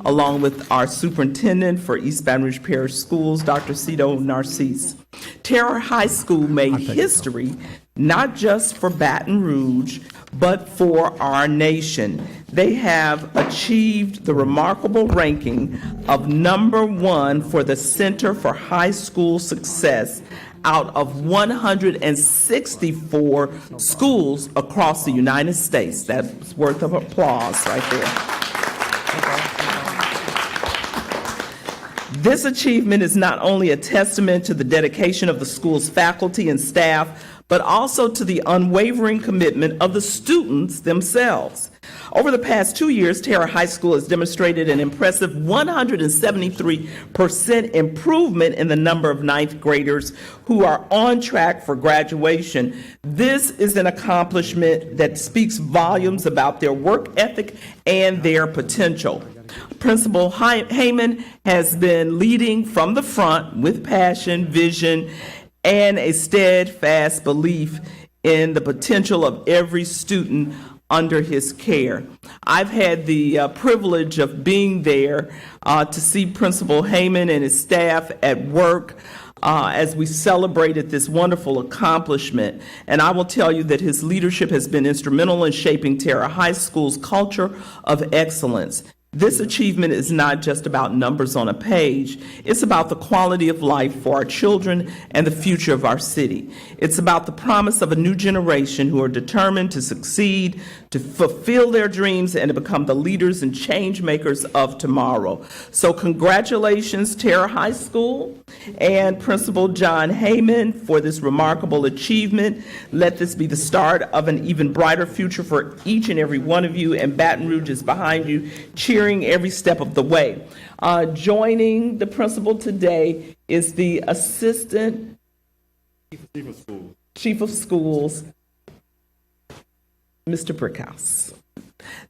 along with our superintendent for East Baton Rouge Parish Schools, Dr. Cito Narcisse. Terra High School made history not just for Baton Rouge, but for our nation. They have achieved the remarkable ranking of #1 for the Center for High School Success out of 164 schools across the United States. That's worth of applause right there. This achievement is not only a testament to the dedication of the school's faculty and staff, but also to the unwavering commitment of the students themselves. Over the past 2 years, Terra High School has demonstrated an impressive 173% improvement in the number of ninth graders who are on track for graduation. This is an accomplishment that speaks volumes about their work ethic and their potential. Principal Heyman has been leading from the front with passion, vision, and a steadfast belief in the potential of every student under his care. I've had the privilege of being there to see Principal Heyman and his staff at work as we celebrated this wonderful accomplishment. And I will tell you that his leadership has been instrumental in shaping Terra High School's culture of excellence. This achievement is not just about numbers on a page. It's about the quality of life for our children and the future of our city. It's about the promise of a new generation who are determined to succeed, to fulfill their dreams, and to become the leaders and change makers of tomorrow. So congratulations, Terra High School and Principal John Heyman, for this remarkable achievement. Let this be the start of an even brighter future for each and every one of you, and Baton Rouge is behind you, cheering every step of the way. Joining the principal today is the Assistant Chief of Schools, Mr. Brickhouse.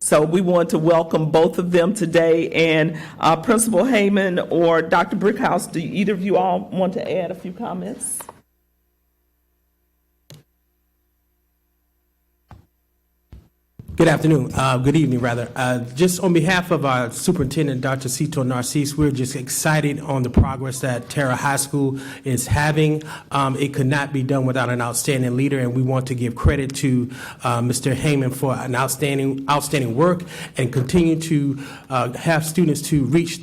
So we want to welcome both of them today. And Principal Heyman or Dr. Brickhouse, do either of you all want to add a few comments? Good afternoon, good evening rather. Just on behalf of our superintendent, Dr. Cito Narcisse, we're just excited on the progress that Terra High School is having. It could not be done without an outstanding leader, and we want to give credit to Mr. Heyman for an outstanding work and continue to have students to reach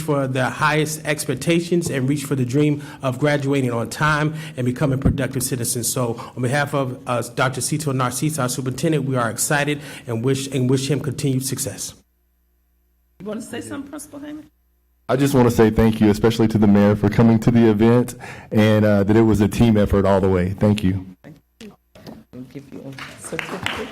for their highest expectations and reach for the dream of graduating on time and becoming productive citizens. So on behalf of Dr. Cito Narcisse, our superintendent, we are excited and wish him continued success. You want to say something, Principal Heyman? I just want to say thank you, especially to the mayor, for coming to the event, and that it was a team effort all the way. Thank you. Thank you. I'll give you a certificate.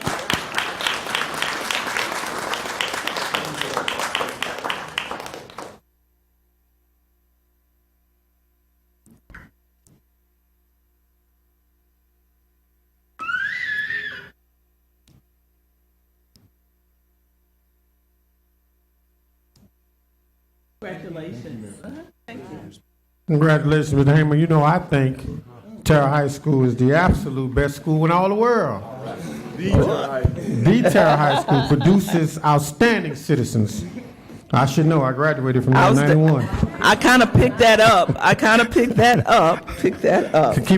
Congratulations. Thank you. Congratulations, Mr. Heyman. You know, I think Terra High School is the absolute best school in all the world. The Terra High School produces outstanding citizens. I should know. I graduated from 1991. I kind of picked that up. Keep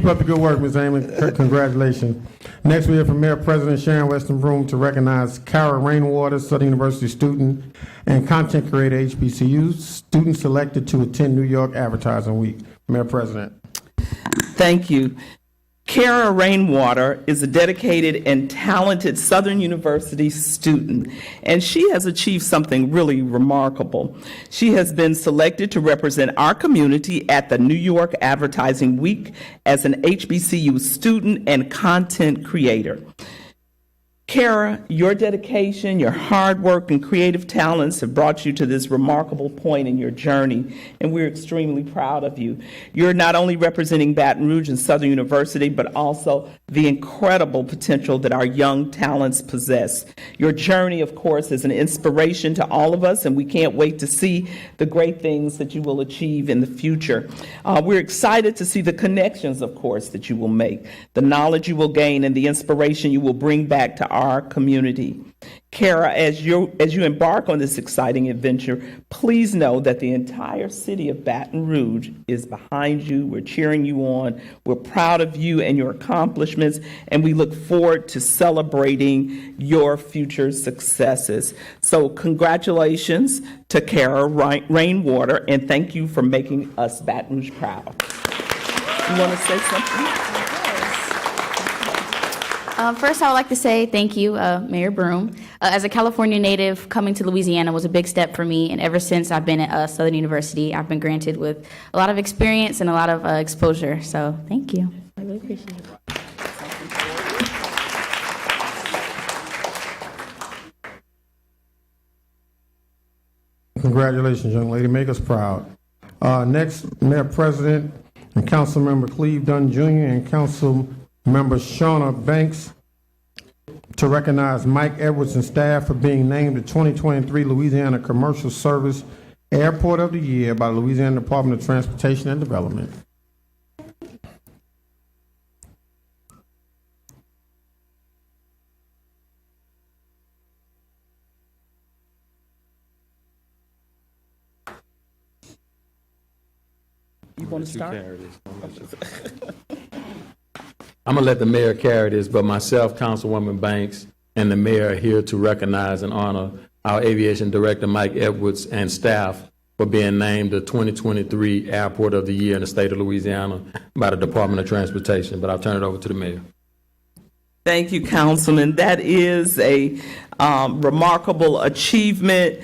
up the good work, Ms. Heyman. Congratulations. Next, we have from Mayor President Sharon Weston Broome to recognize Kara Rainwater, Southern University student and content creator, HBCU, student selected to attend New York Advertising Week. Mayor President. Thank you. Kara Rainwater is a dedicated and talented Southern University student, and she has achieved something really remarkable. She has been selected to represent our community at the New York Advertising Week as an HBCU student and content creator. Kara, your dedication, your hard work, and creative talents have brought you to this remarkable point in your journey, and we're extremely proud of you. You're not only representing Baton Rouge and Southern University, but also the incredible potential that our young talents possess. Your journey, of course, is an inspiration to all of us, and we can't wait to see the great things that you will achieve in the future. We're excited to see the connections, of course, that you will make, the knowledge you will gain, and the inspiration you will bring back to our community. Kara, as you embark on this exciting adventure, please know that the entire city of Baton Rouge is behind you. We're cheering you on. We're proud of you and your accomplishments, and we look forward to celebrating your future successes. So congratulations to Kara Rainwater, and thank you for making us Baton Rouge proud. You want to say something? First, I would like to say thank you, Mayor Broome. As a California native, coming to Louisiana was a big step for me, and ever since I've been at Southern University, I've been granted with a lot of experience and a lot of exposure. So thank you. I really appreciate it. Congratulations, young lady. Make us proud. Next, Mayor President and Councilmember Cleve Dunn Jr. and Councilmember Shauna Banks to recognize Mike Edwards and staff for being named the 2023 Louisiana Commercial Service Airport of the Year by Louisiana Department of Transportation and Development. You want to start? I'm going to let the mayor carry this, but myself, Councilwoman Banks, and the mayor are here to recognize and honor our aviation director, Mike Edwards, and staff for being named the 2023 Airport of the Year in the state of Louisiana by the Department of Transportation. But I'll turn it over to the mayor. Thank you, Councilman. That is a remarkable achievement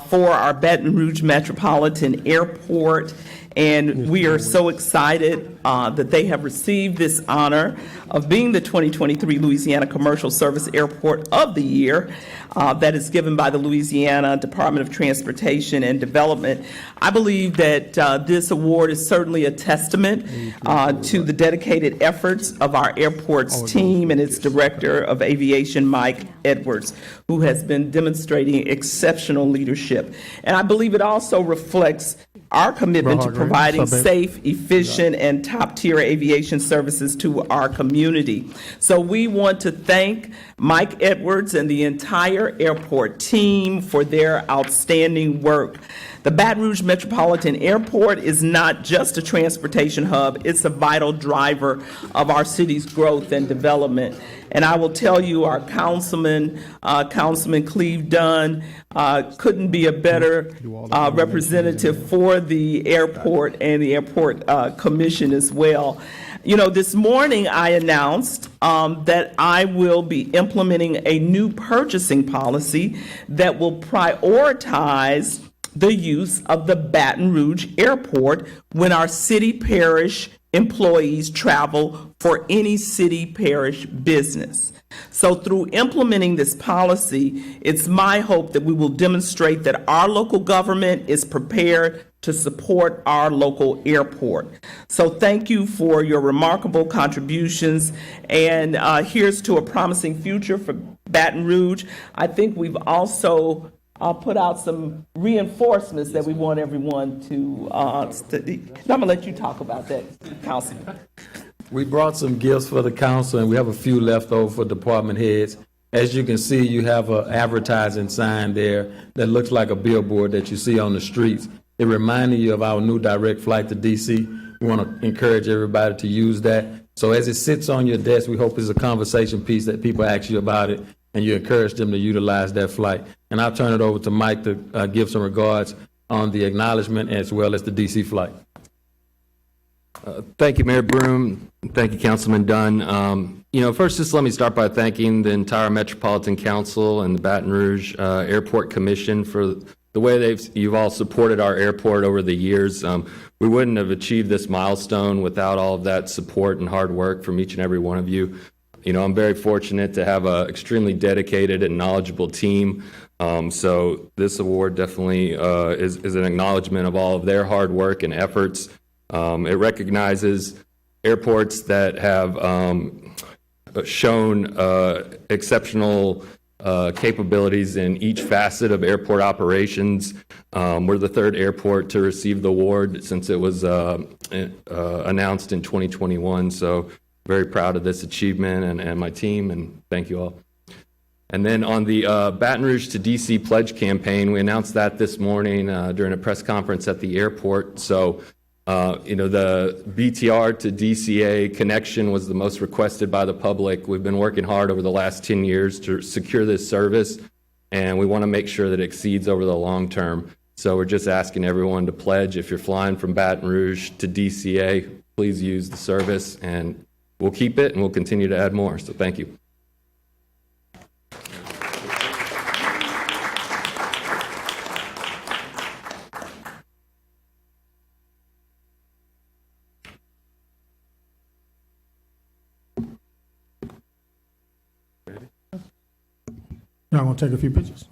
for our Baton Rouge Metropolitan Airport. And we are so excited that they have received this honor of being the 2023 Louisiana Commercial Service Airport of the Year that is given by the Louisiana Department of Transportation and Development. I believe that this award is certainly a testament to the dedicated efforts of our airport's team and its Director of Aviation, Mike Edwards, who has been demonstrating exceptional leadership. And I believe it also reflects our commitment to providing safe, efficient, and top-tier aviation services to our community. So we want to thank Mike Edwards and the entire airport team for their outstanding work. The Baton Rouge Metropolitan Airport is not just a transportation hub, it's a vital driver of our city's growth and development. And I will tell you, our Councilman Cleve Dunn, couldn't be a better representative for the airport and the airport commission as well. You know, this morning I announced that I will be implementing a new purchasing policy that will prioritize the use of the Baton Rouge Airport when our city parish employees travel for any city parish business. So through implementing this policy, it's my hope that we will demonstrate that our local government is prepared to support our local airport. So thank you for your remarkable contributions, and here's to a promising future for Baton Rouge. I think we've also put out some reinforcements that we want everyone to study. I'm going to let you talk about that, Councilman. We brought some gifts for the council, and we have a few left over for department heads. As you can see, you have an advertising sign there that looks like a billboard that you see on the streets. It reminded you of our new direct flight to D.C. We want to encourage everybody to use that. So as it sits on your desk, we hope it's a conversation piece that people ask you about it, and you encourage them to utilize that flight. And I'll turn it over to Mike to give some regards on the acknowledgement as well as the D.C. flight. Thank you, Mayor Broome. Thank you, Councilman Dunn. First, just let me start by thanking the entire Metropolitan Council and the Baton Rouge Airport Commission for the way you've all supported our airport over the years. We wouldn't have achieved this milestone without all of that support and hard work from each and every one of you. I'm very fortunate to have an extremely dedicated and knowledgeable team. So this award definitely is an acknowledgement of all of their hard work and efforts. It recognizes airports that have shown exceptional capabilities in each facet of airport operations. We're the third airport to receive the award since it was announced in 2021. So very proud of this achievement and my team, and thank you all. And then on the Baton Rouge to DC pledge campaign, we announced that this morning during a press conference at the airport. So, the BTR to DCA connection was the most requested by the public. We've been working hard over the last 10 years to secure this service, and we want to make sure that it exceeds over the long term. So we're just asking everyone to pledge. If you're flying from Baton Rouge to DCA, please use the service, and we'll keep it, and we'll continue to add more. So thank you. Y'all gonna take a few pictures?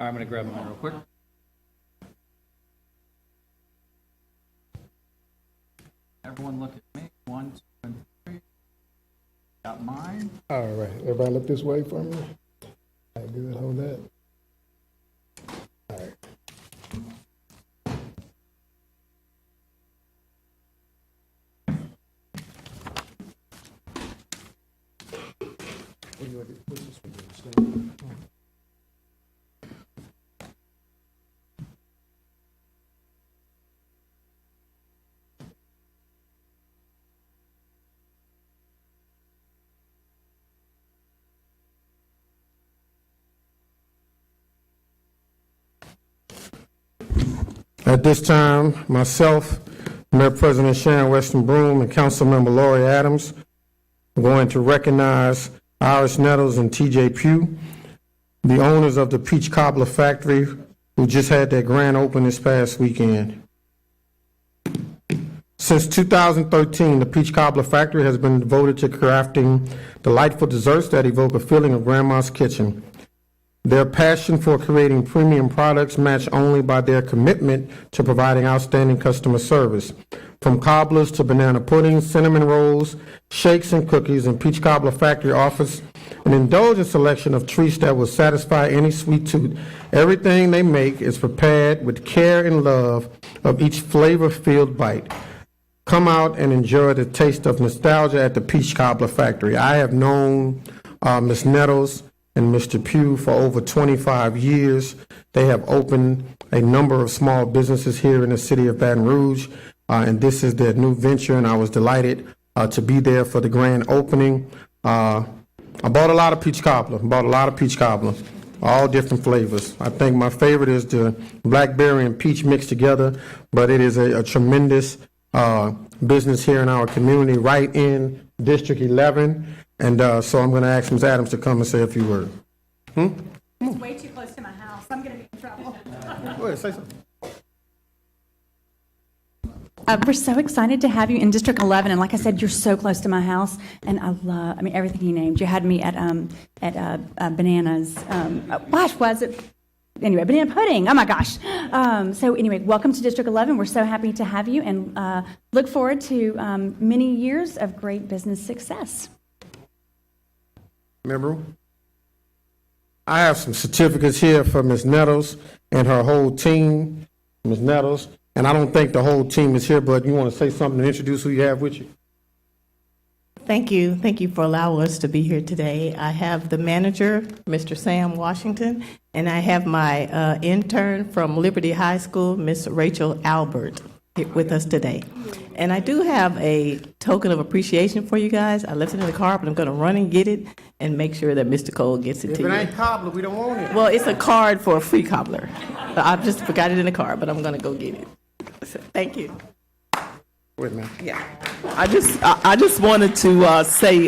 All right, I'm going to grab mine real quick. Everyone look at me. 1, 2, and 3. Got mine. All right, everybody look this way for me. All right, good, hold that. All right. At this time, myself, Mayor President Sharon Weston Broome, and Councilmember Lori Adams are going to recognize Iris Nettles and T.J. Pugh, the owners of the Peach Cobbler Factory, who just had their grand opening this past weekend. Since 2013, the Peach Cobbler Factory has been devoted to crafting delightful desserts that evoke a feeling of Grandma's kitchen. Their passion for creating premium products matched only by their commitment to providing outstanding customer service. From cobblers to banana puddings, cinnamon rolls, shakes, and cookies, and Peach Cobbler Factory offers an indulgent selection of treats that will satisfy any sweet tooth. Everything they make is prepared with care and love of each flavor-filled bite. Come out and enjoy the taste of nostalgia at the Peach Cobbler Factory. I have known Ms. Nettles and Mr. Pugh for over 25 years. They have opened a number of small businesses here in the city of Baton Rouge, and this is their new venture, and I was delighted to be there for the grand opening. I bought a lot of peach cobbler, all different flavors. I think my favorite is the blackberry and peach mixed together, but it is a tremendous business here in our community, right in District 11. And so I'm going to ask Ms. Adams to come and say a few words. It's way too close to my house. I'm going to be in trouble. Go ahead, say something. We're so excited to have you in District 11, and like I said, you're so close to my house, and I love, everything you named. You had me at bananas. Gosh, was it? Anyway, banana pudding. Oh my gosh. So anyway, welcome to District 11. We're so happy to have you, and look forward to many years of great business success. Remember, I have some certificates here for Ms. Nettles and her whole team. Ms. Nettles, and I don't think the whole team is here, but you want to say something to introduce who you have with you? Thank you. Thank you for allowing us to be here today. I have the manager, Mr. Sam Washington, and I have my intern from Liberty High School, Miss Rachel Albert, here with us today. And I do have a token of appreciation for you guys. I left it in the car, but I'm going to run and get it and make sure that Mr. Cole gets it If to it you. ain't cobbler, we don't want it. Well, it's a card for a free cobbler. I just forgot it in the car, but I'm going to go get it. So, thank you. Wait a minute. Yeah. I just wanted to say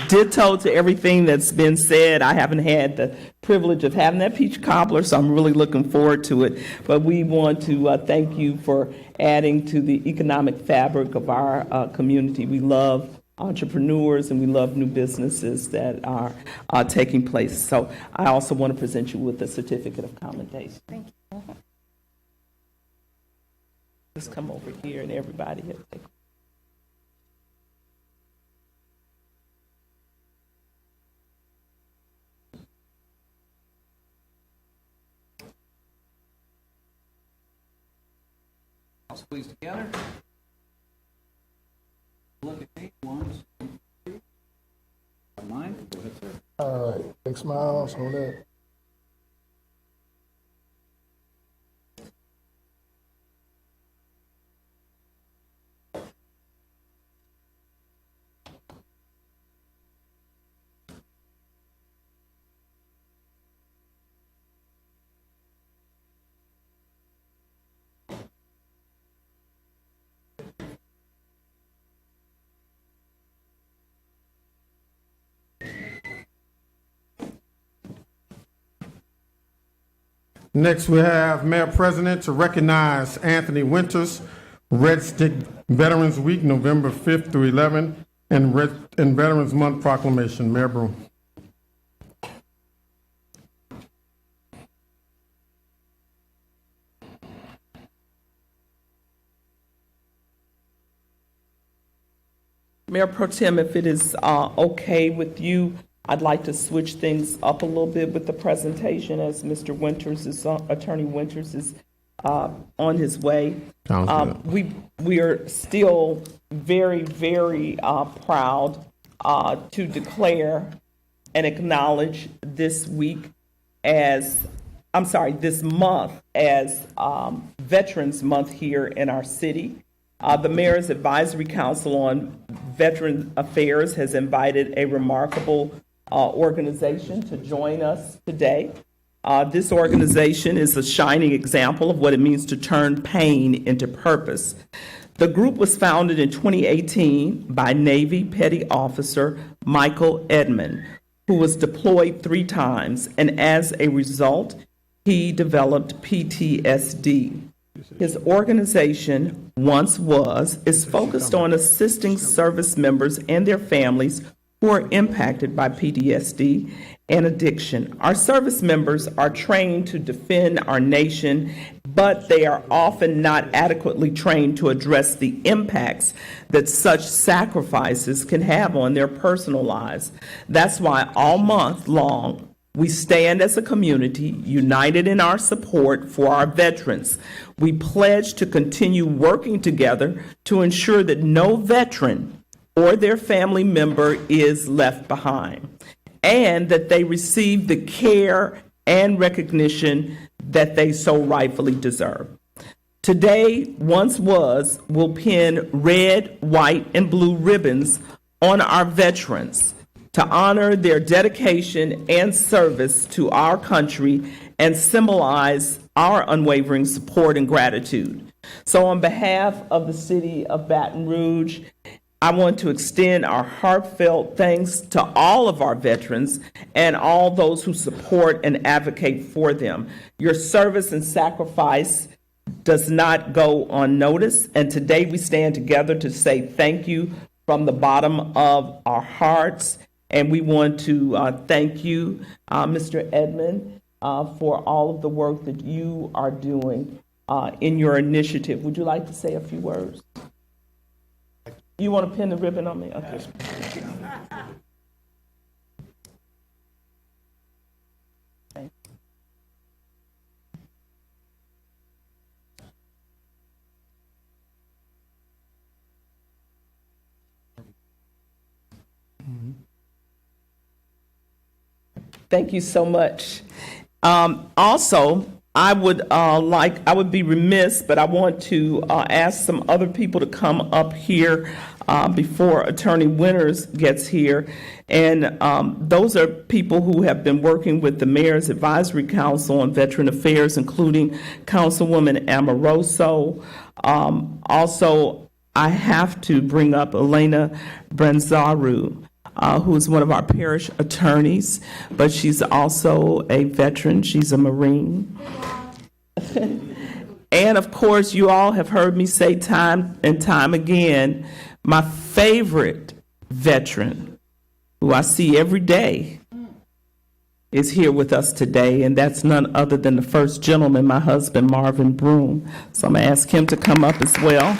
ditto to everything that's been said. I haven't had the privilege of having that peach cobbler, so I'm really looking forward to it. But we want to thank you for adding to the economic fabric of our community. We love entrepreneurs and we love new businesses that are taking place. So I also want to present you with a certificate of commendation. Thank you. Just come over here and everybody here. I'll squeeze together. Look at me. 1, 2, 3. Mine. Go ahead, sir. All right, big smiles on that. Next, we have Mayor President to recognize Anthony Winters, Red Stick Veterans Week, November 5th through 11th, and Veterans Month proclamation. Mayor Broom. Mayor Pro Tem, if it is okay with you, I'd like to switch things up a little bit with the presentation as Mr. Winters is, Attorney Winters is on his way. Sounds good. We are still very, very proud to declare and acknowledge this week as, this month as Veterans Month here in our city. The Mayor's Advisory Council on Veteran Affairs has invited a remarkable organization to join us today. This organization is a shining example of what it means to turn pain into purpose. The group was founded in 2018 by Navy Petty Officer Michael Edmond, who was deployed 3 times, and as a result, he developed PTSD. His organization, is focused on assisting service members and their families who are impacted by PTSD and addiction. Our service members are trained to defend our nation, but they are often not adequately trained to address the impacts that such sacrifices can have on their personal lives. That's why all month long, we stand as a community united in our support for our veterans. We pledge to continue working together to ensure that no veteran or their family member is left behind, and that they receive the care and recognition that they so rightfully deserve. Today, will pin red, white, and blue ribbons on our veterans to honor their dedication and service to our country and symbolize our unwavering support and gratitude. So on behalf of the city of Baton Rouge, I want to extend our heartfelt thanks to all of our veterans and all those who support and advocate for them. Your service and sacrifice does not go unnoticed, and today we stand together to say thank you from the bottom of our hearts. And we want to thank you, Mr. Edmond, for all of the work that you are doing in your initiative. Would you like to say a few words? You want to pin the ribbon on me? Okay. Thank you so much. Also, I would be remiss, but I want to ask some other people to come up here before Attorney Winters gets here. And those are people who have been working with the Mayor's Advisory Council on Veteran Affairs, including Councilwoman Amoroso. Also, I have to bring up Elena Branzaru, who is one of our parish attorneys, but she's also a veteran. She's a Marine. And of course, you all have heard me say time and time again, my favorite veteran, who I see every day, is here with us today, and that's none other than the first gentleman, my husband, Marvin Broom. So I'm going to ask him to come up as well.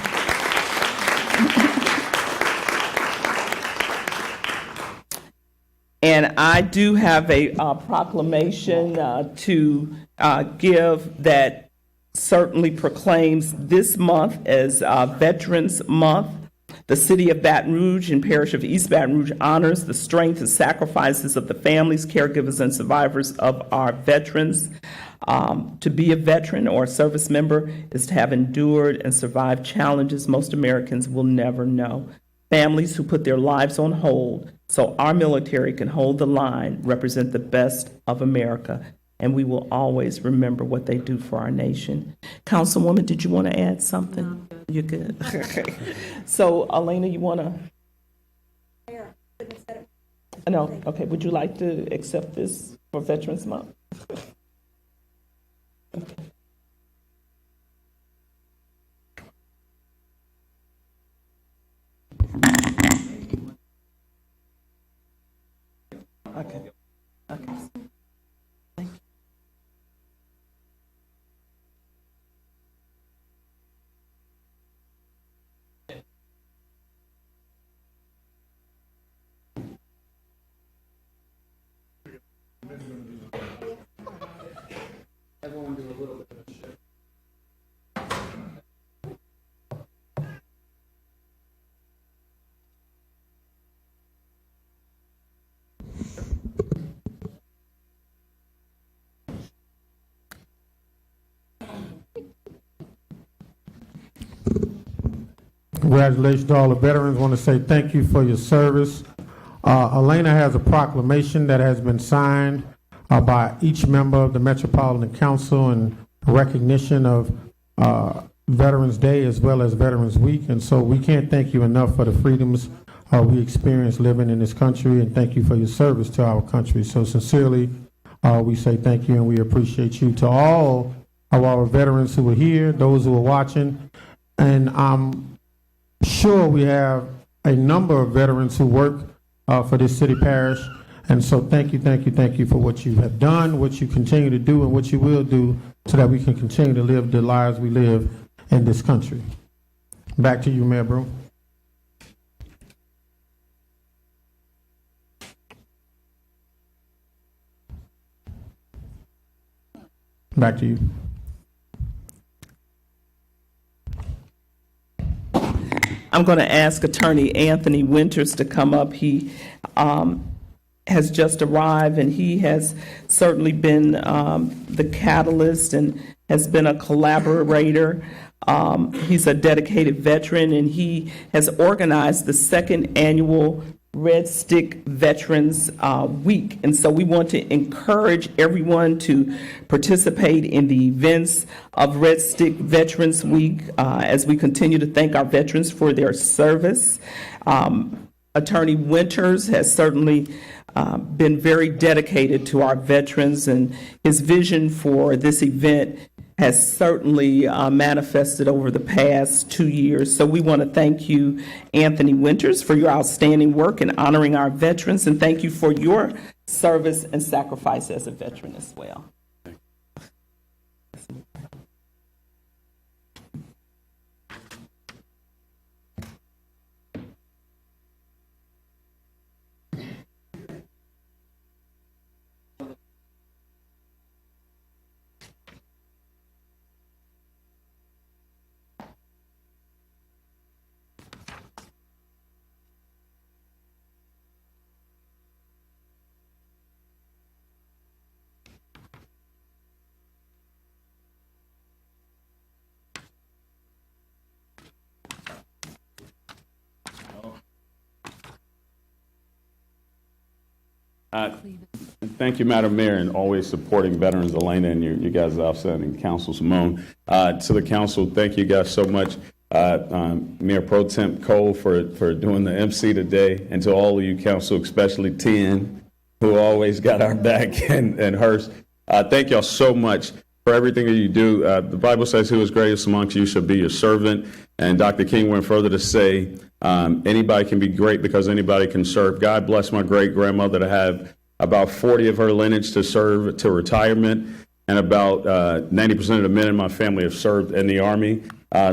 And I do have a proclamation to give that certainly proclaims this month as Veterans Month. The city of Baton Rouge and parish of East Baton Rouge honors the strength and sacrifices of the families, caregivers, and survivors of our veterans. To be a veteran or a service member is to have endured and survived challenges most Americans will never know. Families who put their lives on hold so our military can hold the line represent the best of America, and we will always remember what they do for our nation. Councilwoman, did you want to add something? No, you're good. Okay. So, Elena, you want to? No. Okay. Would you like to accept this for Veterans Month? Okay. Okay. Okay. Thank you. Congratulations to all the veterans. I want to say thank you for your service. Elena has a proclamation that has been signed by each member of the Metropolitan Council in recognition of Veterans Day as well as Veterans Week. And so we can't thank you enough for the freedoms we experience living in this country, and thank you for your service to our country. So sincerely, we say thank you and we appreciate you. To all of our veterans who are here, those who are watching, and I'm sure we have a number of veterans who work for this city parish. And so thank you for what you have done, what you continue to do, and what you will do so that we can continue to live the lives we live in this country. Back to you, Mayor Broom. Back to you. I'm going to ask Attorney Anthony Winters to come up. He has just arrived, and he has certainly been the catalyst and has been a collaborator. He's a dedicated veteran, and he has organized the second annual Red Stick Veterans Week. And so we want to encourage everyone to participate in the events of Red Stick Veterans Week as we continue to thank our veterans for their service. Attorney Winters has certainly been very dedicated to our veterans, and his vision for this event has certainly manifested over the past 2 years. So we want to thank you, Anthony Winters, for your outstanding work in honoring our veterans, and thank you for your service and sacrifice as a veteran as well. Thank you, Madam Mayor, and always supporting veterans, Elena, and you guys' outstanding council, Simone. To the council, thank you guys so much. Mayor Pro Temp Cole for doing the MC today, and to all of you council, especially Tien, who always got our back, and Hurst. Thank y'all so much for everything that you do. The Bible says, who is greatest amongst you shall be your servant. And Dr. King went further to say, anybody can be great because anybody can serve. God bless my great-grandmother to have about 40 of her lineage to serve to retirement, and about 90% of the men in my family have served in the Army.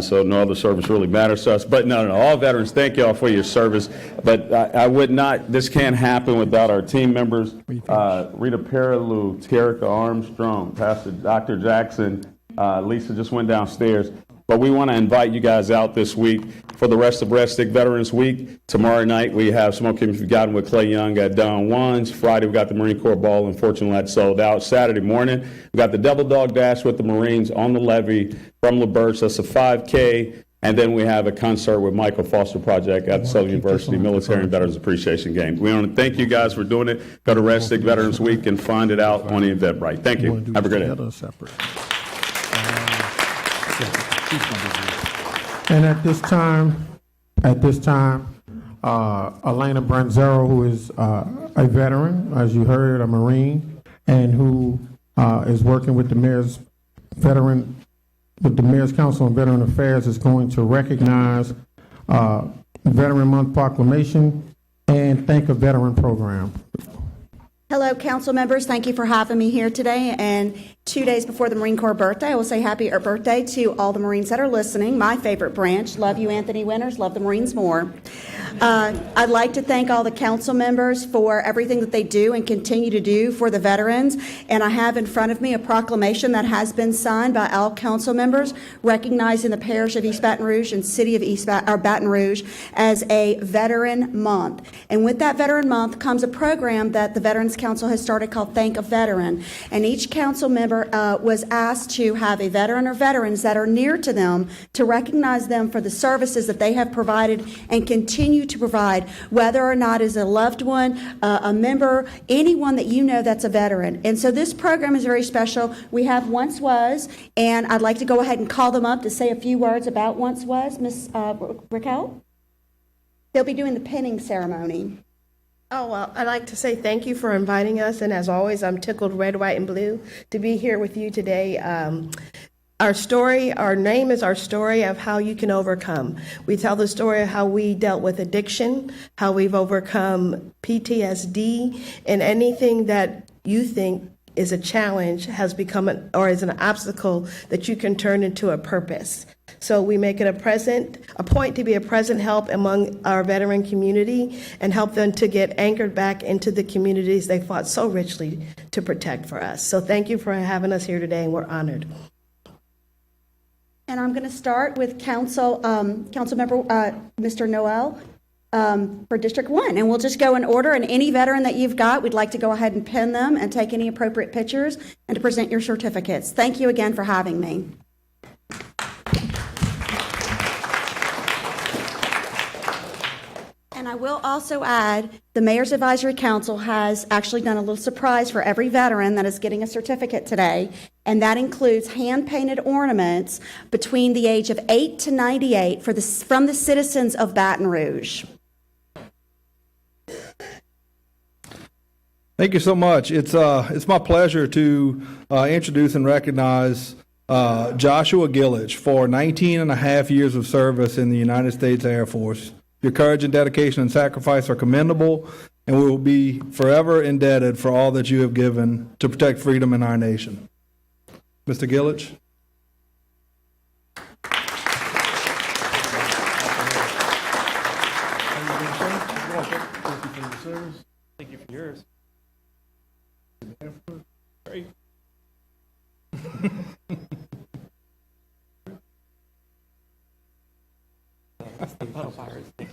So no other service really matters to us. But no, all veterans, thank y'all for your service. But I would not, this can't happen without our team members, Rita Perilou, Terica Armstrong, Pastor Dr. Jackson, Lisa just went downstairs. But we want to invite you guys out this week for the rest of Red Stick Veterans Week. Tomorrow night, we have Smoking Forgotten with Clay Young at Don Juan's. Friday, we got the Marine Corps Ball. Unfortunately, that's sold out. Saturday morning, we got the Devil Dog Dash with the Marines on the levee from LaBerge. That's a 5K. And then we have a concert with Michael Foster Project at the Southern University Military and Veterans Appreciation Game. We want to thank you guys for doing it. Go to Red Stick Veterans Week and find it out on the Eventbrite. Thank you. Have a great day. And at this time, Elena Branzero, who is a veteran, as you heard, a Marine, and who is working with the Mayor's Council on Veteran Affairs, is going to recognize Veteran Month proclamation and thank a veteran program. Hello, council members. Thank you for having me here today. And 2 days before the Marine Corps birthday, I will say happy birthday to all the Marines that are listening. My favorite branch. Love you, Anthony Winters. Love the Marines more. I'd like to thank all the council members for everything that they do and continue to do for the veterans. And I have in front of me a proclamation that has been signed by all council members recognizing the parish of East Baton Rouge and city of Baton Rouge as a Veteran Month. And with that Veteran Month comes a program that the Veterans Council has started called Thank a Veteran. And each council member was asked to have a veteran or veterans that are near to them to recognize them for the services that they have provided and continue to provide, whether or not is a loved one, a member, anyone that you know that's a veteran. And so this program is very special. We have Once Was, and I'd like to go ahead and call them up to say a few words about Once Was. Miss Raquel? They'll be doing the pinning ceremony. Oh, well, I'd like to say thank you for inviting us, and as always, I'm tickled red, white, and blue to be here with you today. Our story, our name is our story of how you can overcome. We tell the story of how we dealt with addiction, how we've overcome PTSD, and anything that you think is a challenge has become or is an obstacle that you can turn into a purpose. So we make it a point to be a present help among our veteran community and help them to get anchored back into the communities they fought so richly to protect for us. So thank you for having us here today, and we're honored. And I'm going to start with Council Member Mr. Noel for District 1. And we'll just go in order. And any veteran that you've got, we'd like to go ahead and pin them and take any appropriate pictures and to present your certificates. Thank you again for having me. And I will also add, the Mayor's Advisory Council has actually done a little surprise for every veteran that is getting a certificate today, and that includes hand-painted ornaments between the age of 8 to 98 from the citizens of Baton Rouge. Thank you so much. It's my pleasure to introduce and recognize Joshua Gillich for 19 and a half years of service in the United States Air Force. Your courage and dedication and sacrifice are commendable, and we will be forever indebted for all that you have given to protect freedom in our nation. Mr. Gillich. Thank you for yours. Great. That's the puddle pirates. Thank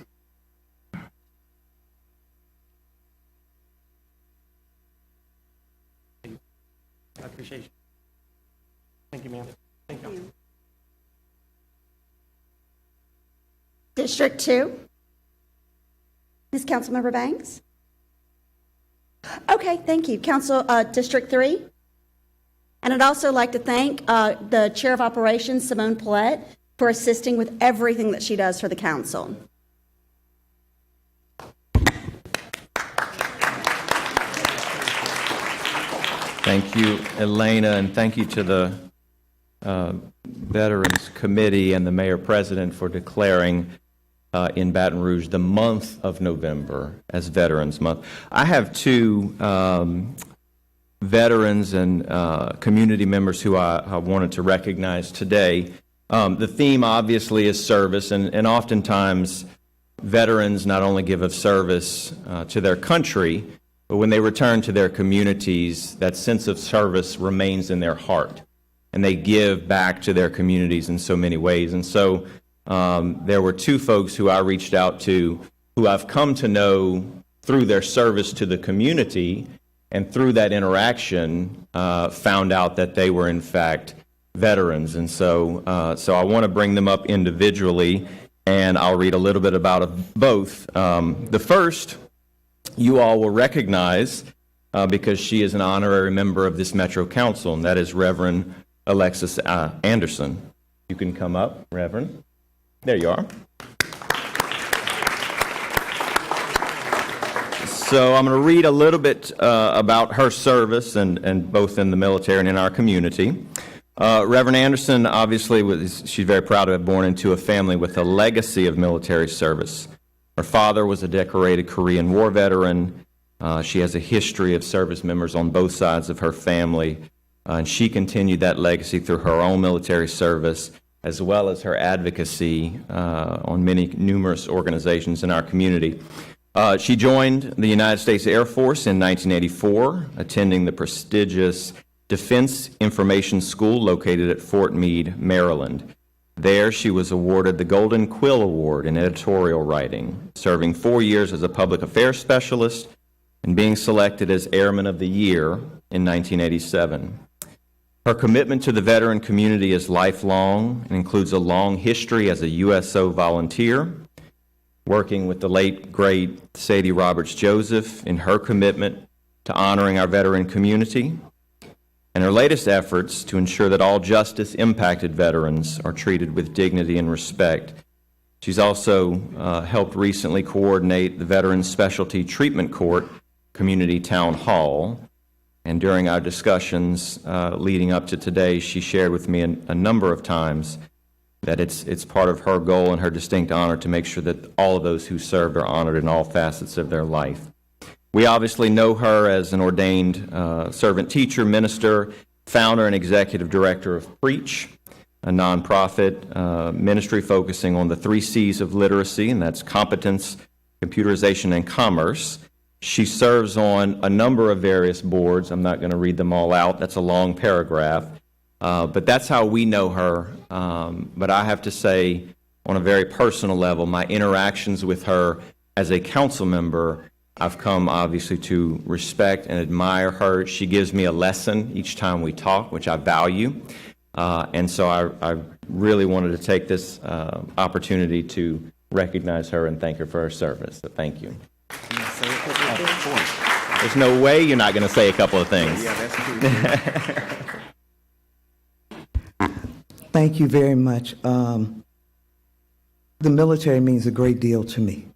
you. I appreciate you. Thank you, ma'am. Thank you. District 2. Ms. Councilmember Banks? Okay, thank you. District 3? And I'd also like to thank the Chair of Operations, Simone Paulette, for assisting with everything that she does for the council. Thank you, Elena, and thank you to the Veterans Committee and the Mayor President for declaring in Baton Rouge the month of November as Veterans Month. I have two veterans and community members who I wanted to recognize today. The theme obviously is service, and oftentimes veterans not only give of service to their country, but when they return to their communities, that sense of service remains in their heart. and they give back to their communities in so many ways. And so there were two folks who I reached out to who I've come to know through their service to the community, and through that interaction found out that they were in fact veterans. And so I want to bring them up individually, and I'll read a little bit about both. The first you all will recognize because she is an honorary member of this Metro Council, and that is Reverend Alexis Anderson. You can come up, Reverend. There you are. So I'm going to read a little bit about her service, and both in the military and in our community. Reverend Anderson, obviously, she's very proud to have born into a family with a legacy of military service. Her father was a decorated Korean War veteran. She has a history of service members on both sides of her family, and she continued that legacy through her own military service, as well as her advocacy on numerous organizations in our community. She joined the United States Air Force in 1984, attending the prestigious Defense Information School located at Fort Meade, Maryland. There, she was awarded the Golden Quill Award in editorial writing, serving 4 years as a public affairs specialist and being selected as Airman of the Year in 1987. Her commitment to the veteran community is lifelong and includes a long history as a USO volunteer, working with the late, great Sadie Roberts Joseph in her commitment to honoring our veteran community, and her latest efforts to ensure that all justice-impacted veterans are treated with dignity and respect. She's also helped recently coordinate the Veterans Specialty Treatment Court Community Town Hall, and during our discussions leading up to today, she shared with me a number of times that it's part of her goal and her distinct honor to make sure that all of those who served are honored in all facets of their life. We obviously know her as an ordained servant teacher, minister, founder and executive director of Preach, a nonprofit ministry focusing on the 3 C's of literacy, and that's competence, computerization, and commerce. She serves on a number of various boards. I'm not going to read them all out. That's a long paragraph. But that's how we know her. But I have to say, on a very personal level, my interactions with her as a council member, I've come obviously to respect and admire her. She gives me a lesson each time we talk, which I value. And so I really wanted to take this opportunity to recognize her and thank her for her service. So thank you. There's no way you're not going to say a couple of things. Yeah, that's true. Thank you very much. The military means a great deal to me.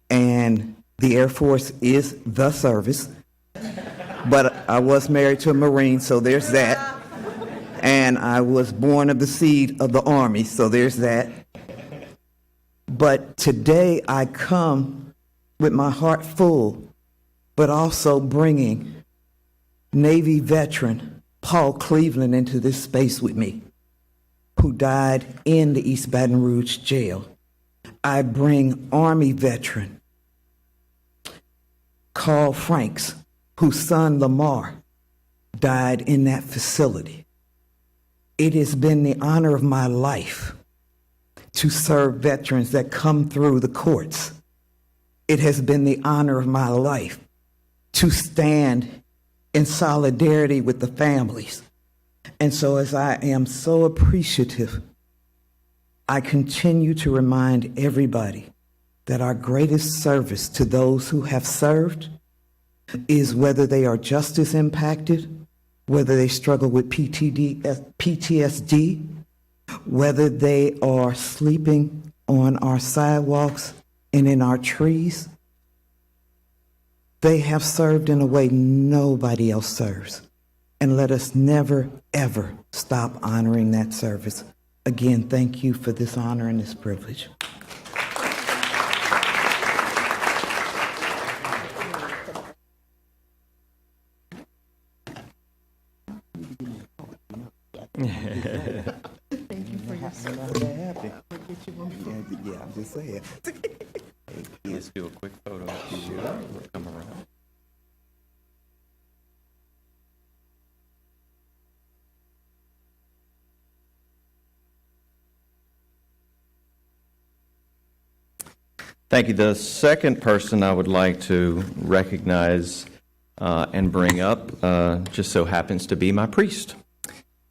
And the Air Force is the service. But I was married to a Marine, so there's that. And I was born of the seed of the Army, so there's that. But today I come with my heart full, but also bringing Navy veteran Paul Cleveland into this space with me, who died in the East Baton Rouge jail. I bring Army veteran Carl Franks, whose son Lamar died in that facility. It has been the honor of my life to serve veterans that come through the courts. It has been the honor of my life to stand in solidarity with the families. And so as I am so appreciative, I continue to remind everybody that our greatest service to those who have served is whether they are justice impacted, whether they struggle with PTSD, whether they are sleeping on our sidewalks and in our trees. They have served in a way nobody else serves. And let us never, ever stop honoring that service. Again, thank you for this honor and this privilege. Thank you for your service. Yeah, I'm just saying. Let's do a quick photo. We'll come around. Thank you. The second person I would like to recognize and bring up just so happens to be my priest.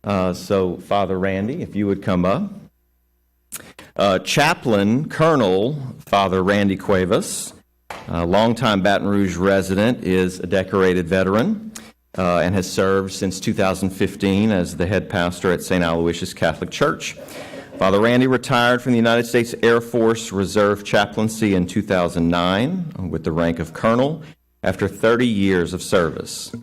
So, Father Randy, if you would come up. Chaplain Colonel Father Randy Cuevas, a longtime Baton Rouge resident, is a decorated veteran and has served since 2015 as the head pastor at St. Aloysius Catholic Church. Father Randy retired from the United States Air Force Reserve Chaplaincy in 2009 with the rank of colonel after 30 years of service.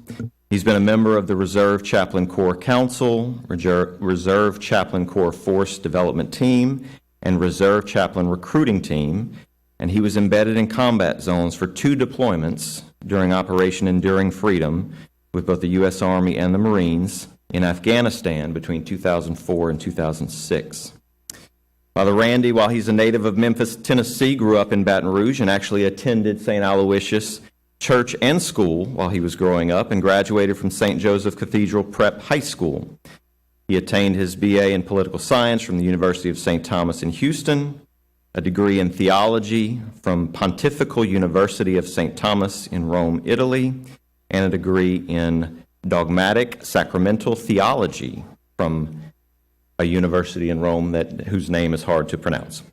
He's been a member of the Reserve Chaplain Corps Council, Reserve Chaplain Corps Force Development Team, and Reserve Chaplain Recruiting Team, and he was embedded in combat zones for 2 deployments during Operation Enduring Freedom with both the U.S. Army and the Marines in Afghanistan between 2004 and 2006. Father Randy, while he's a native of Memphis, Tennessee, grew up in Baton Rouge and actually attended St. Aloysius Church and school while he was growing up and graduated from St. Joseph Cathedral Prep High School. He attained his BA in political science from the University of St. Thomas in Houston, a degree in theology from Pontifical University of St. Thomas in Rome, Italy, and a degree in dogmatic sacramental theology from a university in Rome whose name is hard to pronounce.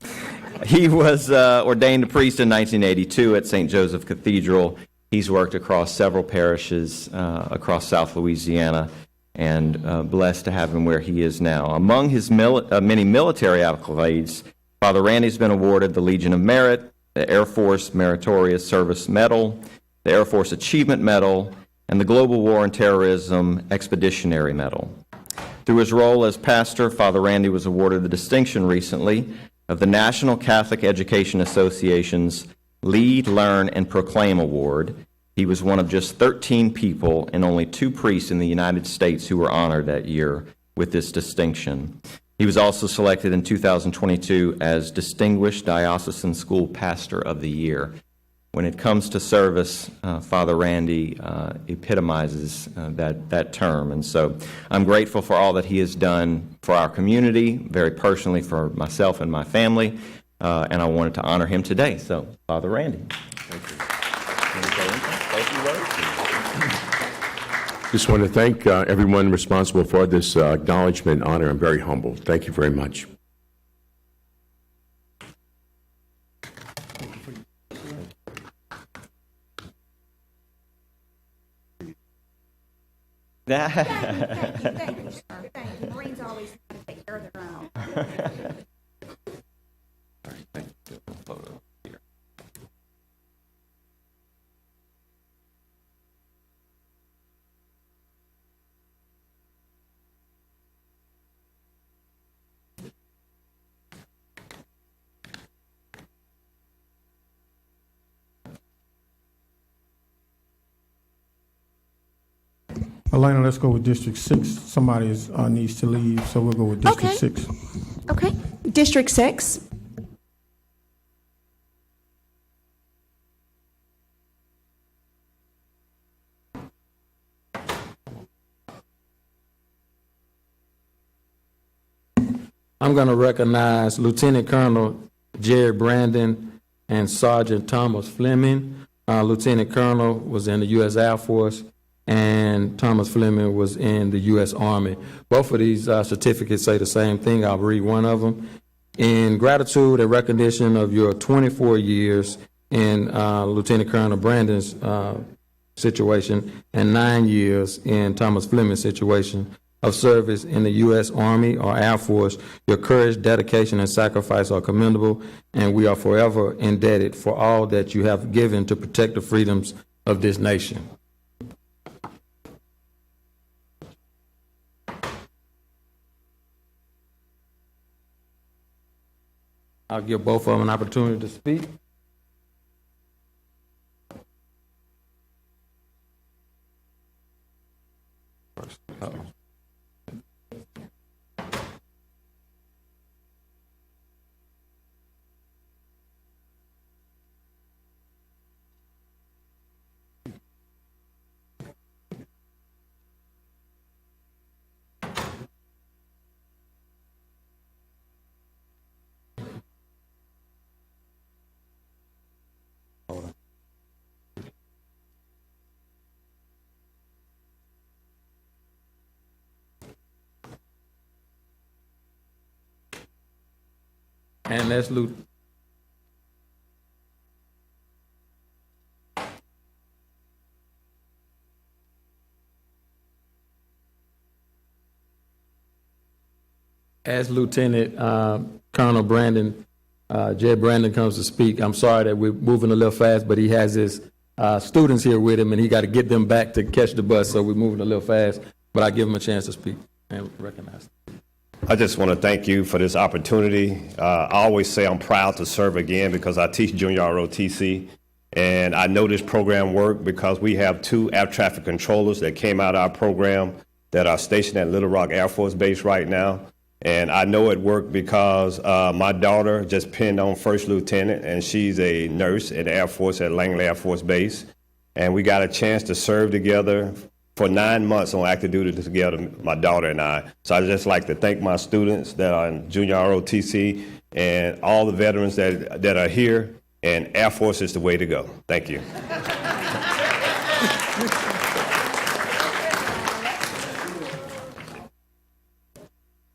He was ordained a priest in 1982 at St. Joseph Cathedral. He's worked across several parishes across South Louisiana, and blessed to have him where he is now. Among his many military accolades, Father Randy's been awarded the Legion of Merit, the Air Force Meritorious Service Medal, the Air Force Achievement Medal, and the Global War and Terrorism Expeditionary Medal. Through his role as pastor, Father Randy was awarded the distinction recently of the National Catholic Education Association's Lead, Learn, and Proclaim Award. He was one of just 13 people and only 2 priests in the United States who were honored that year with this distinction. He was also selected in 2022 as Distinguished Diocesan School Pastor of the Year. When it comes to service, Father Randy epitomizes that term. And so I'm grateful for all that he has done for our community, very personally for myself and my family, and I wanted to honor him today. So, Father Randy. Thank you. Just want to thank everyone responsible for this acknowledgement and honor. I'm very humbled. Thank you very much. Thank you, sir. Thank you. Marines always have to take care of their own. Elena, let's go with District 6. Somebody needs to leave, so we'll go with District 6. Okay. District 6. I'm going to recognize Lieutenant Colonel Jerry Brandon and Sergeant Thomas Fleming. Lieutenant Colonel was in the U.S. Air Force, and Thomas Fleming was in the U.S. Army. Both of these certificates say the same thing. I'll read one of them. In gratitude and recognition of your 24 years in Lieutenant Colonel Brandon's situation and 9 years in Thomas Fleming's situation of service in the U.S. Army or Air Force, your courage, dedication, and sacrifice are commendable, and we are forever indebted for all that you have given to protect the freedoms of this nation. I'll give both of them an opportunity to speak. And that's As Lieutenant Colonel Brandon, Jed Brandon comes to speak, I'm sorry that we're moving a little fast, but he has his students here with him, and he got to get them back to catch the bus, so we're moving a little fast. But I give him a chance to speak and recognize him. I just want to thank you for this opportunity. I always say I'm proud to serve again because I teach junior ROTC, and I know this program worked because we have 2 air traffic controllers that came out of our program that are stationed at Little Rock Air Force Base right now. And I know it worked because my daughter just pinned on first lieutenant, and she's a nurse in the Air Force at Langley Air Force Base. And we got a chance to serve together for 9 months on active duty together, my daughter and I. So I'd just like to thank my students that are in junior ROTC and all the veterans that are here. And Air Force is the way to go. Thank you.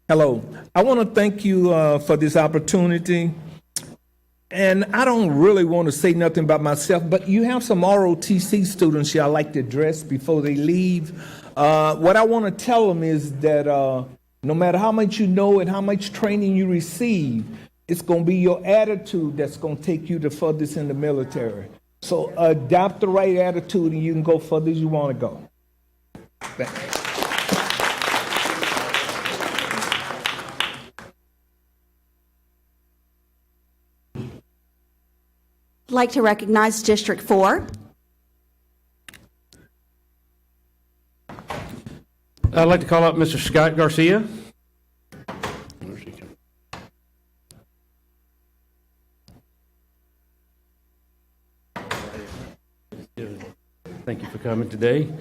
Hello. I want to thank you for this opportunity. And I don't really want to say nothing about myself, but you have some ROTC students here I like to address before they leave. What I want to tell them is that no matter how much you know and how much training you receive, it's going to be your attitude that's going to take you the furthest in the military. So adopt the right attitude and you can go further as you want to go. Thanks. I'd like to recognize District 4. I'd like to call up Mr. Scott Garcia. Thank you for coming today.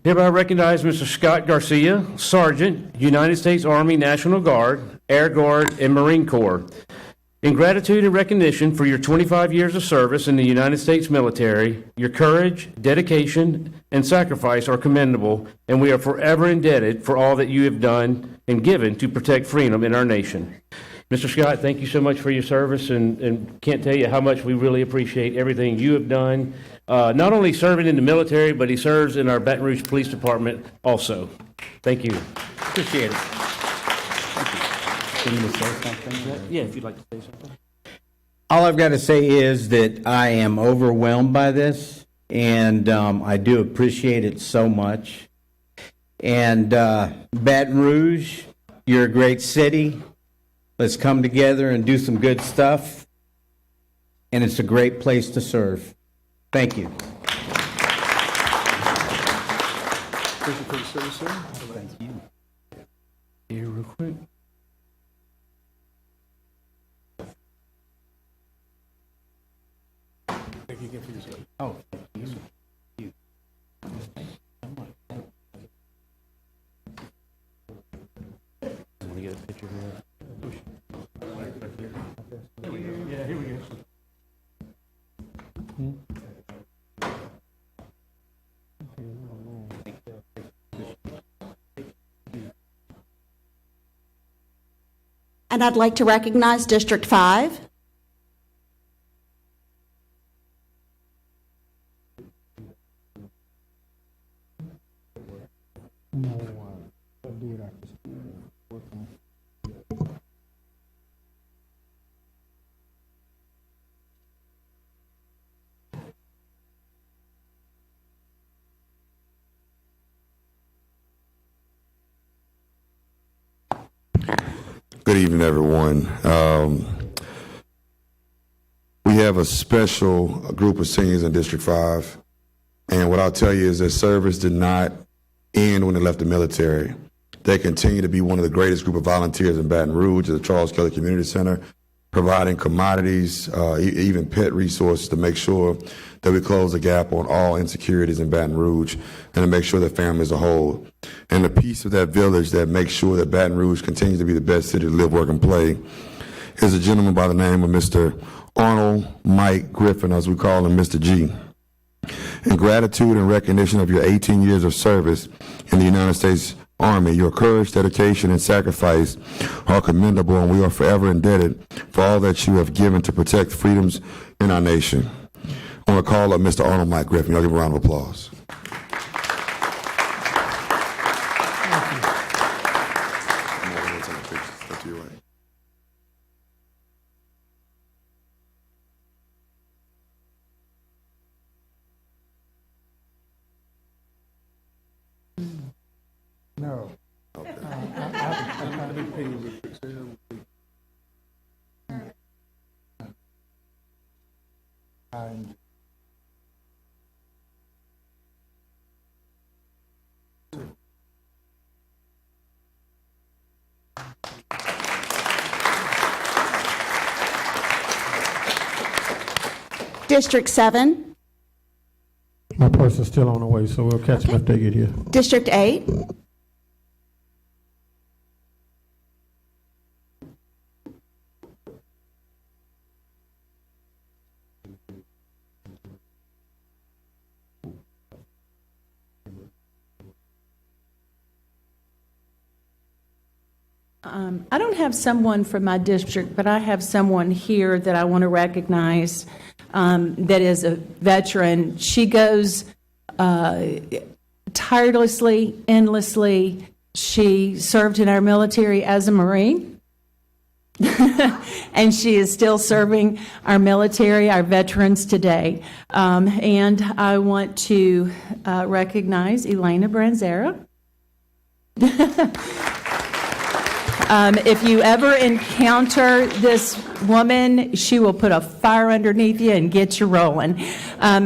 Hereby recognize Mr. Scott Garcia, Sergeant, United States Army National Guard, Air Guard, and Marine Corps. In gratitude and recognition for your 25 years of service in the United States military, your courage, dedication, and sacrifice are commendable, and we are forever indebted for all that you have done and given to protect freedom in our nation. Mr. Scott, thank you so much for your service, and can't tell you how much we really appreciate everything you have done, not only serving in the military, but he serves in our Baton Rouge Police Department also. Thank you. Appreciate it. Can you say something? Yeah, if you'd like to say something. All I've got to say is that I am overwhelmed by this, and I do appreciate it so much. And Baton Rouge, you're a great city. Let's come together and do some good stuff. And it's a great place to serve. Thank you. Thank you. Here, real quick. Thank you again for your service. Oh, thank you. Want to get a picture of that? Yeah, here we go. And I'd like to recognize District 5. Good evening, everyone. We have a special group of seniors in District 5, and what I'll tell you is that service did not end when they left the military. They continue to be one of the greatest group of volunteers in Baton Rouge at the Charles Kelly Community Center, providing commodities, even pet resources to make sure that we close the gap on all insecurities in Baton Rouge and to make sure that families are whole. And the piece of that village that makes sure that Baton Rouge continues to be the best city to live, work, and play is a gentleman by the name of Mr. Arnold Mike Griffin, as we call him, Mr. G. In gratitude and recognition of your 18 years of service in the United States Army. Your courage, dedication, and sacrifice are commendable, and we are forever indebted for all that you have given to protect freedoms in our nation. I want to call up Mr. Arnold Mike Griffin. Y'all give him a round of applause. No. District 7, My person's still on the way, so we'll catch them if they get here. District 8, I don't have someone from my district, but I have someone here that I want to recognize that is a veteran. She goes tirelessly, endlessly. She served in our military as a Marine, and she is still serving our military, our veterans today. And I want to recognize Elena Branzera. If you ever encounter this woman, she will put a fire underneath you and get you rolling.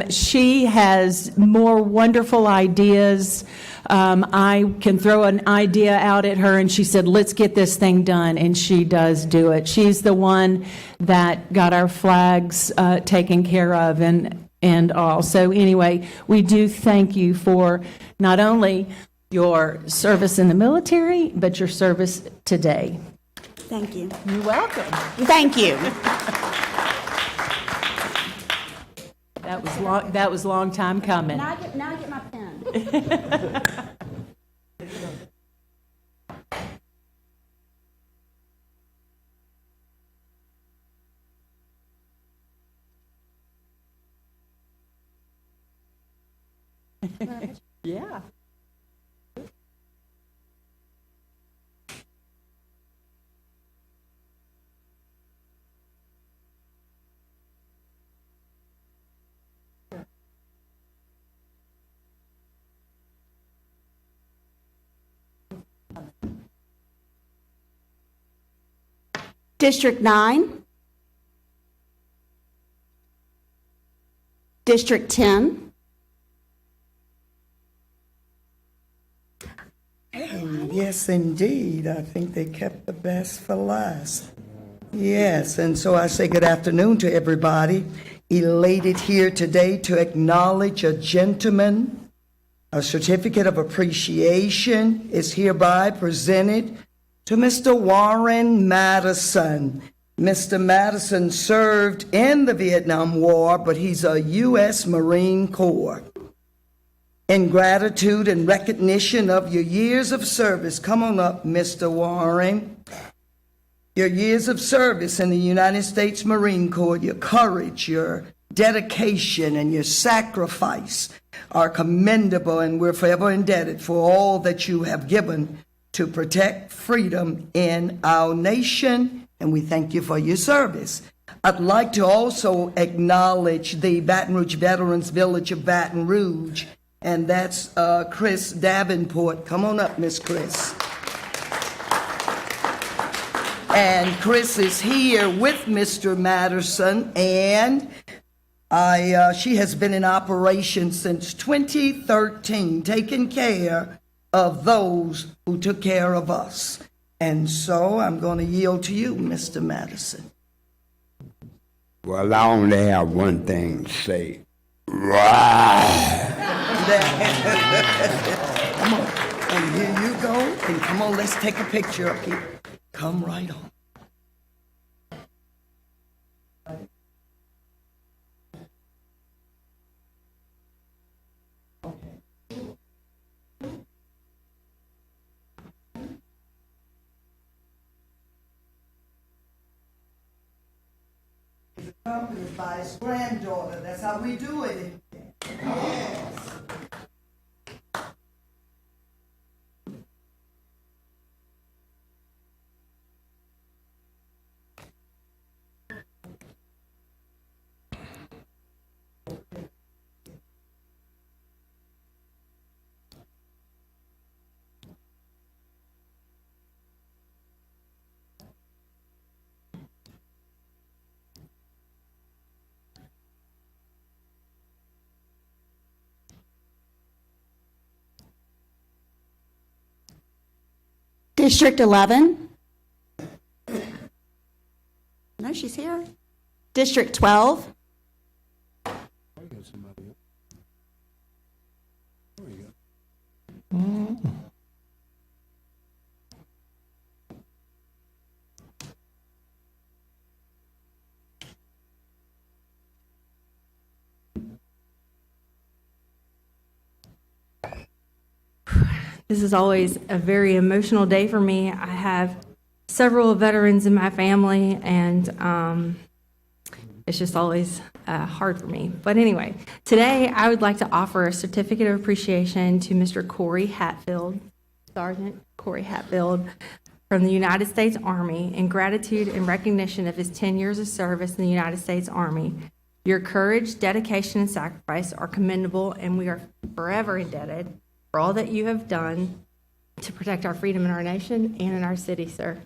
She has more wonderful ideas. I can throw an idea out at her and she said, let's get this thing done, and she does do it. She's the one that got our flags taken care of and all. So anyway, we do thank you for not only your service in the military, but your service today. thank you. You're welcome. Thank you. That was long time coming. Now I get my pen. Yeah. District 9, District 10, Yes, indeed. I think they kept the best for last. Yes, and so I say good afternoon to everybody. Elated here today to acknowledge a gentleman. A certificate of appreciation is hereby presented to Mr. Warren Madison. Mr. Madison served in the Vietnam War, but he's a U.S. Marine Corps. In gratitude and recognition of your years of service, come on up, Mr. Warren. Your years of service in the United States Marine Corps, your courage, your dedication, and your sacrifice are commendable, and we're forever indebted for all that you have given to protect freedom in our nation, and we thank you for your service. I'd like to also acknowledge the Baton Rouge Veterans Village of Baton Rouge, and that's Chris Davenport. Come on up, Miss Chris. And Chris is here with Mr. Madison, and she has been in operation since 2013, taking care of those who took care of us. And so I'm going to yield to you, Mr. Madison. Well, I only have one thing to say. Come on, and here you go, and come on, let's take a picture up here. Come right on. accompanied by his granddaughter. That's how we do it. Yes. District 11. No, she's here. District 12. This is always a very emotional day for me. I have several veterans in my family, and it's just always hard for me. But anyway, today I would like to offer a certificate of appreciation to Mr. Corey Hatfield, Sergeant Corey Hatfield, from the United States Army in gratitude and recognition of his 10 years of service in the United States Army. Your courage, dedication, and sacrifice are commendable, and we are forever indebted for all that you have done to protect our freedom in our nation and in our city, sir.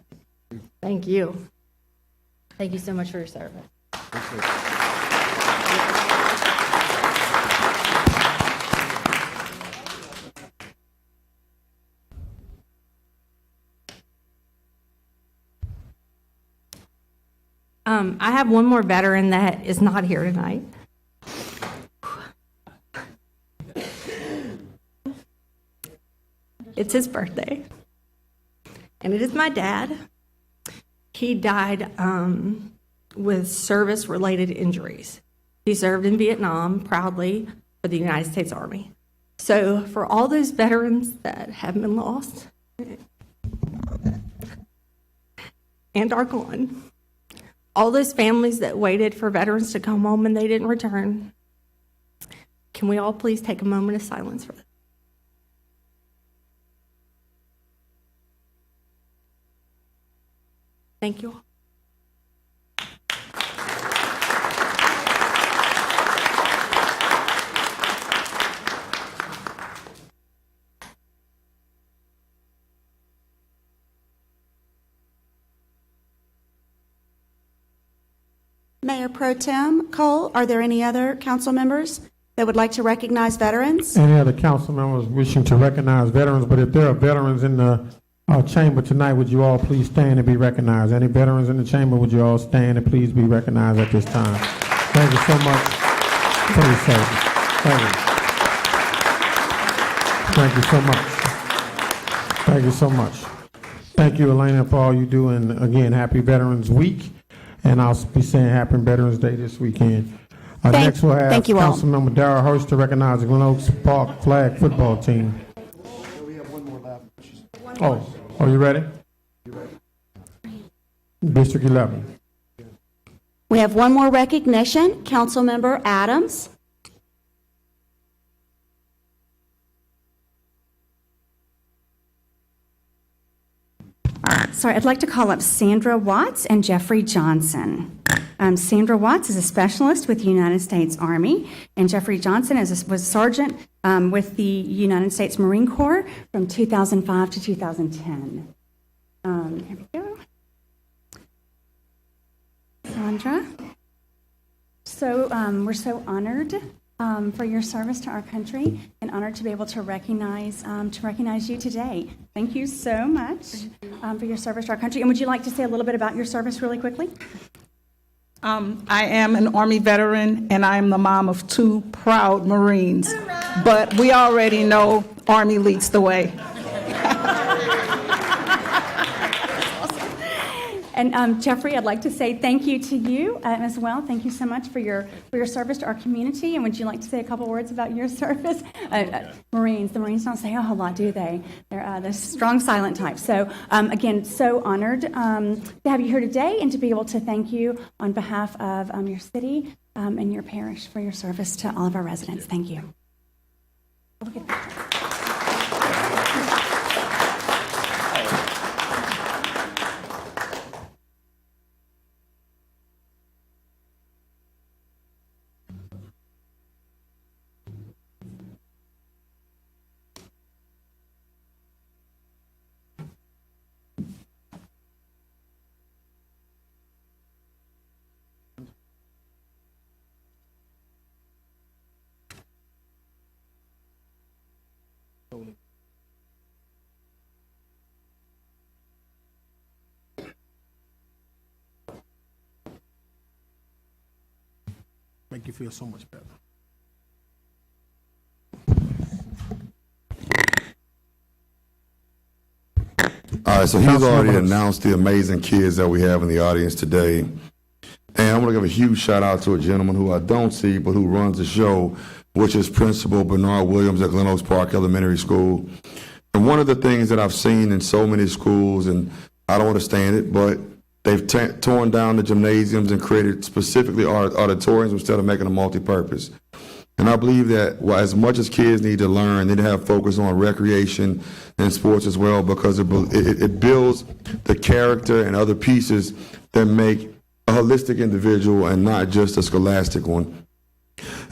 Thank you. Thank you so much for your service. I have one more veteran that is not here tonight. It's his birthday, and it is my dad. He died with service-related injuries. He served in Vietnam proudly for the United States Army. So for all those veterans that have been lost and are gone, all those families that waited for veterans to come home and they didn't return, can we all please take a moment of silence for them? Thank you all. Mayor Pro Tem Cole, are there any other council members that would like to recognize veterans? Any other council members wishing to recognize veterans? But if there are veterans in the chamber tonight, would you all please stand and be recognized? Any veterans in the chamber, would you all stand and please be recognized at this time? Thank you so much for your service. Thank you. Thank you so much. Thank you so much. Thank you, Elena, for all you do. And again, happy Veterans Week. And I'll be saying Happy Veterans Day this weekend. Next we'll have Councilmember Darrell Hurst to recognize the Glen Oaks Park flag football team. Oh, are you ready? District 11. We have one more recognition. Councilmember Adams. Sorry, I'd like to call up Sandra Watts and Jeffrey Johnson. Sandra Watts is a specialist with the United States Army, and Jeffrey Johnson was a sergeant with the United States Marine Corps from 2005 to 2010. Here we go. Sandra. So we're so honored for your service to our country, and honored to be able to recognize you today. Thank you so much for your service to our country. And would you like to say a little bit about your service really quickly? I am an Army veteran, and I am the mom of 2 proud Marines. But we already know Army leads the way. And Jeffrey, I'd like to say thank you to you as well. Thank you so much for your service to our community. And would you like to say a couple words about your service? Marines. The Marines don't say a whole lot, do they? They're the strong, silent type. So again, so honored to have you here today and to be able to thank you on behalf of your city and your parish for your service to all of our residents. Thank you. Look at that. Make you feel so much better. All right, so he's already announced the amazing kids that we have in the audience today. And I want to give a huge shout out to a gentleman who I don't see, but who runs the show, which is Principal Bernard Williams at Glen Oaks Park Elementary School. And one of the things that I've seen in so many schools, and I don't understand it, but they've torn down the gymnasiums and created specifically auditoriums instead of making them multi-purpose. And I believe that as much as kids need to learn, they need to have focus on recreation and sports as well, because it builds the character and other pieces that make a holistic individual and not just a scholastic one.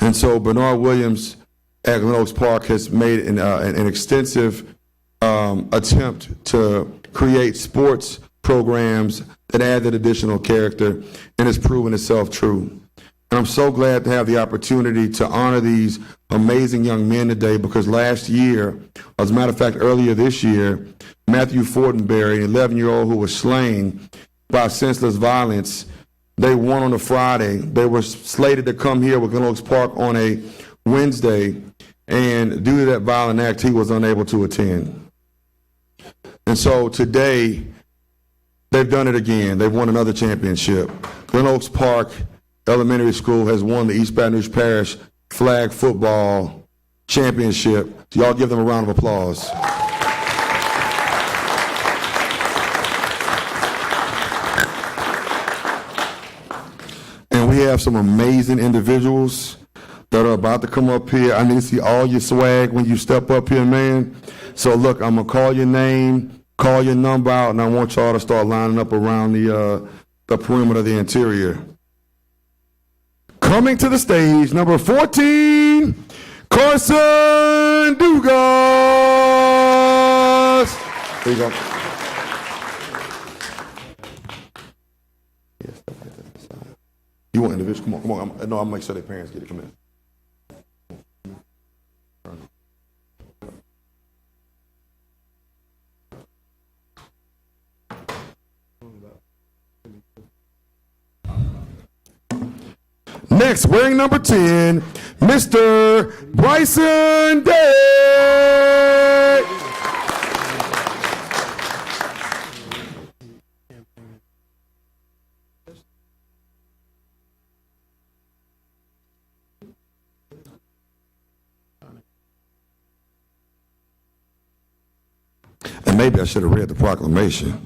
And so Bernard Williams at Glen Oaks Park has made an extensive attempt to create sports programs that add that additional character, and it's proven itself true. And I'm so glad to have the opportunity to honor these amazing young men today, because last year, as a matter of fact, earlier this year, Matthew Fortenberry, an 11-year-old who was slain by senseless violence, they won on a Friday. They were slated to come here with Glen Oaks Park on a Wednesday, and due to that violent act, he was unable to attend. And so today, they've done it again. They've won another championship. Glen Oaks Park Elementary School has won the East Baton Rouge Parish Flag Football Championship. So y'all give them a round of applause. And we have some amazing individuals that are about to come up here. I need to see all your swag when you step up here, man. So look, I'm going to call your name, call your number out, and I want y'all to start lining up around the perimeter of the interior. Coming to the stage, number 14, Carson Dugas. There you go. You want individual? Come on. No, I'll make sure their parents get it. Come in. Next, wearing number 10, Mr. Bryson Day. And maybe I should have read the proclamation.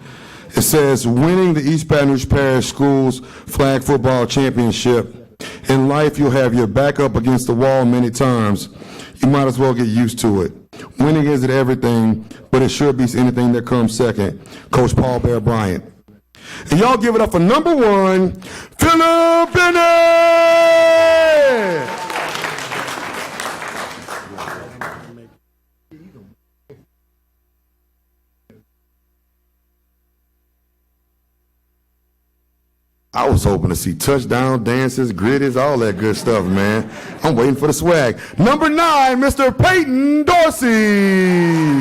It says, winning the East Baton Rouge Parish Schools Flag Football Championship. In life, you'll have your back up against the wall many times. You might as well get used to it. Winning isn't everything, but it sure beats anything that comes second. Coach Paul Bear Bryant. And y'all give it up for number 1, Philip Bennett! I was hoping to see touchdown dances, gritties, all that good stuff, man. I'm waiting for the swag. Number 9, Mr. Peyton Dorsey.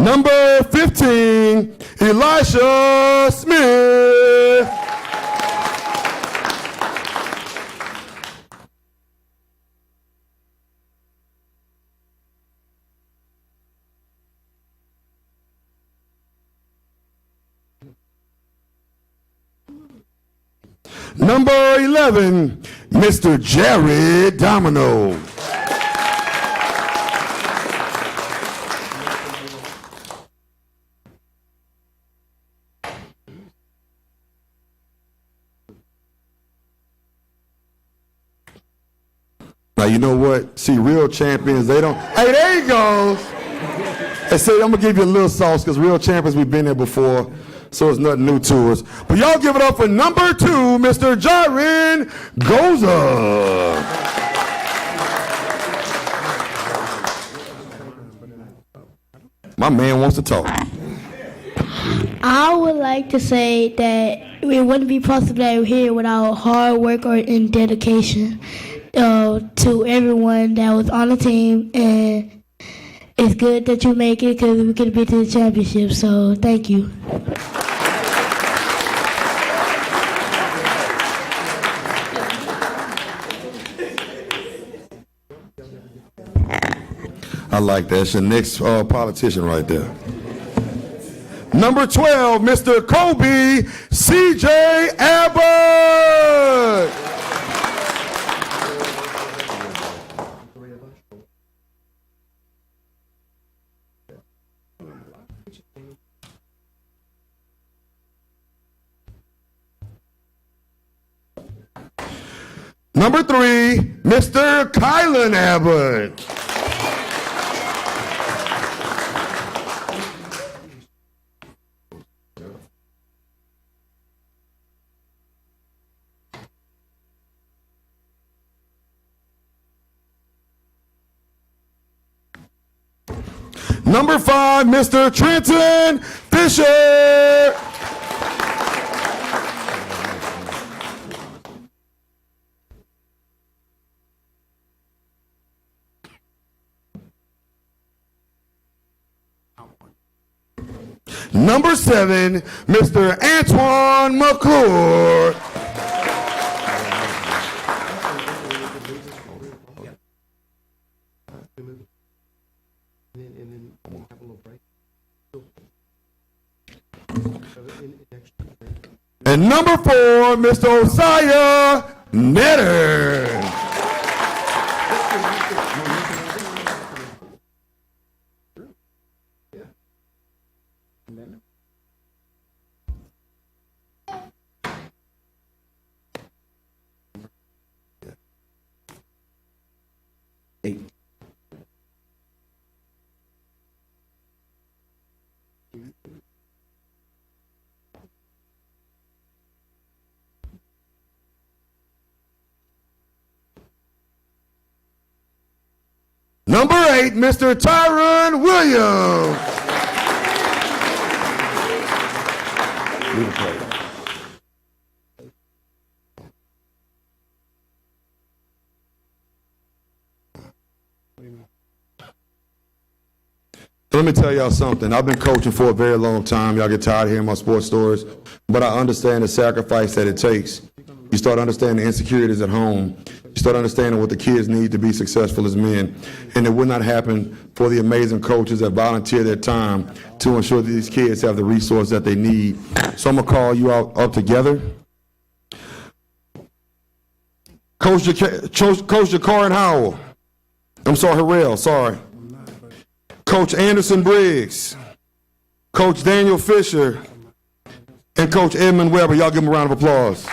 Number 15, Elisha Smith. Number 11, Mr. Jared Domino. Now, you know what? See, real champions, they don't. Hey, there he goes. Hey, say, I'm going to give you a little sauce because real champions, we've been there before, so it's nothing new to us. But y'all give it up for number 2, Mr. Jaren Goza. My man wants to talk. I would like to say that it wouldn't be possible that we're here without hard work and dedication to everyone that was on the team, and it's good that you make it because we could be to the championship, so thank you. I like that. It's your next politician right there. Number 12, Mr. Kobe C.J. Abbott. Number 3, Mr. Kylan Abbott. Number 5, Mr. Trenton Fisher. Number 7, Mr. Antoine McClure. And number 4, Mr. Osiah Netter. Number 8, Mr. Tyron Williams. Let me tell y'all something. I've been coaching for a very long time. Y'all get tired of hearing my sports stories, but I understand the sacrifice that it takes. You start understanding the insecurities at home. You start understanding what the kids need to be successful as men. And it would not happen for the amazing coaches that volunteer their time to ensure that these kids have the resources that they need. So I'm going to call you out up together. Coach Jakarin Howell. I'm sorry, Harrell, sorry. Coach Anderson Briggs. Coach Daniel Fisher. And Coach Edmund Weber. Y'all give them a round of applause.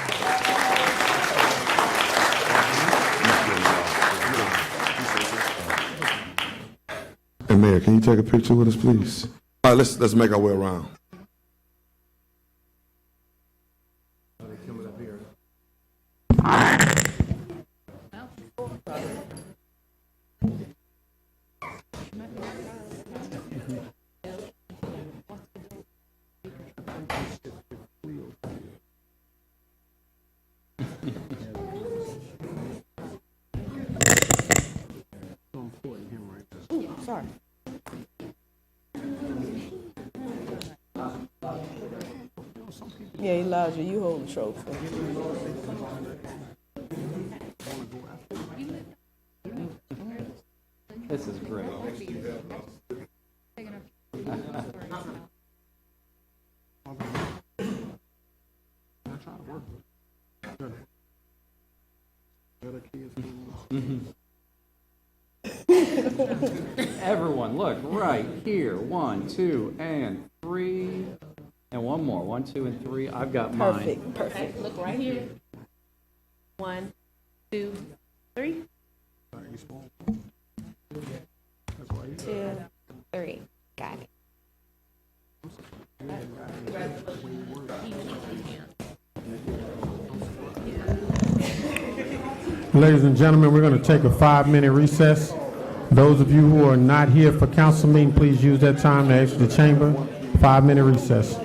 Hey, Mayor, can you take a picture with us, please? All right, let's make our way around. Sorry. Yeah, Elijah, you hold the trophy. This is great. Everyone, look right here. 1, 2, and 3. And one more. 1, 2, and 3. I've got mine. Perfect. Look right here. 1, 2, 3. 2, 3. Got it. Ladies and gentlemen, we're going to take a 5-minute recess. Those of you who are not here for council meeting, please use that time to exit the chamber. 5-minute recess.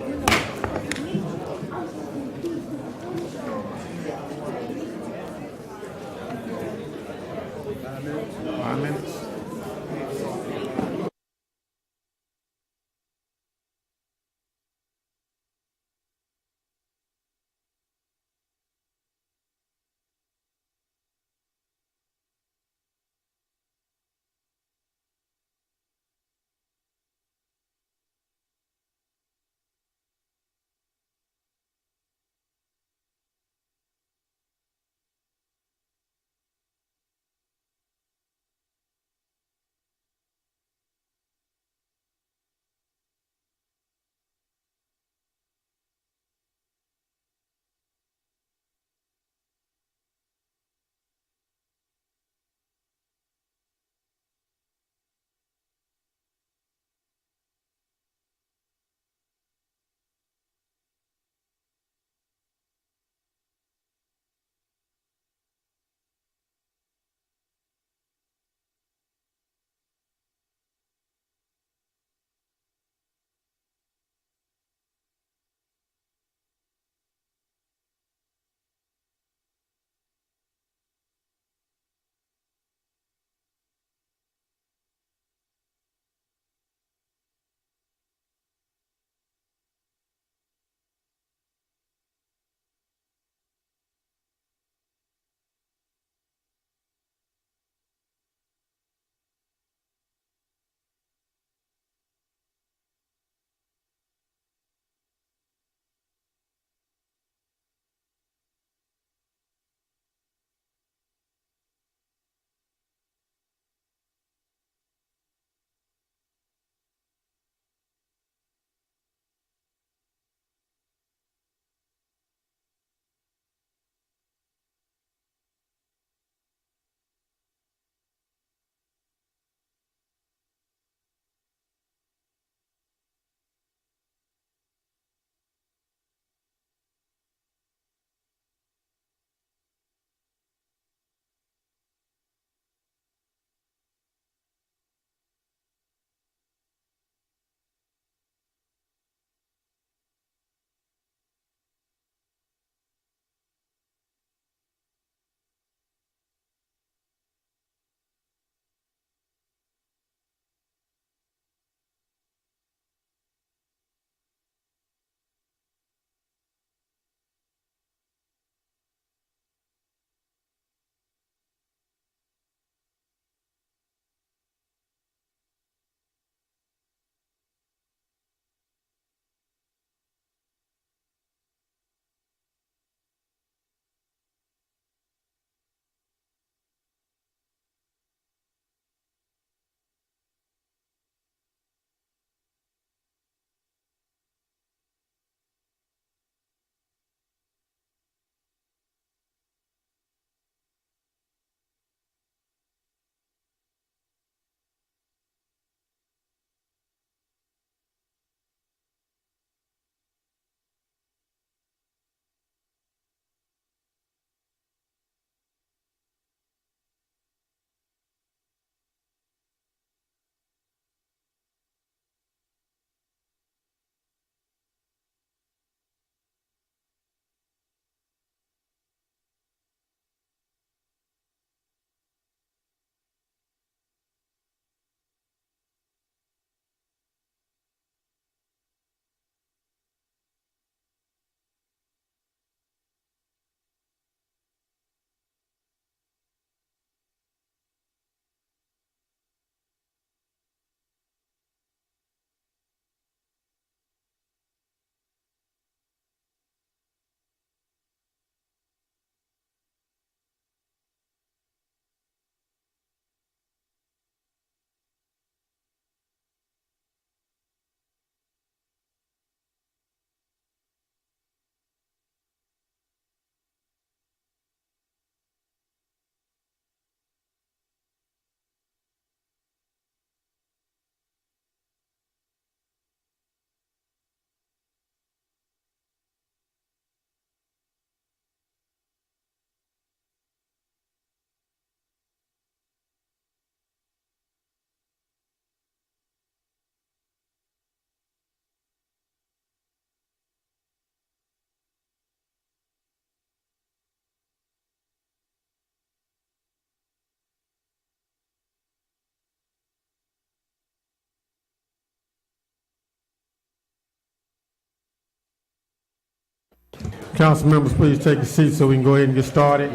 Council members, please take a seat so we can go ahead and get started.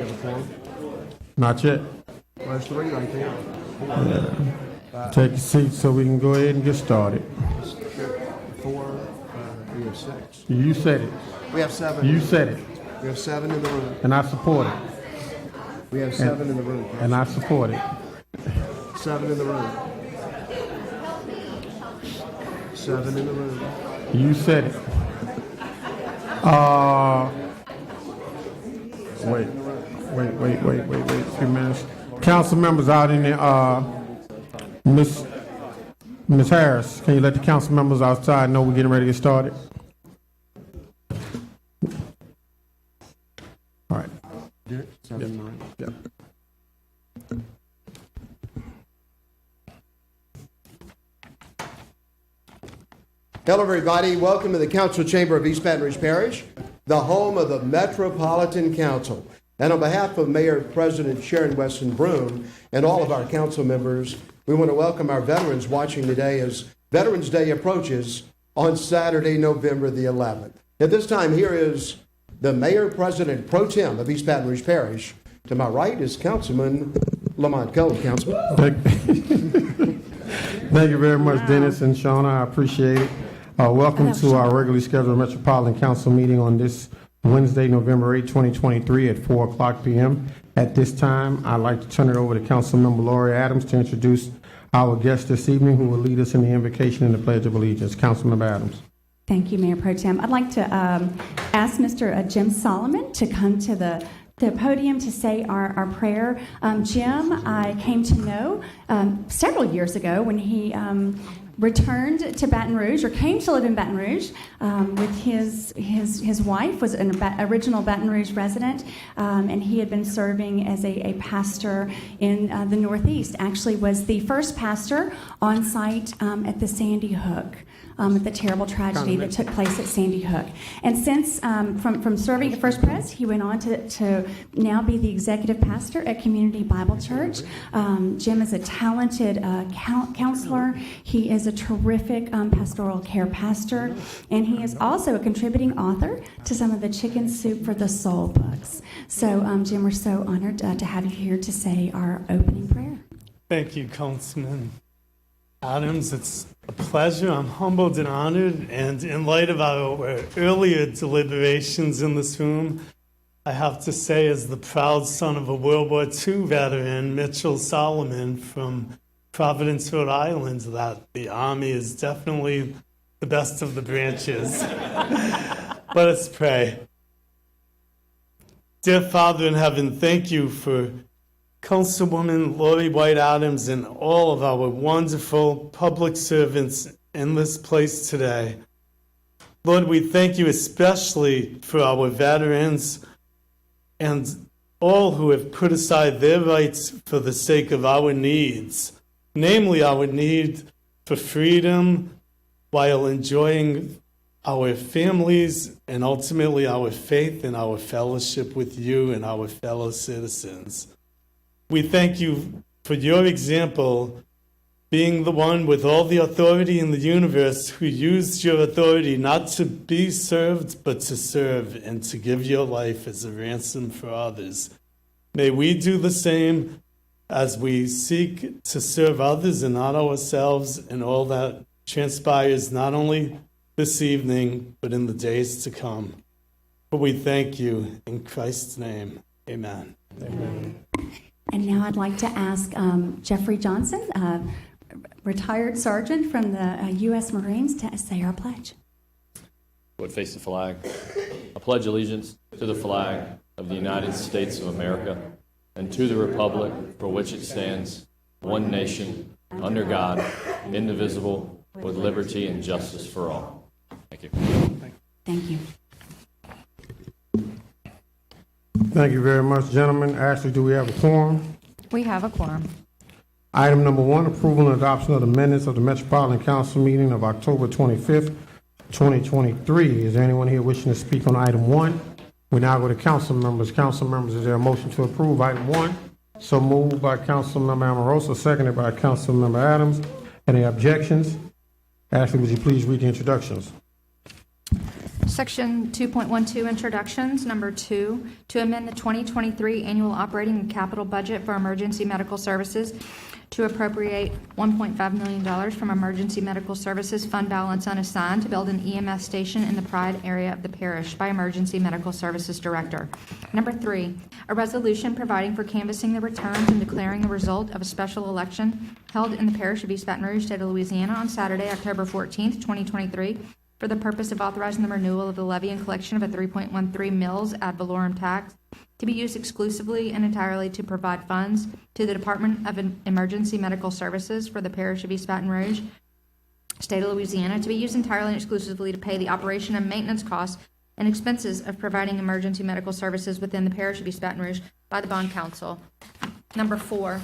Not yet. There's three right there. Take a seat so we can go ahead and get started. 4, we have 6. You said it. We have 7. You said it. We have 7 in the room. And I support it. We have 7 in the room. And I support it. 7 in the room. 7 in the room. You said it. Wait, a few minutes. Council members out in there, Ms. Harris, can you let the council members outside know we're getting ready to get started? All right. Yep. 7, 9. Yep. Hello, everybody. Welcome to the Council Chamber of East Baton Rouge Parish, the home of the Metropolitan Council. And on behalf of Mayor President Sharon Weston Broome and all of our council members, we want to welcome our veterans watching today as Veterans Day approaches on Saturday, November the 11th. At this time, here is the Mayor President Pro Tem of East Baton Rouge Parish. To my right is Councilman Lamont Cole. Councilman. Thank you very much, Dennis and Shauna. I appreciate it. Welcome to our regularly scheduled Metropolitan Council meeting on this Wednesday, November 8, 2023 at 4 o'clock p.m. At this time, I'd like to turn it over to Councilmember Lori Adams to introduce our guest this evening who will lead us in the invocation and the Pledge of Allegiance. Councilmember Adams. Thank you, Mayor Pro Tem. I'd like to ask Mr. Jim Solomon to come to the podium to say our prayer. Jim, I came to know several years ago when he returned to Baton Rouge, or came to live in Baton Rouge with his wife, was an original Baton Rouge resident, and he had been serving as a pastor in the Northeast. Actually was the first pastor on site at the Sandy Hook. At the terrible tragedy that took place at Sandy Hook. And since, from serving at First Pres, he went on to now be the executive pastor at Community Bible Church. Jim is a talented counselor. He is a terrific pastoral care pastor, and he is also a contributing author to some of the Chicken Soup for the Soul books. So, Jim, we're so honored to have you here to say our opening prayer. Thank you, Councilman Adams. It's a pleasure. I'm humbled and honored. And in light of our earlier deliberations in this room, I have to say, as the proud son of a World War II veteran, Mitchell Solomon from Providence, Rhode Island, that the Army is definitely the best of the branches. Let us pray. Dear Father in heaven, thank you for Councilwoman Lori White Adams and all of our wonderful public servants in this place today. Lord, we thank you especially for our veterans and all who have put aside their rights for the sake of our needs, namely our need for freedom while enjoying our families and ultimately our faith and our fellowship with you and our fellow citizens. We thank you for your example, being the one with all the authority in the universe who used your authority not to be served, but to serve and to give your life as a ransom for others. May we do the same as we seek to serve others and not ourselves, and all that transpires not only this evening, but in the days to come. For we thank you in Christ's name. Amen. Amen. And now I'd like to ask Jeffrey Johnson, retired sergeant from the U.S. Marines, to say our pledge. Would face the flag. I pledge allegiance to the flag of the United States of America and to the republic for which it stands, one nation, under God, indivisible, with liberty and justice for all. Thank you. Thank you. Thank you very much, gentlemen. Ashley, do we have a quorum? We have a quorum. Item number 1, approval and adoption of the minutes of the Metropolitan Council meeting of October 25th, 2023. Is there anyone here wishing to speak on item 1? We now go to council members. Council members, is there a motion to approve item 1? So moved by Councilmember Amoroso, seconded by Councilmember Adams. Any objections? Ashley, would you please read the introductions? Section 2.12, Introductions, Number 2, to amend the 2023 Annual Operating and Capital Budget for Emergency Medical Services to appropriate $1.5 million from Emergency Medical Services Fund Balance Unassigned to build an EMS station in the Pride area of the parish by Emergency Medical Services Director. Number 3, a resolution providing for canvassing the returns and declaring the result of a special election held in the parish of East Baton Rouge, State of Louisiana on Saturday, October 14th, 2023, for the purpose of authorizing the renewal of the levy and collection of a 3.13 mils ad valorem tax to be used exclusively and entirely to provide funds to the Department of Emergency Medical Services for the parish of East Baton Rouge, State of Louisiana, to be used entirely and exclusively to pay the operation and maintenance costs and expenses of providing emergency medical services within the parish of East Baton Rouge by the Bond Council. Number 4,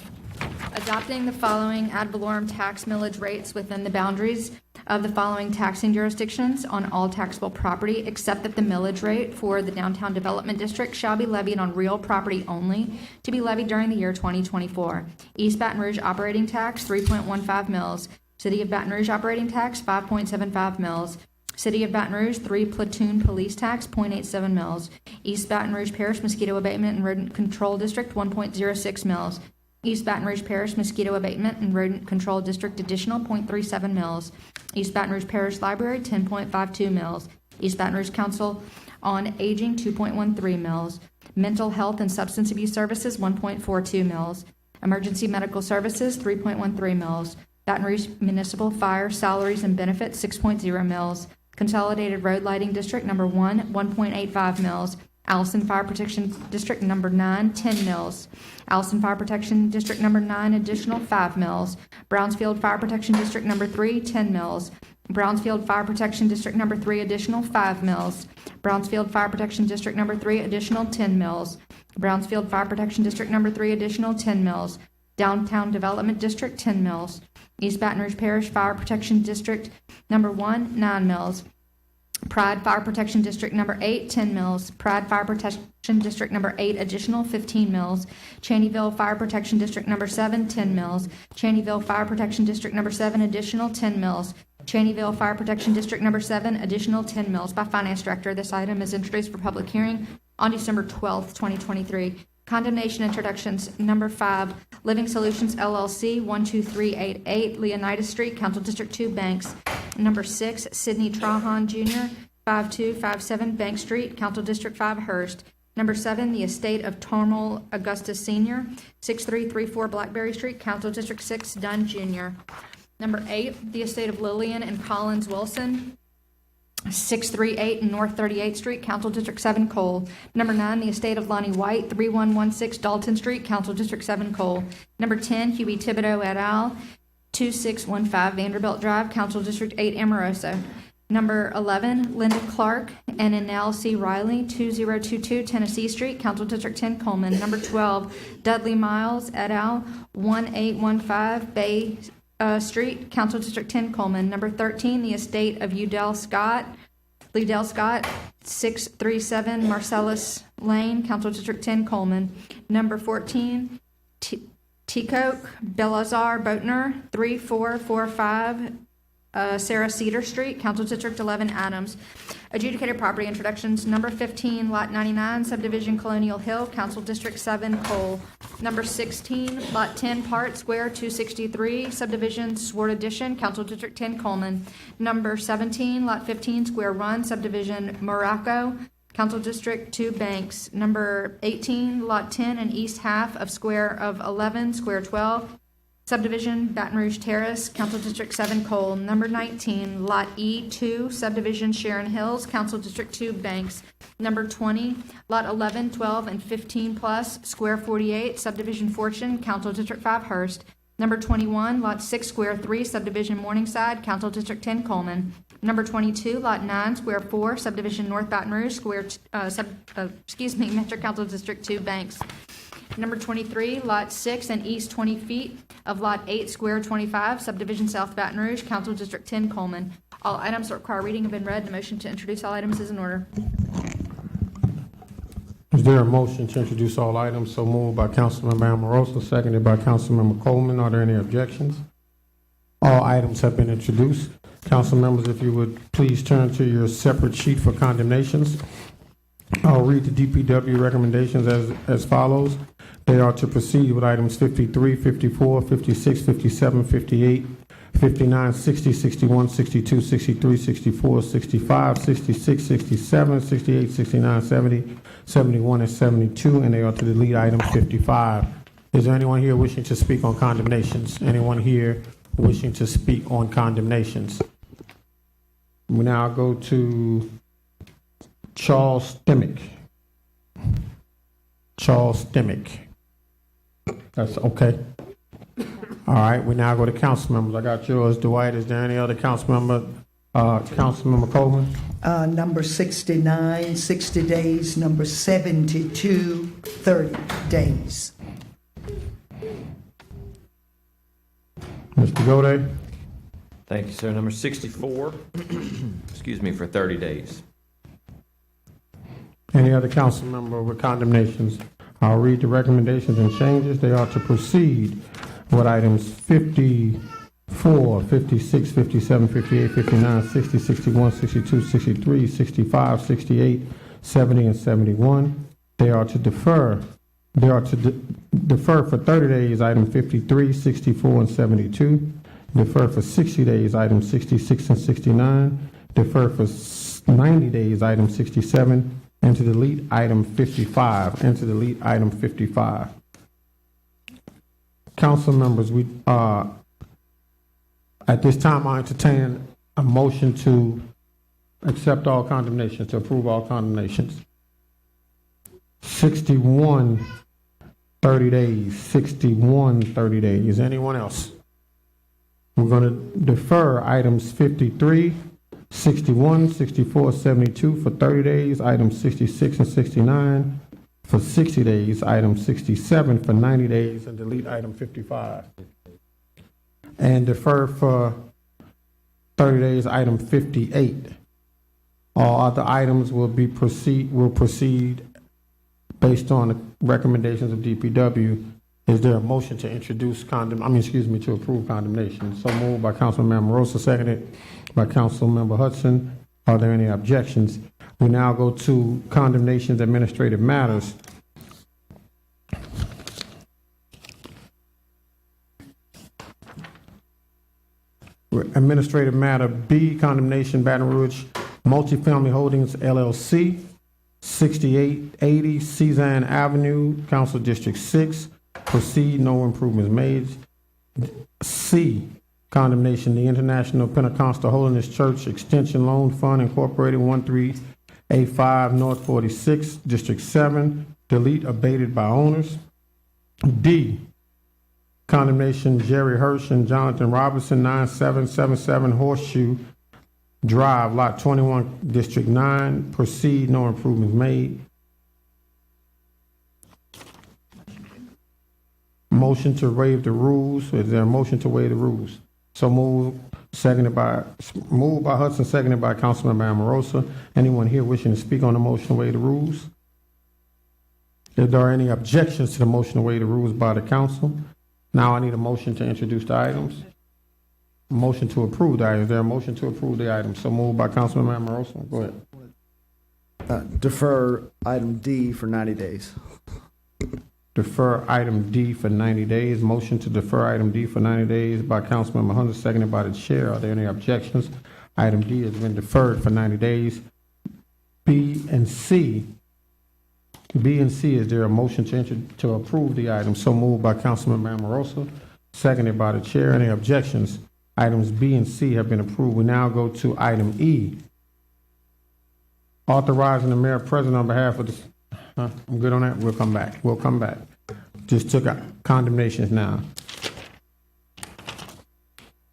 adopting the following ad valorem tax millage rates within the boundaries of the following taxing jurisdictions on all taxable property, except that the millage rate for the Downtown Development District shall be levied on real property only, to be levied during the year 2024. East Baton Rouge operating tax, 3.15 mils. City of Baton Rouge operating tax, 5.75 mils. City of Baton Rouge 3 platoon police tax, 0.87 mils. East Baton Rouge Parish Mosquito Abatement and Rodent Control District, 1.06 mils. East Baton Rouge Parish Mosquito Abatement and Rodent Control District additional, 0.37 mils. East Baton Rouge Parish Library, 10.52 mils. East Baton Rouge Council on Aging, 2.13 mils. Mental Health and Substance Abuse Services, 1.42 mils. Emergency Medical Services, 3.13 mils. Baton Rouge Municipal Fire Salaries and Benefits, 6.0 mils. Consolidated Road Lighting District Number 1, 1.85 mils. Allison Fire Protection District Number 9, 10 mils. Allison Fire Protection District Number 9, additional 5 mils. Brownsfield Fire Protection District Number 3, 10 mils. Brownsfield Fire Protection District Number 3, additional 5 mils. Brownsfield Fire Protection District Number 3, additional 10 mils. Brownsfield Fire Protection District Number 3, additional 10 mils. Downtown Development District, 10 mils. East Baton Rouge Parish Fire Protection District Number 1, 9 mils. Pride Fire Protection District Number 8, 10 mils. Pride Fire Protection District Number 8, additional 15 mils. Cheneyville Fire Protection District Number 7, 10 mils. Cheneyville Fire Protection District Number 7, additional 10 mils. Cheneyville Fire Protection District Number 7, additional 10 mils. By Finance Director, this item is introduced for public hearing on December 12th, 2023. Condemnation introductions. Number 5, Living Solutions LLC, 12388 Leonidas Street, Council District 2, Banks. Number 6, Sidney Trahan Jr., 5257 Bank Street, Council District 5, Hearst. Number 7, the estate of Tormal Augustus Sr., 6334 Blackberry Street, Council District 6, Dunn Jr. Number 8, the estate of Lillian and Collins Wilson, 638 North 38th Street, Council District 7, Cole. Number 9, the estate of Lonnie White, 3116 Dalton Street, Council District 7, Cole. Number 10, Huey Thibodeau et al., 2615 Vanderbilt Drive, Council District 8, Amoroso. Number 11, Linda Clark and Annelle C. Riley, 2022 Tennessee Street, Council District 10, Coleman. Number 12, Dudley Miles et al., 1815 Bay Street, Council District 10, Coleman. Number 13, the estate of Ledell Scott, 637 Marcellus Lane, Council District 10, Coleman. Number 14, Teacoke Belazar Boatner, 3445 Sarah Cedar Street, Council District 11, Adams. Adjudicated property introductions. Number 15, Lot 99, Subdivision Colonial Hill, Council District 7, Cole. Number 16, Lot 10, Part Square 263, Subdivision Sword Addition, Council District 10, Coleman. Number 17, Lot 15, Square Run, Subdivision Morocco, Council District 2, Banks. Number 18, Lot 10 and East half of Square of 11, Square 12, Subdivision Baton Rouge Terrace, Council District 7, Cole. Number 19, Lot E2, Subdivision Sharon Hills, Council District 2, Banks. Number 20, Lot 11, 12, and 15 plus, Square 48, Subdivision Fortune, Council District 5, Hearst. Number 21, Lot 6, Square 3, Subdivision Morningside, Council District 10, Coleman. Number 22, Lot 9, Square 4, Subdivision North Baton Rouge, Metro Council District 2, Banks. Number 23, Lot 6 and east 20 feet of Lot 8, Square 25, Subdivision South Baton Rouge, Council District 10, Coleman. All items that require reading have been read. The motion to introduce all items is in order. Is there a motion to introduce all items? So moved by Councilmember Amoroso, seconded by Councilmember Coleman. Are there any objections? All items have been introduced. Council members, if you would please turn to your separate sheet for condemnations. I'll read the DPW recommendations as follows. They are to proceed with items 53, 54, 56, 57, 58, 59, 60, 61, 62, 63, 64, 65, 66, 67, 68, 69, 70, 71, and 72, and they are to delete item 55. Is there anyone here wishing to speak on condemnations? Anyone here wishing to speak on condemnations? We now go to Charles Stimick. Charles Stimick. That's okay. All right, we now go to council members. I got yours, Dwight. Is there any other council member? Councilmember Coleman? Number 69, 60 days. Number 72, 30 days. Mr. Gode? Thank you, sir. Number 64, excuse me, for 30 days. Any other council member with condemnations? I'll read the recommendations and changes. They are to proceed with items 54, 56, 57, 58, 59, 60, 61, 62, 63, 65, 68, 70, and 71. They are to defer. They are to defer for 30 days, item 53, 64, and 72. Defer for 60 days, item 66 and 69. Defer for 90 days, item 67. And to delete item 55. And to delete item 55. Council members, we at this time I entertain a motion to accept all condemnations, to approve all condemnations. 61, 30 days. 61, 30 days. Anyone else? We're going to defer items 53, 61, 64, 72 for 30 days, items 66 and 69 for 60 days, item 67 for 90 days, and delete item 55. And defer for 30 days, item 58. All other items will proceed based on the recommendations of DPW. Is there a motion to introduce to approve condemnation? So moved by Councilmember Morosa, seconded by Councilmember Hudson. Are there any objections? We now go to condemnations, administrative matters. Administrative matter B, condemnation, Baton Rouge Multifamily Holdings LLC, 6880 Cezanne Avenue, Council District 6. Proceed, no improvements made. C, condemnation, the International Pentecostal Holiness Church Extension Loan Fund Incorporated, 1385 North 46, District 7. Delete, abated by owners. D, condemnation, Jerry Hirsch and Jonathan Robinson, 9777 Horseshoe Drive, Lot 21, District 9. Proceed, no improvements made. Motion to waive the rules. Is there a motion to waive the rules? So moved by Hudson, seconded by Councilmember Amorosa. Anyone here wishing to speak on the motion to waive the rules? If there are any objections to the motion to waive the rules by the council, now I need a motion to introduce the items. Motion to approve the items. Is there a motion to approve the items? So moved by Councilmember Amorosa. Go ahead. Defer item D for 90 days. Defer item D for 90 days. Motion to defer item D for 90 days by Councilmember Hunter, seconded by the chair. Are there any objections? Item D has been deferred for 90 days. B and C. Is there a motion to approve the item? So moved by Councilmember Amorosa, seconded by the chair. Any objections? Items B and C have been approved. We now go to item E. Authorizing the mayor president on behalf of the... I'm good on that. We'll come back. Just took out condemnations now.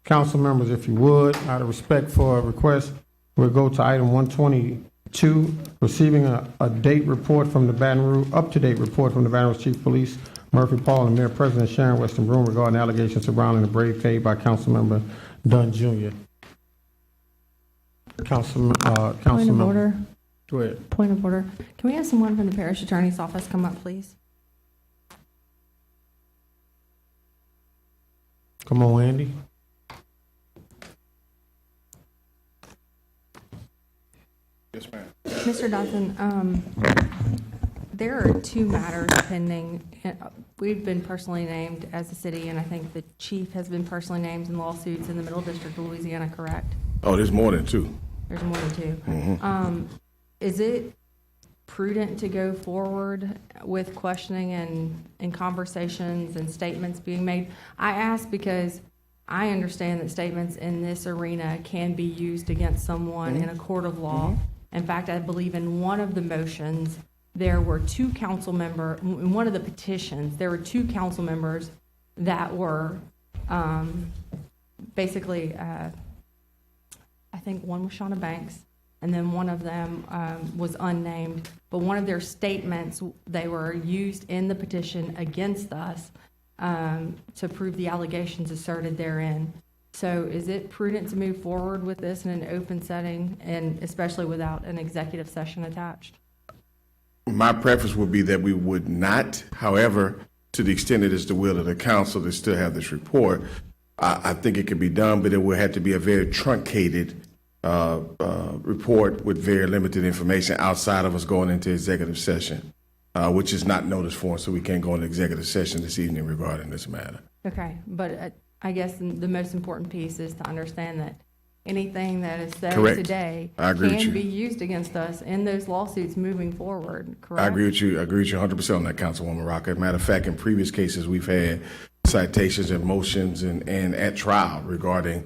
Council members, if you would, out of respect for a request, we'll go to item 122, receiving a date report from the Baton Rouge, up-to-date report from the Baton Rouge Chief Police Murphy Paul and Mayor President Sharon Weston Broome regarding allegations surrounding the Brave Cave by Councilmember Dunn Jr. Point of order. Go ahead. Point of order. Can we have someone from the parish attorney's office come up, please? Come on, Andy. Yes, ma'am. Mr. Dodson, there are two matters pending. We've been personally named as a city, and I think the chief has been personally named in lawsuits in the Middle District of Louisiana, correct? Oh, there's more than two. There's more than two. Mm-hmm. Is it prudent to go forward with questioning and conversations and statements being made? I ask because I understand that statements in this arena can be used against someone in a court of law. In fact, I believe in one of the motions, there were two council members, in one of the petitions, there were two council members that were basically, I think one was Shauna Banks, and then one of them was unnamed. But one of their statements, they were used in the petition against us to prove the allegations asserted therein. So is it prudent to move forward with this in an open setting, and especially without an executive session attached? My preference would be that we would not. However, to the extent it is the will of the council to still have this report, I think it could be done, but it would have to be a very truncated report with very limited information outside of us going into executive session, which is not noticed for, so we can't go into executive session this evening regarding this matter. Okay, but I guess the most important piece is to understand that anything that is said Correct. today I agree with can you. be used against us in those lawsuits moving forward, correct? I agree with you. I agree with you 100% on that, Councilwoman Rocker. As a matter of fact, in previous cases, we've had citations and motions and at trial regarding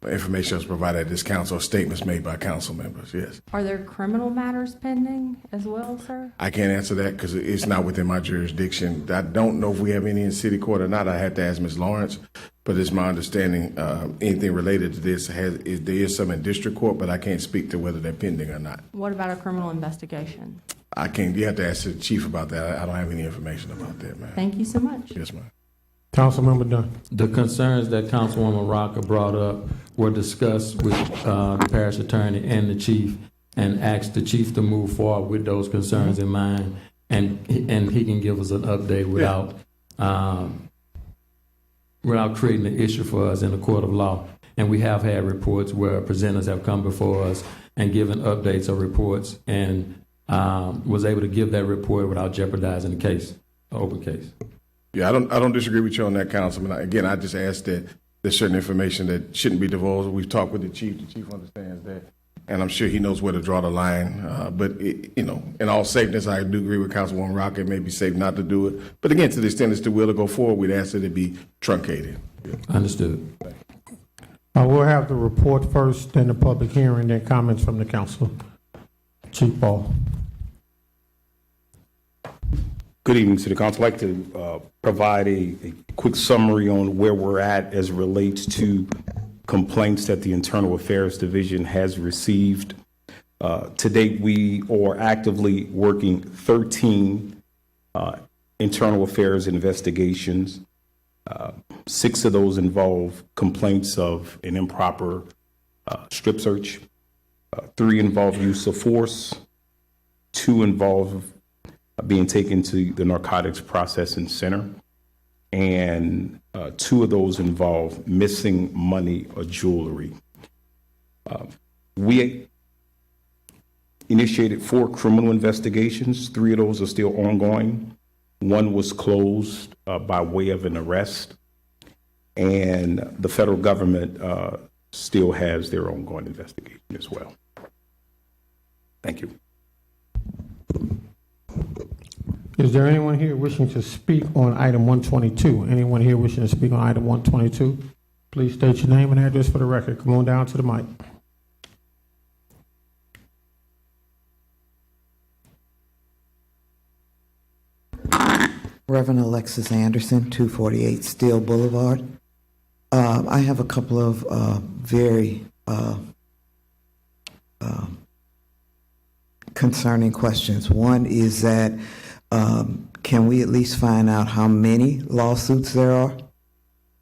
information that's provided at this council, or statements made by council members, yes. Are there criminal matters pending as well, sir? I can't answer that because it's not within my jurisdiction. I don't know if we have any in city court or not. I had to ask Ms. Lawrence, but it's my understanding anything related to this there is some in district court, but I can't speak to whether they're pending or not. What about a criminal investigation? I can't. You have to ask the chief about that. I don't have any information about that, man. Thank you so much. Yes, ma'am. Councilmember Dunn. The concerns that Councilwoman Rocker brought up were discussed with the parish attorney and the chief, and asked the chief to move forward with those concerns in mind, and he can give us an update without creating an issue for us in the court of law. And we have had reports where presenters have come before us and given updates of reports, and was able to give that report without jeopardizing the case, the open case. Yeah, I don't disagree with you on that, Councilman. Again, I just asked that there's certain information that shouldn't be divulged. We've talked with the chief. The chief understands that, and I'm sure he knows where to draw the line. But in all safeness, I do agree with Councilwoman Rocker. It may be safe not to do it. But again, to the extent it's the will to go forward, we'd ask that it be truncated. Understood. We'll have the report first, then the public hearing, then comments from the council. Chief Paul. Good evening to the council. I'd like to provide a quick summary on where we're at as it relates to complaints that the Internal Affairs Division has received. To date, we are actively working 13 internal affairs investigations. 6 of those involve complaints of an improper strip search. 3 involve use of force. 2 involve being taken to the Narcotics Processing Center. And 2 of those involve missing money or jewelry. We initiated 4 criminal investigations. 3 of those are still ongoing. 1 was closed by way of an arrest. And the federal government still has their ongoing investigation as well. Thank you. Is there anyone here wishing to speak on item 122? Anyone here wishing to speak on item 122? Please state your name and address for the record. Come on down to the mic. Reverend Alexis Anderson, 248 Steel Boulevard. I have a couple of very concerning questions. One is that can we at least find out how many lawsuits there are?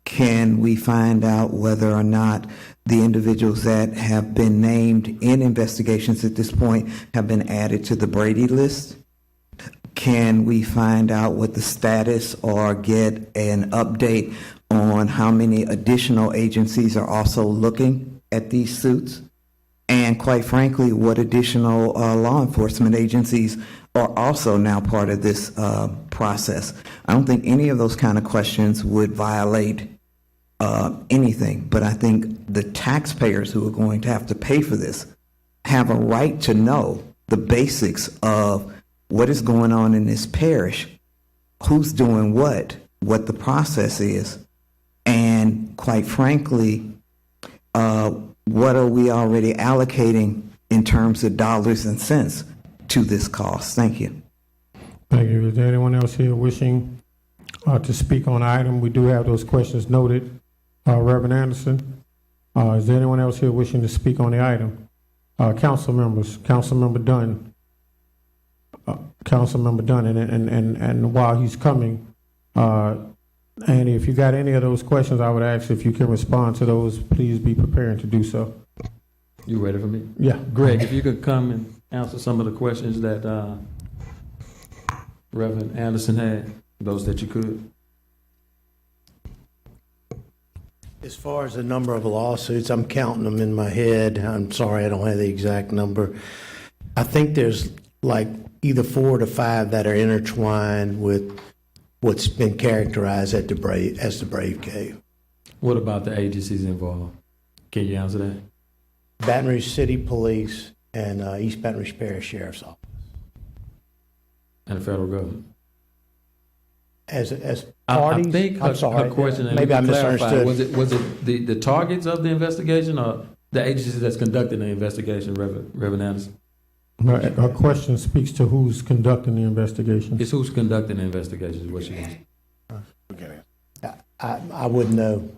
Can we find out whether or not the individuals that have been named in investigations at this point have been added to the Brady list? Can we find out what the status or get an update on how many additional agencies are also looking at these suits? And quite frankly, what additional law enforcement agencies are also now part of this process? I don't think any of those kind of questions would violate anything, but I think the taxpayers who are going to have to pay for this have a right to know the basics of what is going on in this parish, who's doing what the process is, and quite frankly, what are we already allocating in terms of dollars and cents to this cost? Thank you. Thank you. Is there anyone else here wishing to speak on the item? We do have those questions noted. Reverend Anderson, is there anyone else here wishing to speak on the item? Council members, Councilmember Dunn, and while he's coming, Andy, if you got any of those questions, I would ask if you can respond to those, please be prepared to do so. You ready for me? Yeah. Greg, if you could come and answer some of the questions that Reverend Anderson had, those that you could. As far as the number of lawsuits, I'm counting them in my head. I'm sorry, I don't have the exact number. I think there's like either 4 to 5 that are intertwined with what's been characterized as the Brave Cave. What about the agencies involved? Can you answer that? Baton Rouge City Police and East Baton Rouge Parish Sheriff's Office. And the federal government? As parties? I think I'm sorry. her question, and maybe I misunderstood. Was it the targets of the investigation or the agency that's conducting the investigation, Reverend Anderson? Her question speaks to who's conducting the investigation. It's who's conducting the investigation is what she wants. I wouldn't know.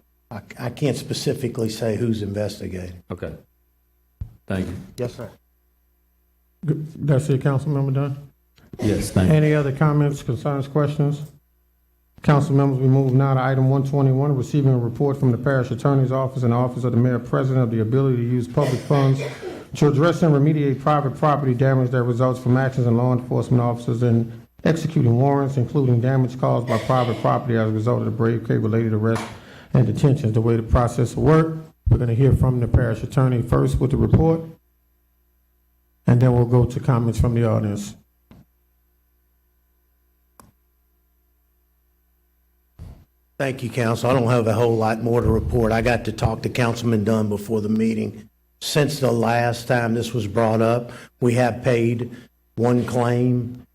I can't specifically say who's investigating. Okay. Thank you. Yes, sir. That's it, Councilmember Dunn? Yes, thank you. Any other comments, concerns, questions? Council members, we move now to item 121, receiving a report from the Parish Attorney's Office and the Office of the Mayor President of the ability to use public funds to address and remediate private property damage that results from actions of law enforcement officers in executing warrants, including damage caused by private property as a result of the Brave Cave-related arrests and detentions. The way the process will work, we're going to hear from the Parish Attorney first with the report, and then we'll go to comments from the audience. Thank you, Council. I don't have a whole lot more to report. I got to talk to Councilman Dunn before the meeting. Since the last time this was brought up, we have paid one claim.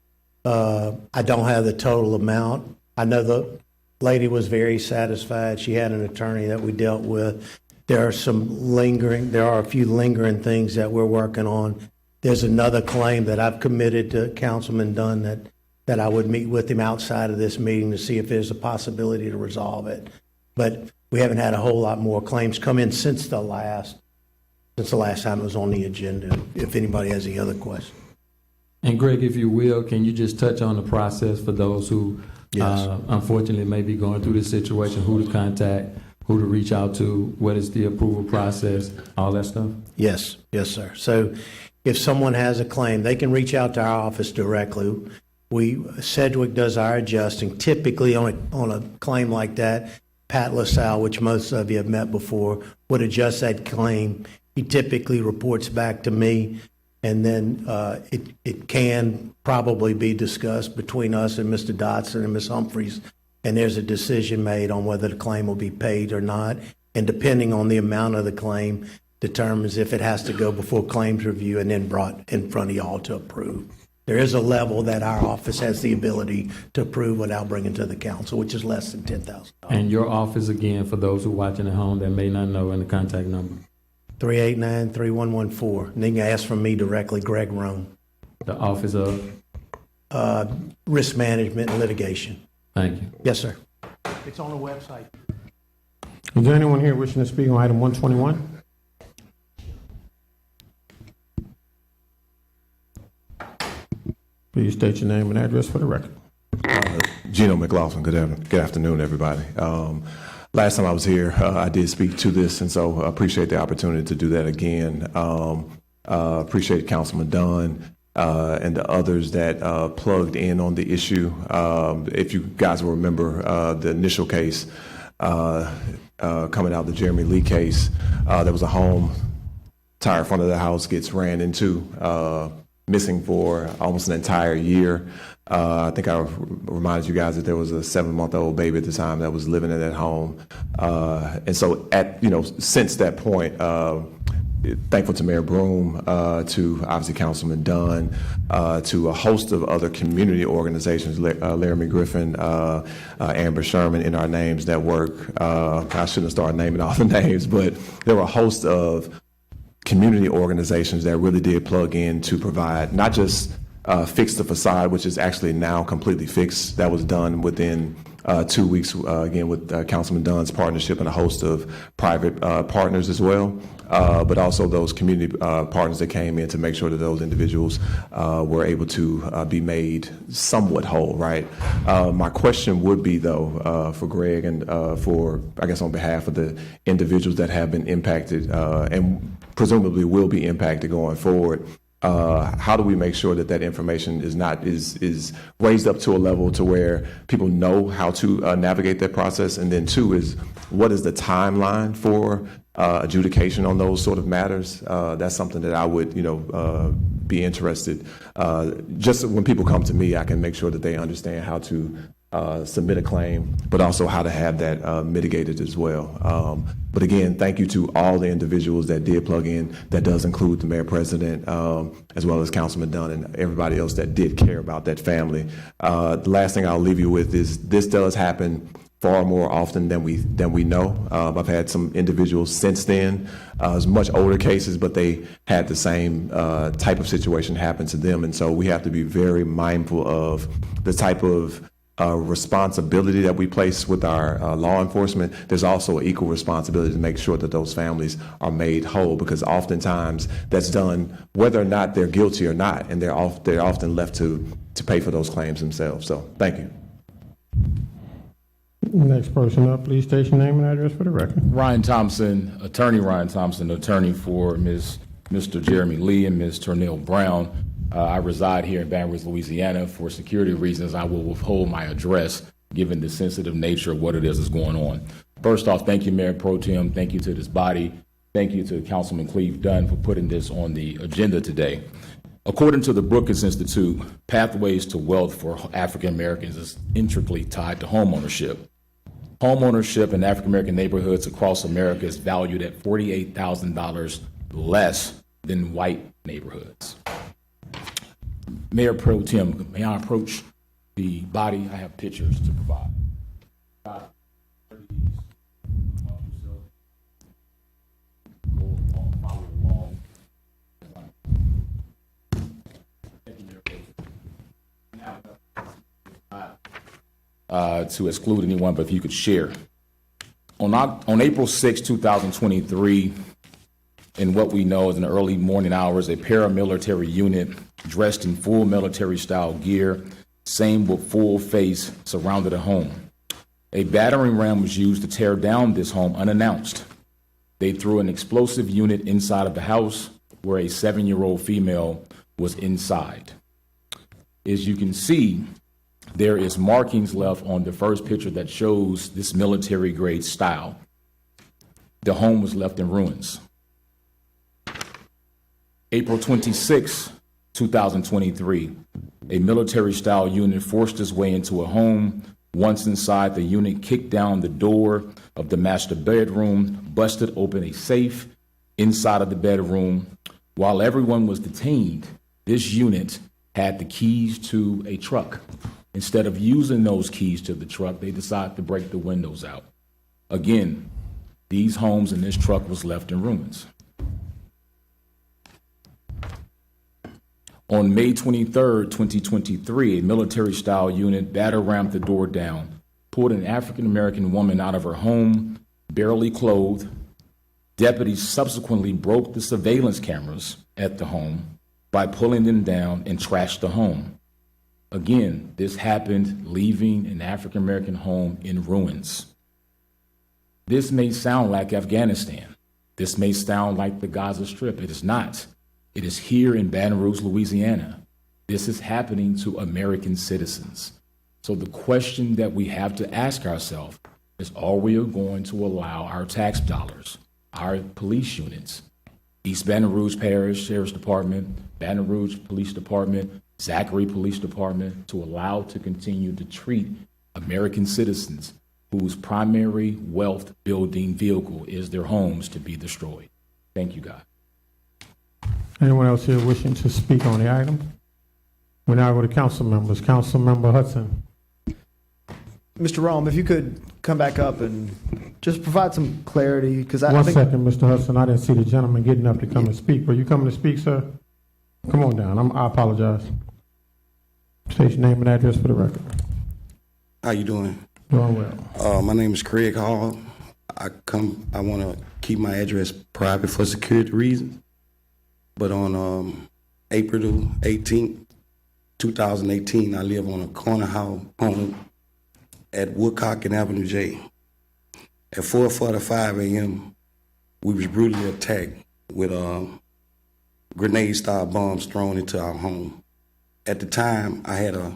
I don't have the total amount. I know the lady was very satisfied. She had an attorney that we dealt with. There are a few lingering things that we're working on. There's another claim that I've committed to Councilman Dunn that I would meet with him outside of this meeting to see if there's a possibility to resolve it. But we haven't had a whole lot more claims come in since the last time it was on the agenda, if anybody has any other questions. And Greg, if you will, can you just touch on the process for those who unfortunately may be going through this situation, who to contact, who to reach out to, what is the approval process, all that stuff? Yes, sir. So if someone has a claim, they can reach out to our office directly. Sedgwick does our adjusting. Typically on a claim like that, Pat LaSalle, which most of you have met before, would adjust that claim. He typically reports back to me, and then it can probably be discussed between us and Mr. Dotson and Ms. Humphreys, and there's a decision made on whether the claim will be paid or not. And depending on the amount of the claim, determines if it has to go before claims review and then brought in front of y'all to approve. There is a level that our office has the ability to approve without bringing to the council, which is less than $10,000. And your office, again, for those who are watching at home that may not know, and the contact number? 389-3114. And they can ask from me directly, Greg Roan. The Office of? Risk Management and Litigation. Thank you. Yes, sir. It's on the website. Is there anyone here wishing to speak on item 121? Please state your name and address for the record. Gino McLaughlin. Good afternoon, everybody. Last time I was here, I did speak to this, and so I appreciate the opportunity to do that again. Appreciate Councilman Dunn and the others that plugged in on the issue. If you guys will remember the initial case coming out, the Jeremy Lee case, there was a home entire front of the house gets ran into, missing for almost an entire year. I think I reminded you guys that there was a 7-month-old baby at the time that was living in that home. And so since that point, thankful to Mayor Broom, to obviously Councilman Dunn, to a host of other community organizations, Laramie Griffin, Amber Sherman, In Our Names Network. I shouldn't have started naming all the names, but there were a host of community organizations that really did plug in to provide not just fix the facade, which is actually now completely fixed. That was done within 2 weeks, again, with Councilman Dunn's partnership and a host of private partners as well, but also those community partners that came in to make sure that those individuals were able to be made somewhat whole, right? My question would be, though, for Greg and for, I guess, on behalf of the individuals that have been impacted and presumably will be impacted going forward, how do we make sure that that information is raised up to a level to where people know how to navigate that process? And then 2 is, what is the timeline for adjudication on those sort of matters? That's something that I would, be interested. Just when people come to me, I can make sure that they understand how to submit a claim, but also how to have that mitigated as well. But again, thank you to all the individuals that did plug in. That does include the Mayor President, as well as Councilman Dunn and everybody else that did care about that family. The last thing I'll leave you with is this does happen far more often than we know. I've had some individuals since then, it's much older cases, but they had the same type of situation happen to them. And so we have to be very mindful of the type of responsibility that we place with our law enforcement. There's also an equal responsibility to make sure that those families are made whole, because oftentimes that's done whether or not they're guilty or not, and they're often left to pay for those claims themselves. So thank you. Next person up, please state your name and address for the record. Ryan Thompson, attorney for Mr. Jeremy Lee and Ms. Turnell Brown. I reside here in Baton Rouge, Louisiana. For security reasons, I will withhold my address given the sensitive nature of what it is that's going on. First off, thank you, Mayor Pro Tem. Thank you to this body. Thank you to Councilman Cleve Dunn for putting this on the agenda today. According to the Brookings Institute, pathways to wealth for African Americans is intricately tied to homeownership. Homeownership in African American neighborhoods across America is valued at $48,000 less than white neighborhoods. Mayor Pro Tem, may I approach the body? I have pictures to provide. To exclude anyone, but if you could share. On April 6, 2023, in what we know is in the early morning hours, a paramilitary unit dressed in full military style gear, same with full face, surrounded a home. A battering ram was used to tear down this home unannounced. They threw an explosive unit inside of the house where a 7-year-old female was inside. As you can see, there is markings left on the first picture that shows this military grade style. The home was left in ruins. April 26, 2023, a military style unit forced its way into a home. Once inside, the unit kicked down the door of the master bedroom, busted open a safe inside of the bedroom. While everyone was detained, this unit had the keys to a truck. Instead of using those keys to the truck, they decided to break the windows out. Again, these homes and this truck was left in ruins. On May 23, 2023, a military-style unit battle-rammed the door down, pulled an African-American woman out of her home, barely clothed. Deputies subsequently broke the surveillance cameras at the home by pulling them down and trashed the home. Again, this happened leaving an African-American home in ruins. This may sound like Afghanistan. This may sound like the Gaza Strip. It is not. It is here in Baton Rouge, Louisiana. This is happening to American citizens. So the question that we have to ask ourselves is, are we going to allow our tax dollars, our police units, East Baton Rouge Parish Sheriff's Department, Baton Rouge Police Department, Zachary Police Department to allow to continue to treat American citizens whose primary wealth building vehicle is their homes to be destroyed. Thank you, God. Anyone else here wishing to speak on the item? We now go to council members. Council Member Hudson. Mr. Rome, if you could come back up and just provide some clarity, because I One think... second, Mr. Hudson. I didn't see the gentleman getting up to come and speak. Were you coming to speak, sir? Come on down. I apologize. State your name and address for the record. How you doing? Doing well. My name is Craig Hall. I want to keep my address private for security reasons. But on April 18th, 2018, I live on a corner house home at Woodcock and Avenue J. At 4:45 a.m., we was brutally attacked with grenade-style bombs thrown into our home. At the time, I had a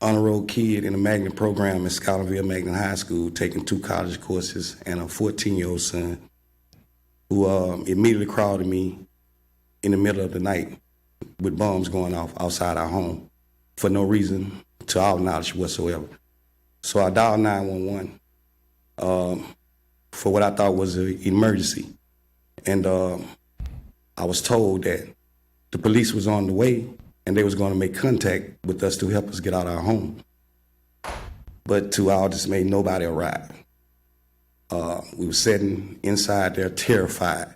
honor roll kid in a magnet program at Scholarville Magnet High School, taking 2 college courses, and a 14-year-old son who immediately crowded me in the middle of the night with bombs going off outside our home for no reason to our knowledge whatsoever. So I dialed 911 for what I thought was an emergency. And I was told that the police was on the way and they was going to make contact with us to help us get out of our home. But to our dismay, nobody arrived. We were sitting inside there terrified,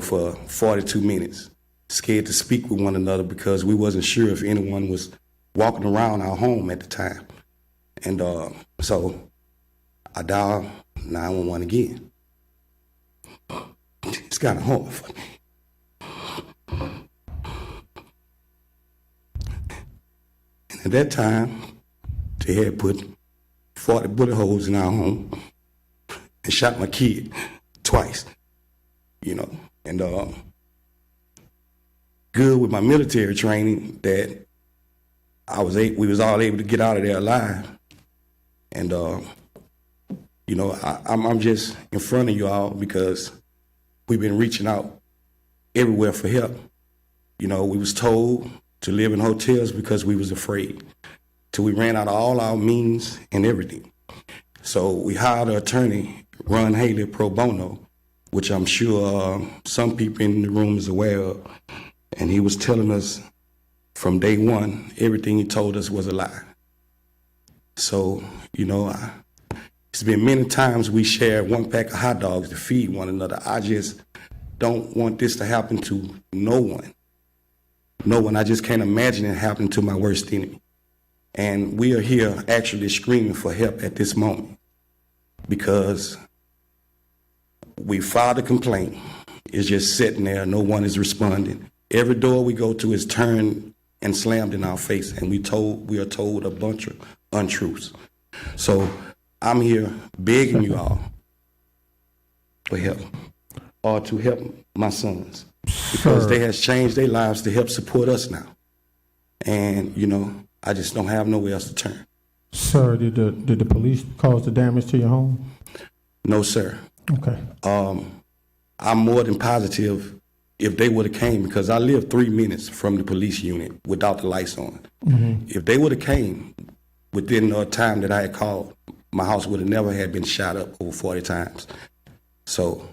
for 42 minutes, scared to speak with one another because we wasn't sure if anyone was walking around our home at the time. And so I dialed 911 again. It's kind of hard for me. And at that time, they had put 40 bullet holes in our home and shot my kid twice, and good with my military training that we was all able to get out of there alive. And, I'm just in front of you all because we've been reaching out everywhere for help. We was told to live in hotels because we was afraid till we ran out of all our means and everything. So we hired an attorney, Ron Haley pro bono, which I'm sure some people in the room is aware of. And he was telling us from day one, everything he told us was a lie. So, it's been many times we shared 1 pack of hot dogs to feed one another. I just don't want this to happen to no one. No one. I just can't imagine it happening to my worst enemy. And we are here actually screaming for help at this moment because we filed a complaint. It's just sitting there. No one is responding. Every door we go to is turned and slammed in our face, and we are told a bunch of untruths. So I'm here begging you all for help, or to help my sons, because they has changed their lives to help support us now. And I just don't have nowhere else to turn. Sir, did the police cause the damage to your home? No, sir. Okay. I'm more than positive if they would have came, because I live 3 minutes from the police unit without the lights on. Mm-hmm. If they would have came within the time that I had called, my house would have never had been shot up over 40 times. So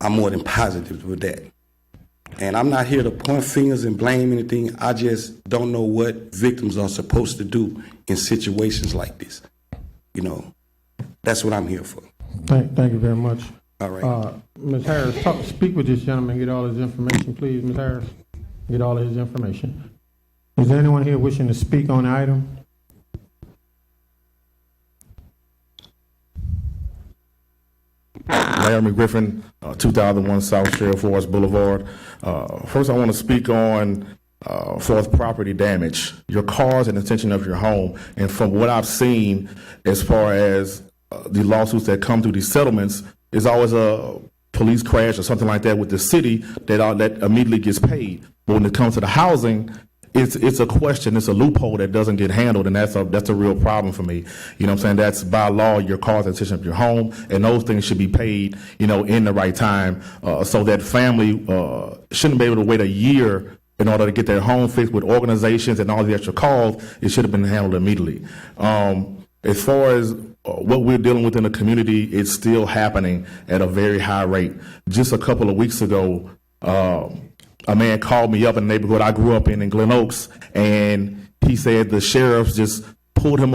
I'm more than positive with that. And I'm not here to point fingers and blame anything. I just don't know what victims are supposed to do in situations like this. That's what I'm here for. Thank you very much. All right. Ms. Harris, speak with this gentleman, get all his information, please. Ms. Harris, get all of his information. Is there anyone here wishing to speak on the item? Laramie Griffin, 2001 South Sheriff Forest Boulevard. First, I want to speak on fourth property damage, your cars and extension of your home. And from what I've seen, as far as the lawsuits that come through these settlements, is always a police crash or something like that with the city that immediately gets paid. But when it comes to the housing, it's a question, it's a loophole that doesn't get handled, and that's a real problem for me. You know what I'm saying? That's by law, your cars and attention of your home, and those things should be paid, in the right time, so that family shouldn't be able to wait a year in order to get their home fixed with organizations and all the extra calls. It should have been handled immediately. As far as what we're dealing with in the community, it's still happening at a very high rate. Just a couple of weeks ago, a man called me up in the neighborhood I grew up in Glen Oaks, and he said the sheriffs just not pulled him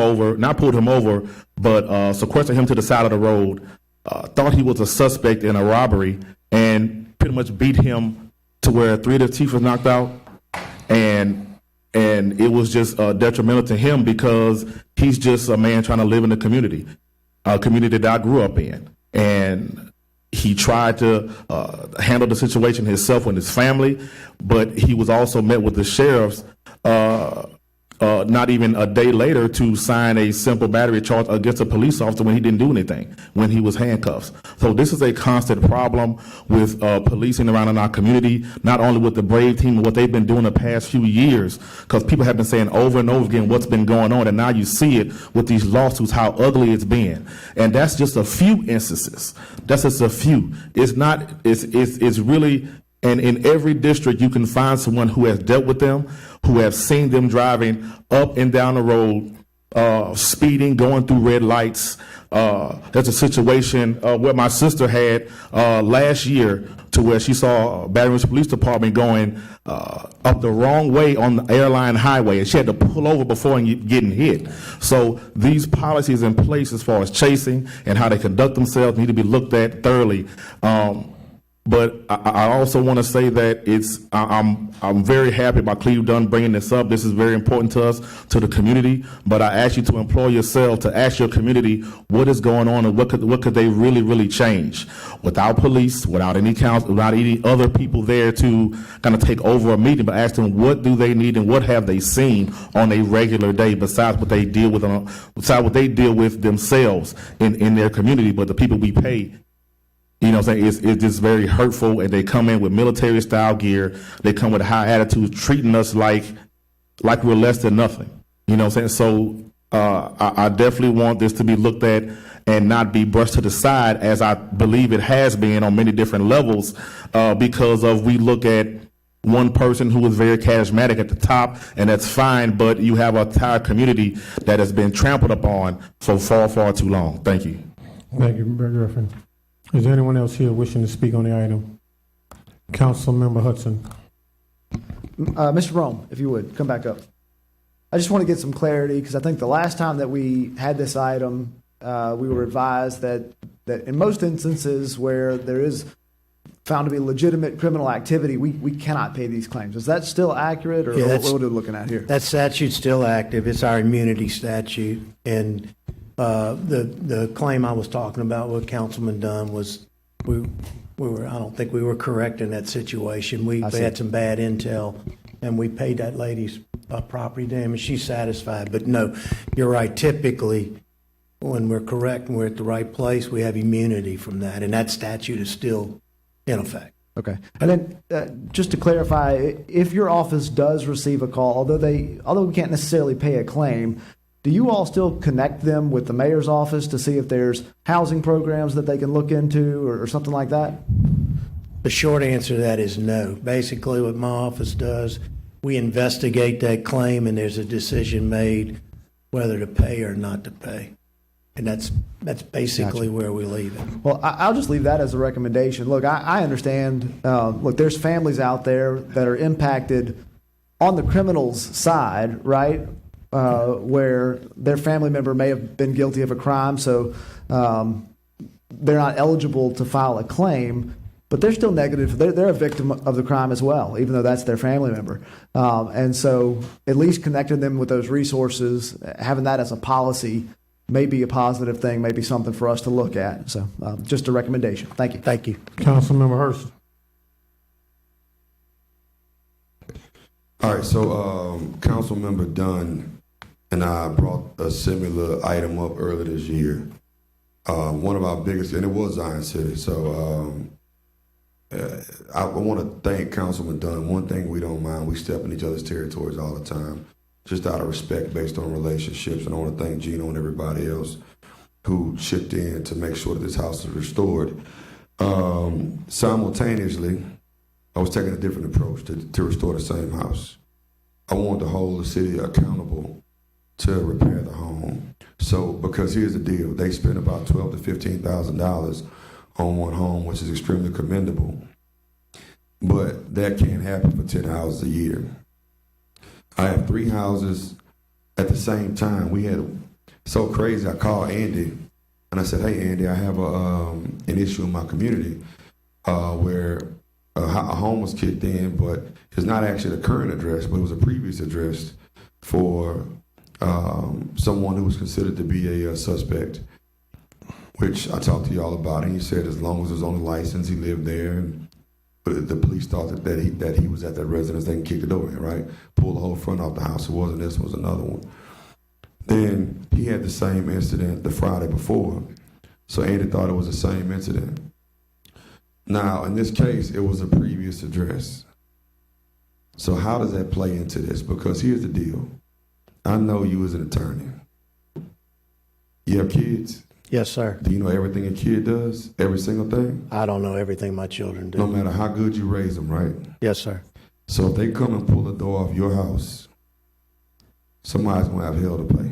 over, but sequestered him to the side of the road, thought he was a suspect in a robbery, and pretty much beat him to where 3 of the teeth was knocked out. And it was just detrimental to him because he's just a man trying to live in the community, a community that I grew up in. And he tried to handle the situation himself and his family, but he was also met with the sheriffs not even a day later to sign a simple battery charge against a police officer when he didn't do anything, when he was handcuffed. So this is a constant problem with policing around in our community, not only with the Brave team, but what they've been doing the past few years, because people have been saying over and over again what's been going on, and now you see it with these lawsuits, how ugly it's been. And that's just a few instances. That's just a few. It's really, and in every district you can find someone who has dealt with them, who have seen them driving up and down the road, speeding, going through red lights. There's a situation where my sister had last year to where she saw Baton Rouge Police Department going up the wrong way on the airline highway, and she had to pull over before getting hit. So these policies in place as far as chasing and how they conduct themselves need to be looked at thoroughly. But I also want to say that I'm very happy about Cleve Dunn bringing this up. This is very important to us, to the community. But I ask you to employ yourself to ask your community what is going on and what could they really change without police, without any council, without any other people there to kind of take over a meeting. But ask them what do they need and what have they seen on a regular day besides what they deal with themselves in their community. But the people we pay. You know what I'm saying? It's just very hurtful, and they come in with military style gear. They come with high attitudes, treating us like we're less than nothing. You know what I'm saying? So I definitely want this to be looked at and not be brushed to the side, as I believe it has been on many different levels, because we look at one person who is very charismatic at the top, and that's fine, but you have an entire community that has been trampled upon for far too long. Thank you. Thank you, Mayor Griffin. Is there anyone else here wishing to speak on the item? Councilmember Hudson. Mr. Rome, if you would, come back up. I just want to get some clarity, because I think the last time that we had this item, we were advised that in most instances where there is found to be legitimate criminal activity, we cannot pay these claims. Is that still accurate, or what are we looking at here? That statute's still active. It's our immunity statute. And the claim I was talking about with Councilman Dunn was I don't think we were correct in that situation. We had some bad intel, and we paid that lady's property damage. She's satisfied. But no, you're right. Typically, when we're correct and we're at the right place, we have immunity from that, and that statute is still in effect. Okay. And then just to clarify, if your office does receive a call, although we can't necessarily pay a claim, do you all still connect them with the mayor's office to see if there's housing programs that they can look into or something like that? The short answer to that is no. Basically, what my office does, we investigate that claim, and there's a decision made whether to pay or not to pay. And that's basically where we leave it. Well, I'll just leave that as a recommendation. Look, I understand. Look, there's families out there that are impacted on the criminal's side, right? Where their family member may have been guilty of a crime, so they're not eligible to file a claim, but they're still negative. They're a victim of the crime as well, even though that's their family member. And so at least connecting them with those resources, having that as a policy may be a positive thing, may be something for us to look at. So just a recommendation. Thank you. Thank you. Councilmember Hurst. All right, so Councilmember Dunn and I brought a similar item up earlier this year. One of our biggest, and it was Zion City. So I want to thank Councilman Dunn. One thing we don't mind, we step in each other's territories all the time, just out of respect based on relationships. And I want to thank Gino and everybody else who chipped in to make sure that this house is restored. Simultaneously, I was taking a different approach to restore the same house. I wanted to hold the city accountable to repair the home. So, because here's the deal, they spent about $12,000 to $15,000 on one home, which is extremely commendable. But that can't happen for 10 houses a year. I have 3 houses at the same time. We had so crazy. I called Andy and I said, "Hey, Andy, I have an issue in my community where a home was kicked in, but it's not actually the current address, but it was a previous address for someone who was considered to be a suspect." Which I talked to y'all about, and he said as long as it was on the license, he lived there, and the police thought that he was at that residence, they can kick the door in, right? Pull the whole front off the house. It wasn't this, it was another one. Then he had the same incident the Friday before, so Andy thought it was the same incident. Now, in this case, it was a previous address. So how does that play into this? Because here's the deal. I know you as an attorney. You have kids? Yes, sir. Do you know everything a kid does? Every single thing? I don't know everything my children do. No matter how good you raise them, right? Yes, sir. So if they come and pull the door off your house, somebody's going to have hell to pay.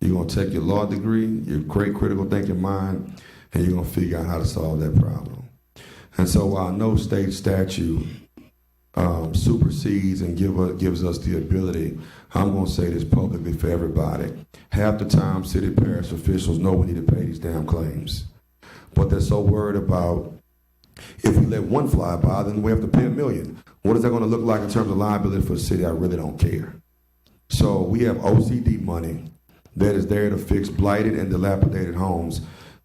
You're going to take your law degree, your great critical thinking mind, and you're going to figure out how to solve that problem. And so while no state statute supersedes and gives us the ability, I'm going to say this publicly for everybody. Half the time, city parish officials know we need to pay these damn claims. But they're so worried about if we let one fly by, then we have to pay $1 million. What is that going to look like in terms of liability for the city? I really don't care. So we have OCD money that is there to fix blighted and dilapidated homes.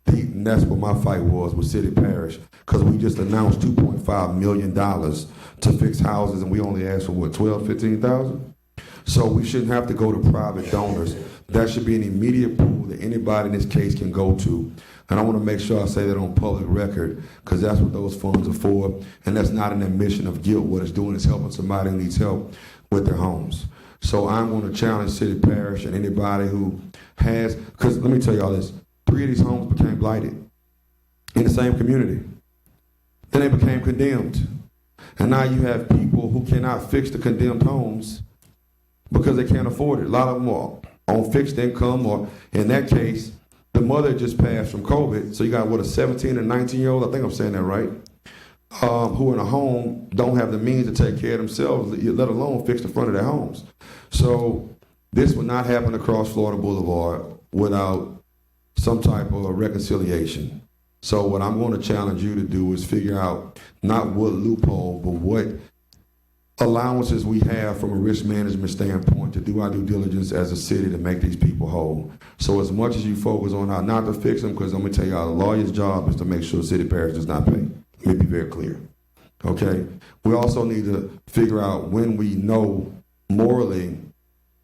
And that's what my fight was with city parish, because we just announced $2.5 million to fix houses, and we only asked for what, 12, 15,000? So we shouldn't have to go to private donors. That should be an immediate pool that anybody in this case can go to. And I want to make sure I say that on public record, because that's what those funds are for. And that's not an admission of guilt. What it's doing is helping somebody who needs help with their homes. So I'm going to challenge city parish and anybody who has, because let me tell y'all this, 3 of these homes became blighted in the same community. Then they became condemned. And now you have people who cannot fix the condemned homes because they can't afford it. A lot of them are on fixed income, or in that case, the mother just passed from COVID. So you got, what, a 17 and 19-year-old, I think I'm saying that right, who in a home don't have the means to take care of themselves, let alone fix the front of their homes. So this would not happen across Florida Boulevard without some type of reconciliation. So what I'm going to challenge you to do is figure out not what loophole, but what allowances we have from a risk management standpoint to do our due diligence as a city to make these people whole. So as much as you focus on how not to fix them, because I'm going to tell you, the lawyer's job is to make sure city parish does not pay. Let me be very clear. Okay? We also need to figure out when we know morally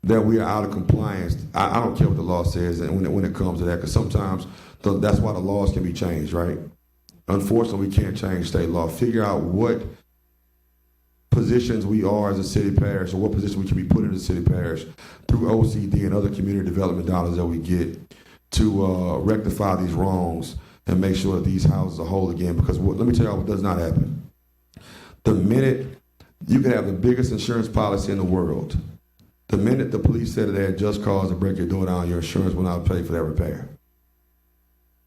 that we are out of compliance. I don't care what the law says and when it comes to that, because sometimes that's why the laws can be changed, right? Unfortunately, we can't change state law. Figure out what positions we are as a city parish, or what position we can be put in the city parish through OCD and other community development dollars that we get to rectify these wrongs and make sure that these houses are whole again. Because let me tell you what does not happen. The minute you can have the biggest insurance policy in the world, the minute the police said that they had just cause to break your door down, your insurance will not pay for that repair.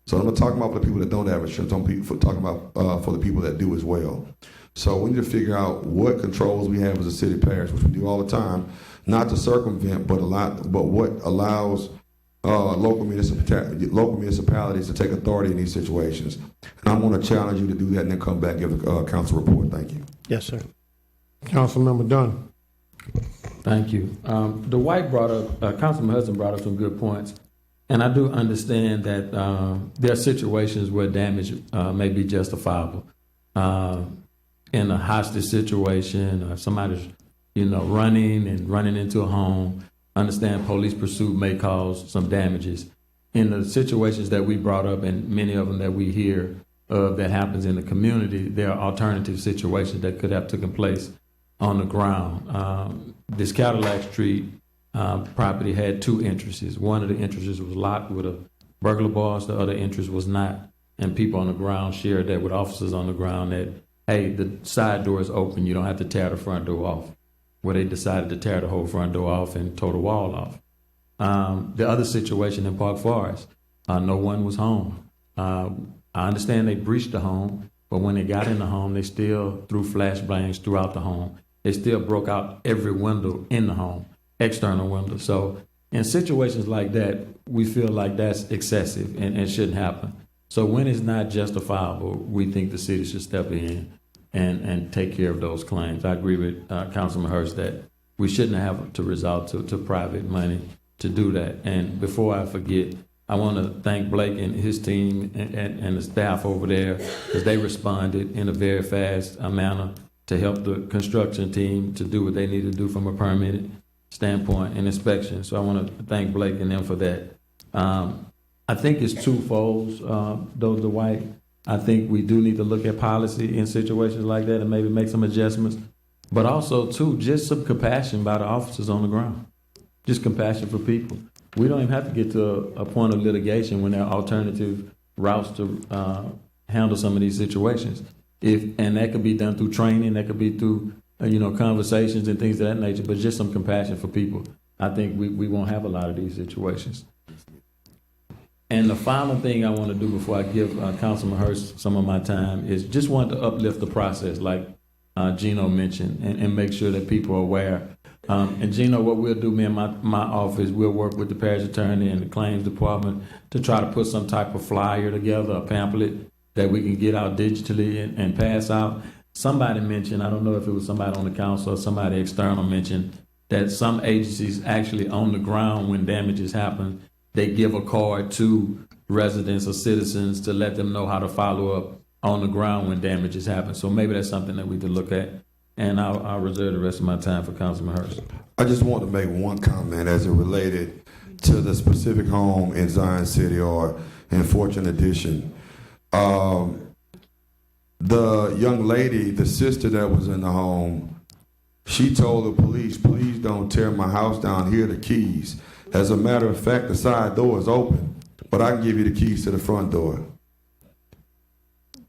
So I'm not talking about for the people that don't have insurance, I'm talking about for the people that do as well. So we need to figure out what controls we have as a city parish, which we do all the time, not to circumvent, but what allows local municipalities to take authority in these situations. And I'm going to challenge you to do that and then come back and give a council report. Thank you. Yes, sir. Councilmember Dunn. Thank you. Councilman Hudson brought up some good points. And I do understand that there are situations where damage may be justifiable. In a hostage situation, or somebody's, running into a home, understand police pursuit may cause some damages. In the situations that we brought up, and many of them that we hear that happens in the community, there are alternative situations that could have taken place on the ground. This Cadillac Street property had two entrances. One of the entrances was locked with a burglar bars, the other entrance was not. And people on the ground shared that with officers on the ground that, hey, the side door is open, you don't have to tear the front door off. Where they decided to tear the whole front door off and tow the wall off. The other situation in Park Forest, no one was home. I understand they breached the home, but when they got in the home, they still threw flashbangs throughout the home. They still broke out every window in the home, external window. So in situations like that, we feel like that's excessive and shouldn't happen. So when it's not justifiable, we think the city should step in and take care of those claims. I agree with Councilman Hurst that we shouldn't have to resort to private money to do that. And before I forget, I want to thank Blake and his team and the staff over there because they responded in a very fast manner to help the construction team to do what they need to do from a permitted standpoint and inspection. So I want to thank Blake and them for that. I think it's twofold, Dr. White. I think we do need to look at policy in situations like that and maybe make some adjustments. But also, too, just some compassion by the officers on the ground. Just compassion for people. We don't even have to get to a point of litigation when there are alternative routes to handle some of these situations. And that could be done through training, that could be through conversations and things of that nature, but just some compassion for people. I think we won't have a lot of these situations. And the final thing I want to do before I give Councilman Hurst some of my time is just want to uplift the process, like Gino mentioned, and make sure that people are aware. And Gino, what we'll do, me and my office, we'll work with the parish attorney and the claims department to try to put some type of flyer together, a pamphlet that we can get out digitally and pass out. Somebody mentioned, I don't know if it was somebody on the council or somebody external mentioned, that some agencies actually on the ground when damages happen, they give a card to residents or citizens to let them know how to follow up on the ground when damages happen. So maybe that's something that we could look at. And I'll reserve the rest of my time for Councilman Hurst. I just want to make one comment as it related to the specific home in Zion City or in Fortune Addition. The young lady, the sister that was in the home, she told the police, please don't tear my house down, here are the keys. As a matter of fact, the side door is open, but I can give you the keys to the front door.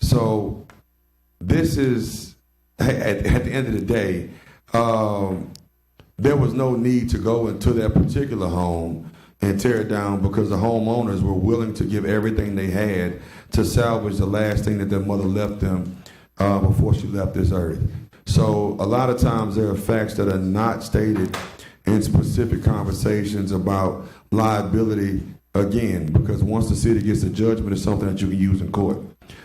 So this is, at the end of the day, there was no need to go into that particular home and tear it down because the homeowners were willing to give everything they had to salvage the last thing that their mother left them before she left this earth. So a lot of times there are facts that are not stated in specific conversations about liability, again, because once the city gets a judgment, it's something that you can use in court.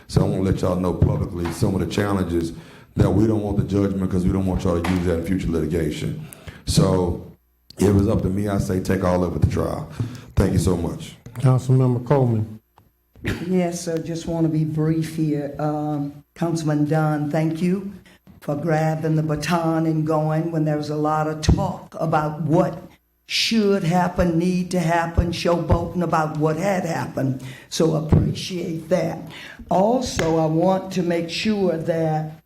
So I want to let y'all know publicly some of the challenges that we don't want the judgment because we don't want y'all to use that in future litigation. So if it was up to me, I say take all of it to trial. Thank you so much. Councilmember Coleman. Yes, sir. Just want to be brief here. Councilman Dunn, thank you for grabbing the baton and going when there was a lot of talk about what should happen, need to happen, showboating about what had happened. So appreciate that. Also, I want to make sure that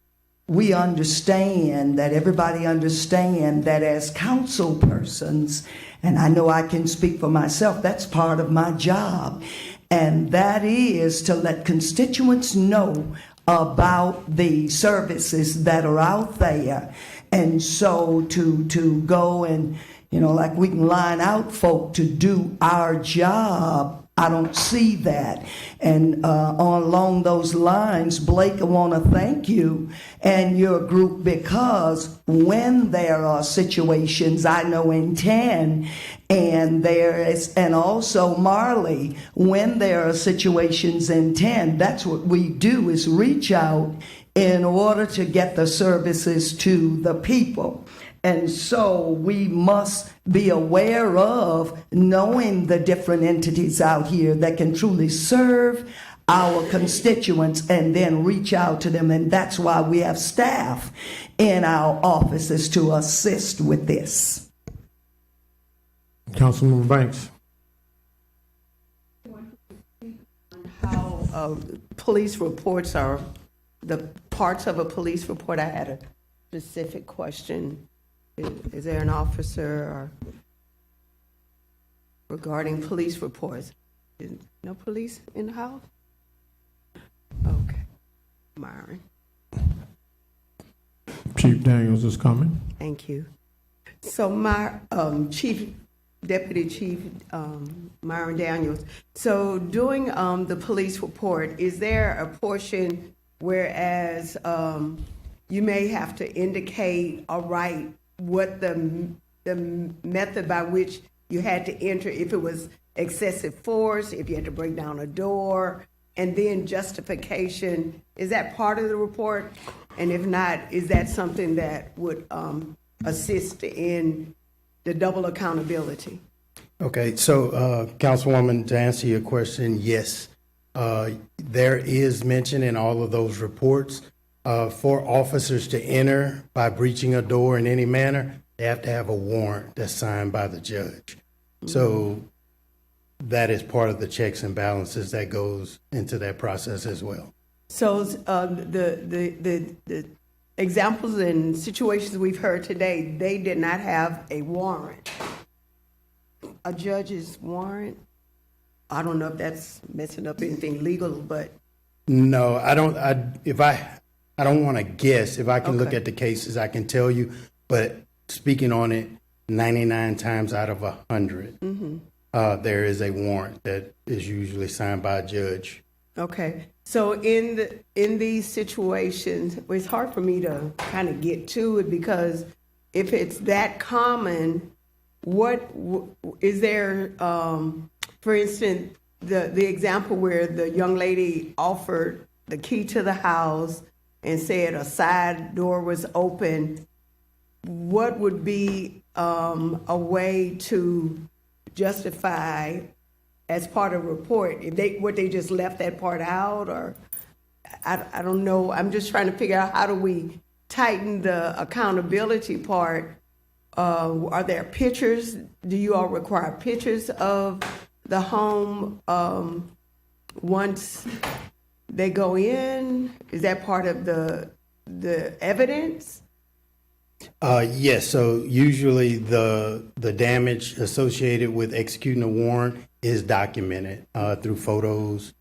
we understand, that everybody understand that as council persons, and I know I can speak for myself, that's part of my job. And that is to let constituents know about the services that are out there. And so to go and, like we can line out folk to do our job, I don't see that. And along those lines, Blake, I want to thank you and your group because when there are situations, I know in 10, and also Marley, when there are situations in 10, that's what we do is reach out in order to get the services to the people. And so we must be aware of knowing the different entities out here that can truly serve our constituents and then reach out to them. And that's why we have staff in our offices to assist with this. Councilmember Banks. How police reports are the parts of a police report. I had a specific question. Is there an officer or regarding police reports? No police in the house? Okay. Myron. Chief Daniels is coming. Thank you. So my Deputy Chief Myron Daniels. So doing the police report, is there a portion whereas you may have to indicate or write what the method by which you had to enter, if it was excessive force, if you had to break down a door, and then justification, is that part of the report? And if not, is that something that would assist in the double accountability? Okay, so Councilwoman, to answer your question, yes, there is mention in all of those reports for officers to enter by breaching a door in any manner. They have to have a warrant that's signed by the judge. So that is part of the checks and balances that goes into that process as well. So the examples and situations we've heard today, they did not have a warrant, a judge's warrant. I don't know if that's messing up anything legal, but no, I don't. I don't want to guess. If I can look at the cases, I can tell you. But speaking on it, 99 times out of 100, there is a warrant that is usually signed by a judge. Okay. So in these situations, it's hard for me to kind of get to it, because if it's that common, what is there? For instance, the example where the young lady offered the key to the house and said a side door was open. What would be a way to justify as part of a report? If they just left that part out, or I don't know. I'm just trying to figure out, how do we tighten the accountability part? Are there pictures? Do you all require pictures of the home once they go in? Is that part of the evidence? Yes. So usually the damage associated with executing a warrant is documented through photos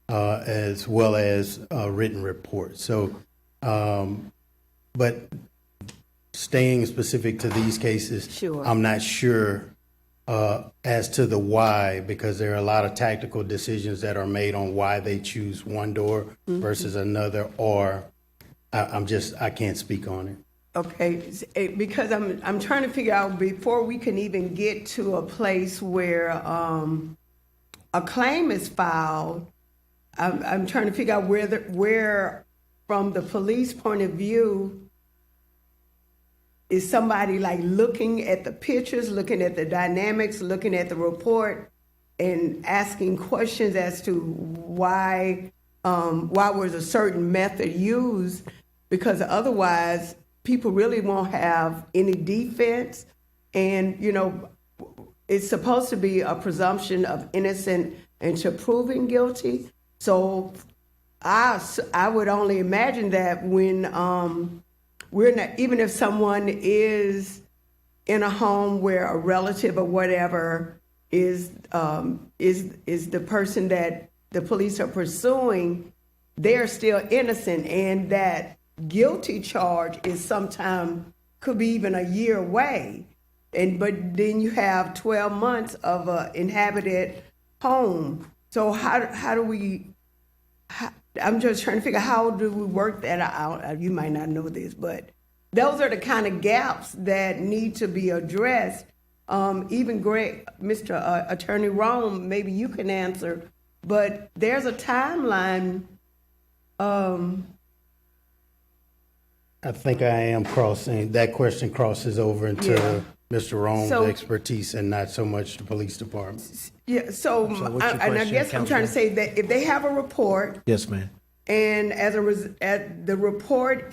as well as written reports. So, but staying specific to these cases, sure. I'm not sure as to the why, because there are a lot of tactical decisions that are made on why they choose one door versus another, or I can't speak on it. Okay, because I'm trying to figure out, before we can even get to a place where a claim is filed, I'm trying to figure out where from the police point of view, is somebody like looking at the pictures, looking at the dynamics, looking at the report, and asking questions as to why was a certain method used? Because otherwise, people really won't have any defense. And, it's supposed to be a presumption of innocent until proven guilty. So I would only imagine that when we're not, even if someone is in a home where a relative or whatever is the person that the police are pursuing, they're still innocent, and that guilty charge is sometime, could be even a year away. But then you have 12 months of an inhabited home. So how do we? I'm just trying to figure out, how do we work that out? You might not know this, but those are the kind of gaps that need to be addressed. Even Mr. Attorney Rome, maybe you can answer, but there's a timeline. I think I am crossing, that question crosses over into Mr. Rome's expertise and not so much the police department. Yeah, so what's your and I question, guess I'm trying to say that if they have a report, Yes, ma'am. and the report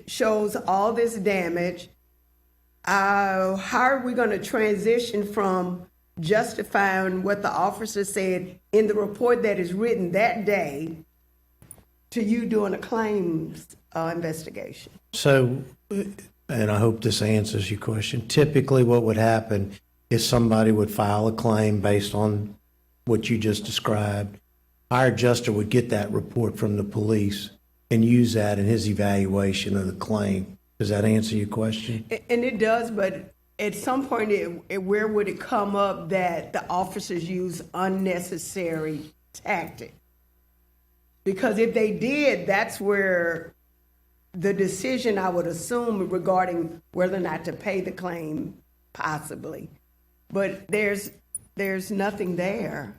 shows all this damage, how are we going to transition from justifying what the officer said in the report that is written that day to you doing a claims investigation? So, and I hope this answers your question. Typically, what would happen is somebody would file a claim based on what you just described. Our adjuster would get that report from the police and use that in his evaluation of the claim. Does that answer your question? And it does, but at some point, where would it come up that the officers use unnecessary tactics? Because if they did, that's where the decision, I would assume, regarding whether or not to pay the claim, possibly. But there's nothing there.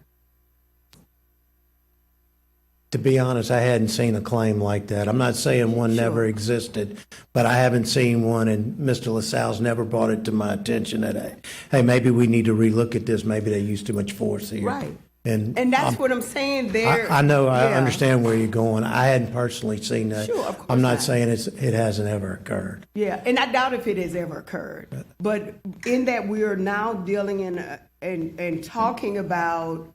To be honest, I hadn't seen a claim like that. I'm not saying one never existed, but I haven't seen one, and Mr. LaSalle's never brought it to my attention that, hey, maybe we need to relook at this. Maybe they used too much force here. Right. And that's what I'm saying there. I know, I Yeah. understand where you're going. I hadn't personally seen that. Sure, of course I'm not not. saying it hasn't ever occurd. Yeah, and I doubt if it has ever occurred. But in that we are now dealing in and talking about,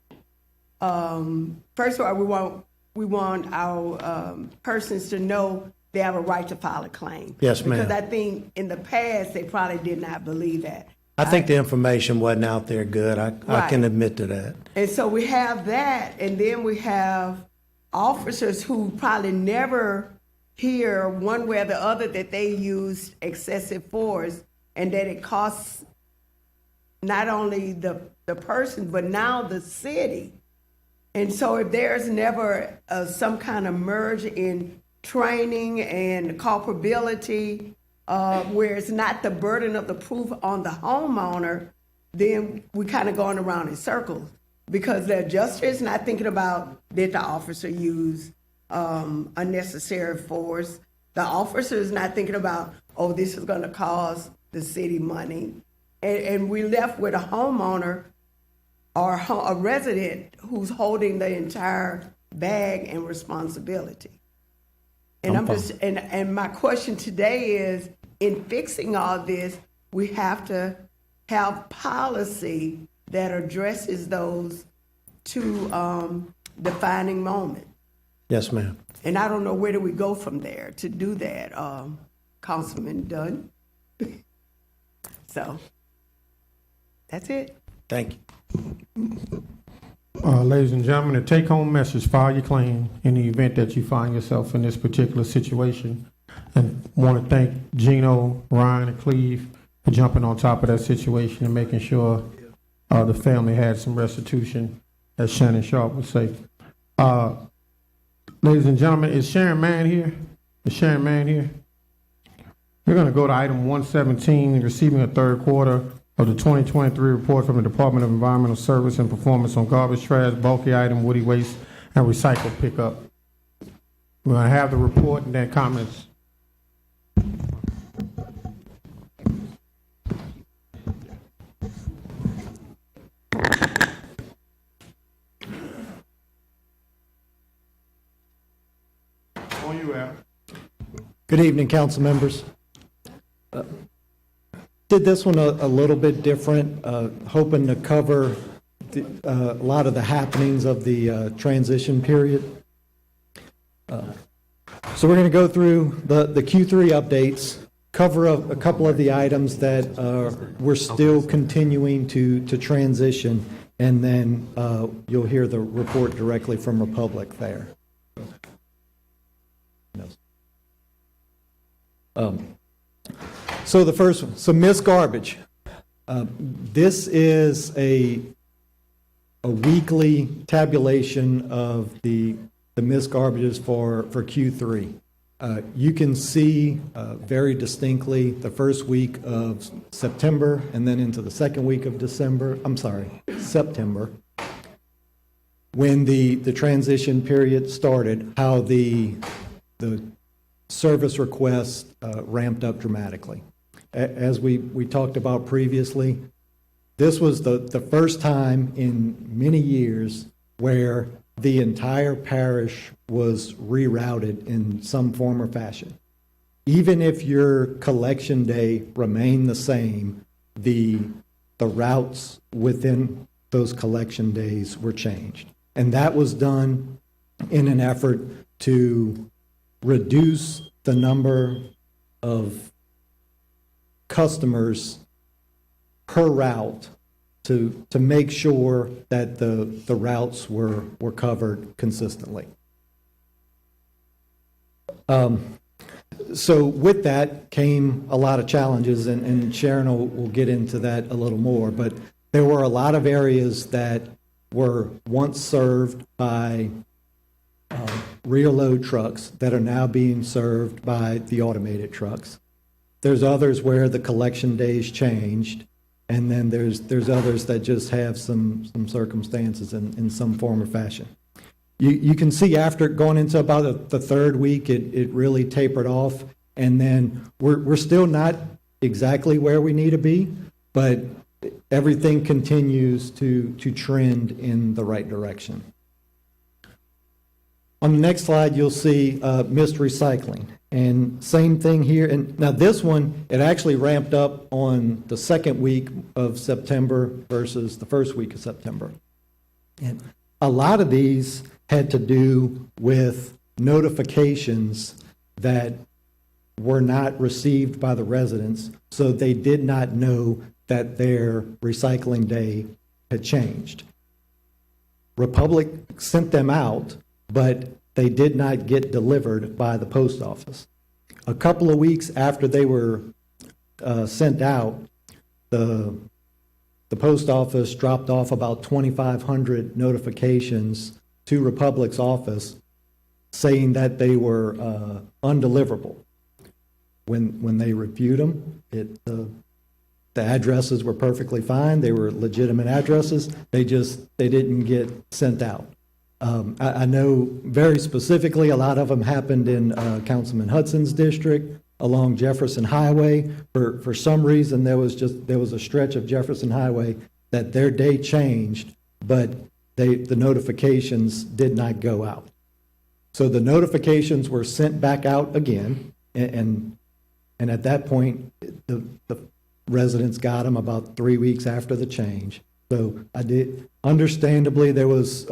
first of all, we want our persons to know they have a right to file a claim. Yes, ma'am. Because I think in the past they probably did not believe that. I think the information wasn't out there good. I Right. can admit to that. And so we have that, and then we have officers who probably never hear one way or the other that they used excessive force and that it costs not only the person, but now the city. And so if there's never some kind of merge in training and culpability, where it's not the burden of the proof on the homeowner, then we kind of going around in circles, because the adjuster is not thinking about, did the officer use unnecessary force? The officer is not thinking about, oh, this is going to cost the city money. And we left with a homeowner or a resident who's holding the entire bag and responsibility. And and my question today is, in fixing all this, we have to have policy that addresses those two defining moments. Yes, ma'am. And I don't know where do we go from there to do that, Councilman Dunn. So that's it. Thank you. Ladies and gentlemen, the take-home message: file your claim in the event that you find yourself in this particular situation. And want to thank Gino, Ryan, and Cleve for jumping on top of that situation and making sure the family had some restitution, as Shannon Sharp would say. Ladies and gentlemen, is Sharon Mann here? Is Sharon Mann here? We're going to go to item 117, receiving a third quarter of the 2023 report from the Department of Environmental Service and Performance on garbage, trash, bulky item, woody waste, and recycle pickup. We're going to have the report and then comments. On you, Al. Good evening, council members. Did this one a little bit different, hoping to cover a lot of the happenings of the transition period. So we're going to go through the Q3 updates, cover a couple of the items that we're still continuing to transition, and then you'll hear the report directly from Republic there. So the first one, so missed garbage. This is a weekly tabulation of the missed garbages for Q3. You can see very distinctly the first week of September and then into the second week of September, when the transition period started, how the service requests ramped up dramatically. As we talked about previously, this was the first time in many years where the entire parish was rerouted in some form or fashion. Even if your collection day remained the same, the routes within those collection days were changed. And that was done in an effort to reduce the number of customers per route to make sure that the routes were covered consistently. So with that came a lot of challenges, and Sharon will get into that a little more, but there were a lot of areas that were once served by rear load trucks that are now being served by the automated trucks. There's others where the collection days changed, and then there's others that just have some circumstances in some form or fashion. You can see after going into about the third week, it really tapered off, and then we're still not exactly where we need to be, but everything continues to trend in the right direction. On the next slide, you'll see missed recycling. And same thing here. And now this one, it actually ramped up on the second week of September versus the first week of September. And a lot of these had to do with notifications that were not received by the residents, so they did not know that their recycling day had changed. Republic sent them out, but they did not get delivered by the post office. A couple of weeks after they were sent out, the post office dropped off about 2,500 notifications to Republic's office saying that they were undeliverable. When they reviewed them, the addresses were perfectly fine. They were legitimate addresses. They didn't get sent out. I know very specifically a lot of them happened in Councilman Hudson's district along Jefferson Highway. For some reason, there was a stretch of Jefferson Highway that their day changed, but the notifications did not go out. So the notifications were sent back out again, and at that point, the residents got them about 3 weeks after the change. So understandably, there was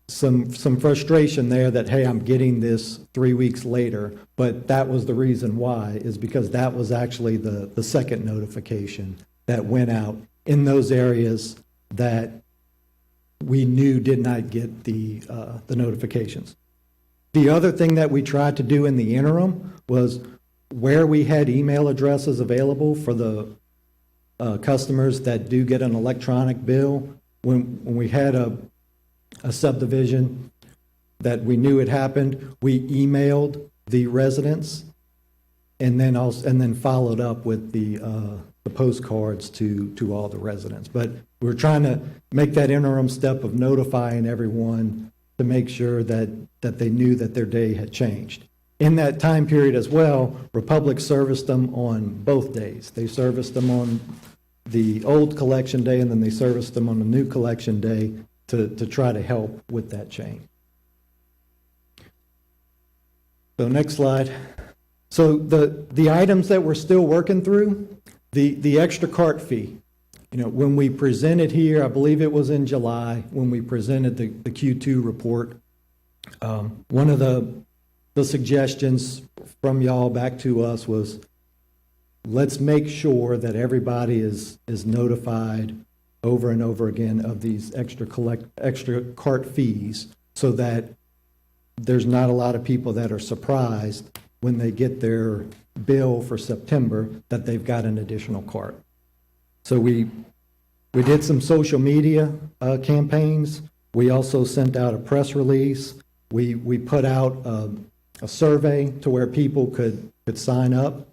some frustration there that, hey, I'm getting this 3 weeks later, but that was the reason why, is because that was actually the second notification that went out in those areas that we knew did not get the notifications. The other thing that we tried to do in the interim was where we had email addresses available for the customers that do get an electronic bill, when we had a subdivision that we knew had happened, we emailed the residents and then followed up with the postcards to all the residents. But we're trying to make that interim step of notifying everyone to make sure that they knew that their day had changed. In that time period as well, Republic serviced them on both days. They serviced them on the old collection day, and then they serviced them on the new collection day to try to help with that change. So next slide. So the items that we're still working through, the extra cart fee. When we presented here, I believe it was in July, when we presented the Q2 report, one of the suggestions from y'all back to us was, let's make sure that everybody is notified over and over again of these extra cart fees, so that there's not a lot of people that are surprised when they get their bill for September that they've got an additional cart. So we did some social media campaigns. We also sent out a press release. We put out a survey to where people could sign up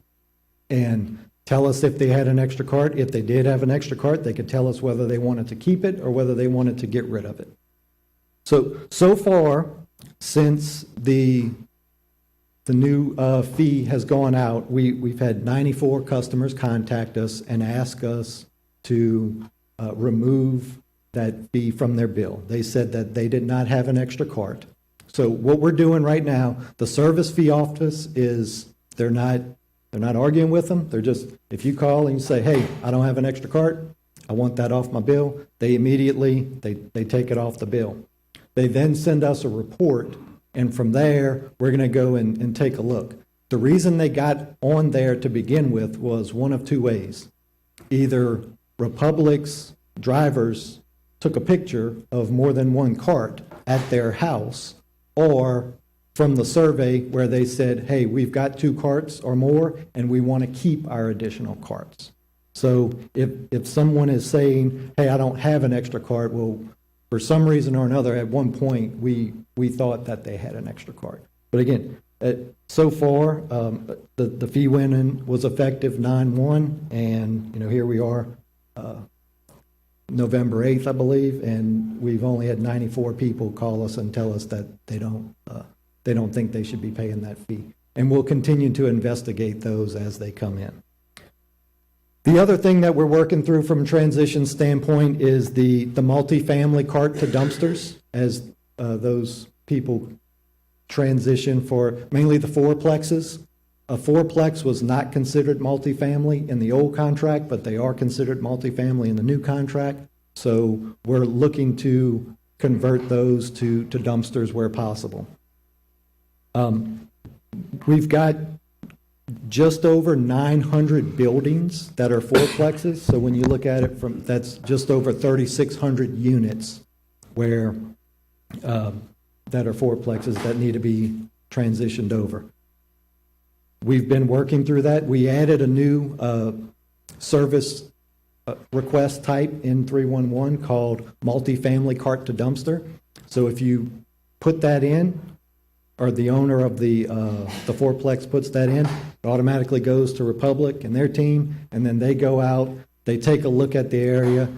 and tell us if they had an extra cart. If they did have an extra cart, they could tell us whether they wanted to keep it or whether they wanted to get rid of it. So far, since the new fee has gone out, we've had 94 customers contact us and ask us to remove that fee from their bill. They said that they did not have an extra cart. So what we're doing right now, the service fee office they're not arguing with them. They're just, if you call and you say, hey, I don't have an extra cart, I want that off my bill, they immediately, they take it off the bill. They then send us a report And from there, we're going to go and take a look. The reason they got on there to begin with was one of two ways. Either Republic's drivers took a picture of more than one cart at their house, or from the survey where they said, hey, we've got 2 carts or more, and we want to keep our additional carts. So if someone is saying, hey, I don't have an extra cart, well, for some reason or another, at one point, we thought that they had an extra cart. But again, so far, the fee win was effective 9/1, and here we are, November 8th, I believe, and we've only had 94 people call us and tell us that they don't think they should be paying that fee. And we'll continue to investigate those as they come in. The other thing that we're working through from a transition standpoint is the multifamily cart to dumpsters, as those people transition for mainly the fourplexes. A fourplex was not considered multifamily in the old contract, but they are considered multifamily in the new contract. So we're looking to convert those to dumpsters where possible. We've got just over 900 buildings that are fourplexes. So when you look at it that's just over 3,600 units where that are fourplexes that need to be transitioned over. We've been working through that. We added a new service request type in 311 called multifamily cart to dumpster. So if you put that in, or the owner of the fourplex puts that in, it automatically goes to Republic and their team, and then they go out, they take a look at the area.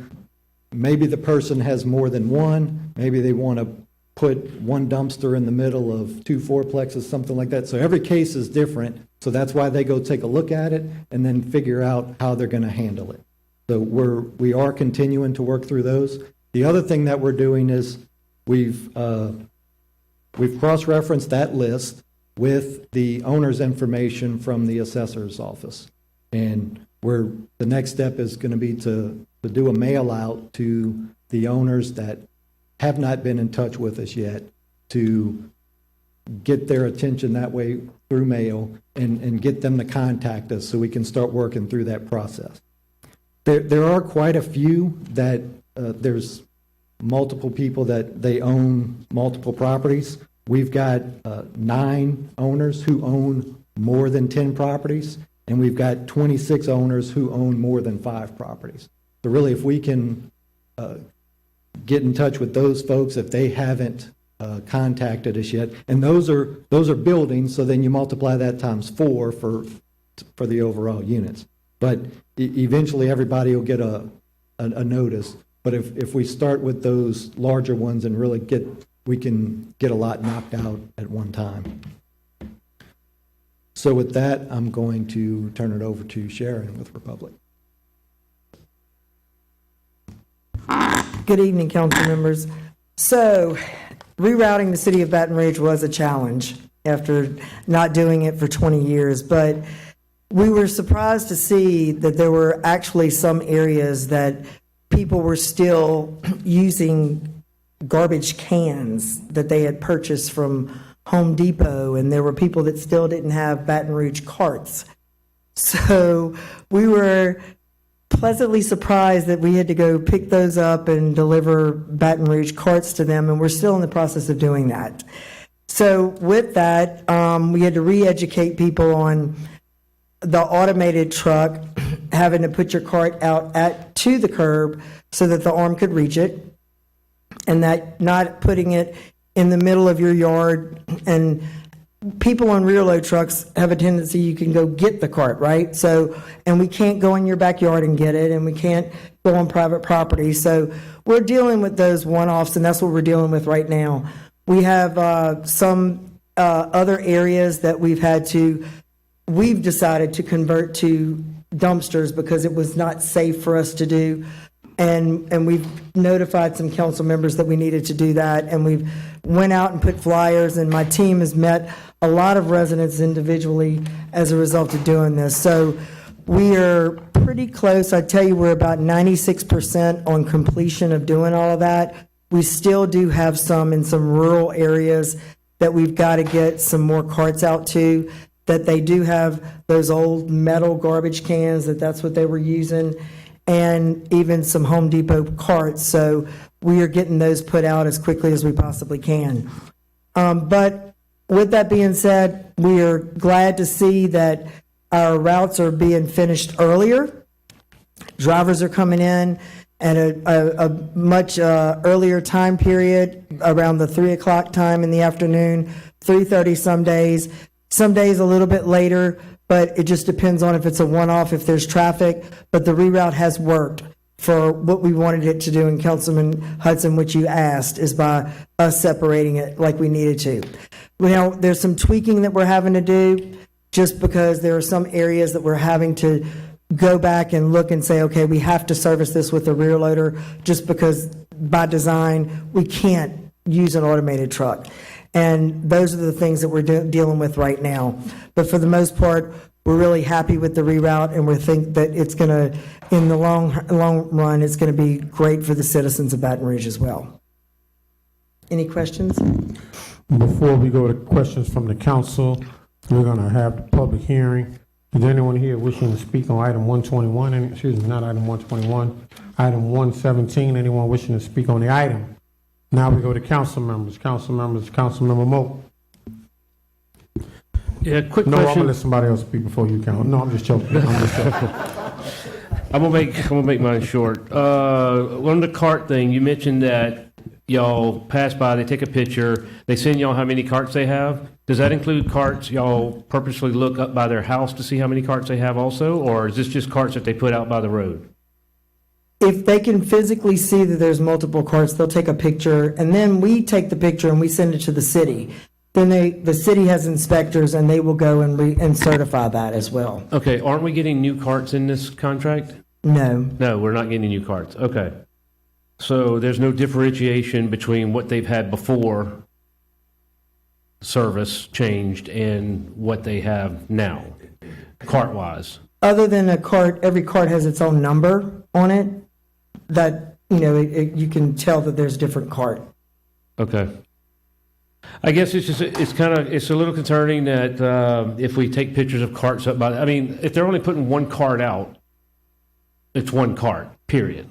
Maybe the person has more than one, maybe they want to put one dumpster in the middle of 2 fourplexes, something like that. So every case is different, so that's why they go take a look at it and then figure out how they're going to handle it. So we are continuing to work through those. The other thing that we're doing is we've cross-referenced that list with the owner's information from the assessor's office. And the next step is going to be to do a mail out to the owners that have not been in touch with us yet, to get their attention that way through mail and get them to contact us so we can start working through that process. There are quite a few that there's multiple people that they own multiple properties. We've got 9 owners who own more than 10 properties, and we've got 26 owners who own more than 5 properties. So really, if we can get in touch with those folks if they haven't contacted us yet, and those are buildings, so then you multiply that times 4 for the overall units. But eventually, everybody will get a notice. But if we start with those larger ones and really we can get a lot knocked out at one time. So with that, I'm going to turn it over to Sharon with Republic. Good evening, council members. So, rerouting the city of Baton Rouge was a challenge after not doing it for 20 years, but we were surprised to see that there were actually some areas that people were still using garbage cans that they had purchased from Home Depot, and there were people that still didn't have Baton Rouge carts. So we were pleasantly surprised that we had to go pick those up and deliver Baton Rouge carts to them, and we're still in the process of doing that. So with that, we had to re-educate people on the automated truck, having to put your cart out to the curb so that the arm could reach it, and that not putting it in the middle of your yard. And people on rear load trucks have a tendency, you can go get the cart, right? So, and we can't go in your backyard and get it, and we can't go on private property. So we're dealing with those one-offs, and that's what we're dealing with right now. We have some other areas that we've decided to convert to dumpsters because it was not safe for us to do. And we've notified some council members that we needed to do that, and we've went out and put flyers, and my team has met a lot of residents individually as a result of doing this. So we are pretty close. I tell you, we're about 96% on completion of doing all of that. We still do have some in some rural areas that we've got to get some more carts out to, that they do have those old metal garbage cans, that's what they were using, and even some Home Depot carts. So we are getting those put out as quickly as we possibly can. But with that being said, we are glad to see that our routes are being finished earlier. Drivers are coming in at a much earlier time period, around the 3 o'clock time in the afternoon, 3:30 some days a little bit later, but it just depends on if it's a one-off, if there's traffic. But the reroute has worked for what we wanted it to do, and Councilman Hudson, what you asked, is by us separating it like we needed to. Now, there's some tweaking that we're having to do, just because there are some areas that we're having to go back and look and say, okay, we have to service this with a rear loader, just because by design, we can't use an automated truck. And those are the things that we're dealing with right now. But for the most part, we're really happy with the reroute, and we think that it's going to, in the long run, it's going to be great for the citizens of Baton Rouge as well. Any questions? Before we go to questions from the council, we're going to have the public hearing. Is there anyone here wishing to speak on item 121? Excuse me, not item 121, item 117. Anyone wishing to speak on the item? Now we go to council members. Councilmember Moak. Yeah, quick No, I'm question. gonna let somebody else speak before you count. No, I'm just joking. I'm gonna make mine short. On the cart thing, you mentioned that y'all pass by, they take a picture, they send y'all how many carts they have. Does that include carts y'all purposely look up by their house to see how many carts they have also, or is this just carts that they put out by the road? If they can physically see that there's multiple carts, they'll take a picture, and then we take the picture and we send it to the city. Then the city has inspectors, and they will go and certify that as well. Okay, aren't we getting new carts in this contract? No. No, we're not getting new carts. Okay. So there's no differentiation between what they've had before service changed and what they have now, cart-wise? Other than a cart, every cart has its own number on it, that, you can tell that there's a different cart. Okay. I guess it's a little concerning that if we take pictures of carts up by, if they're only putting one cart out, it's one cart, period.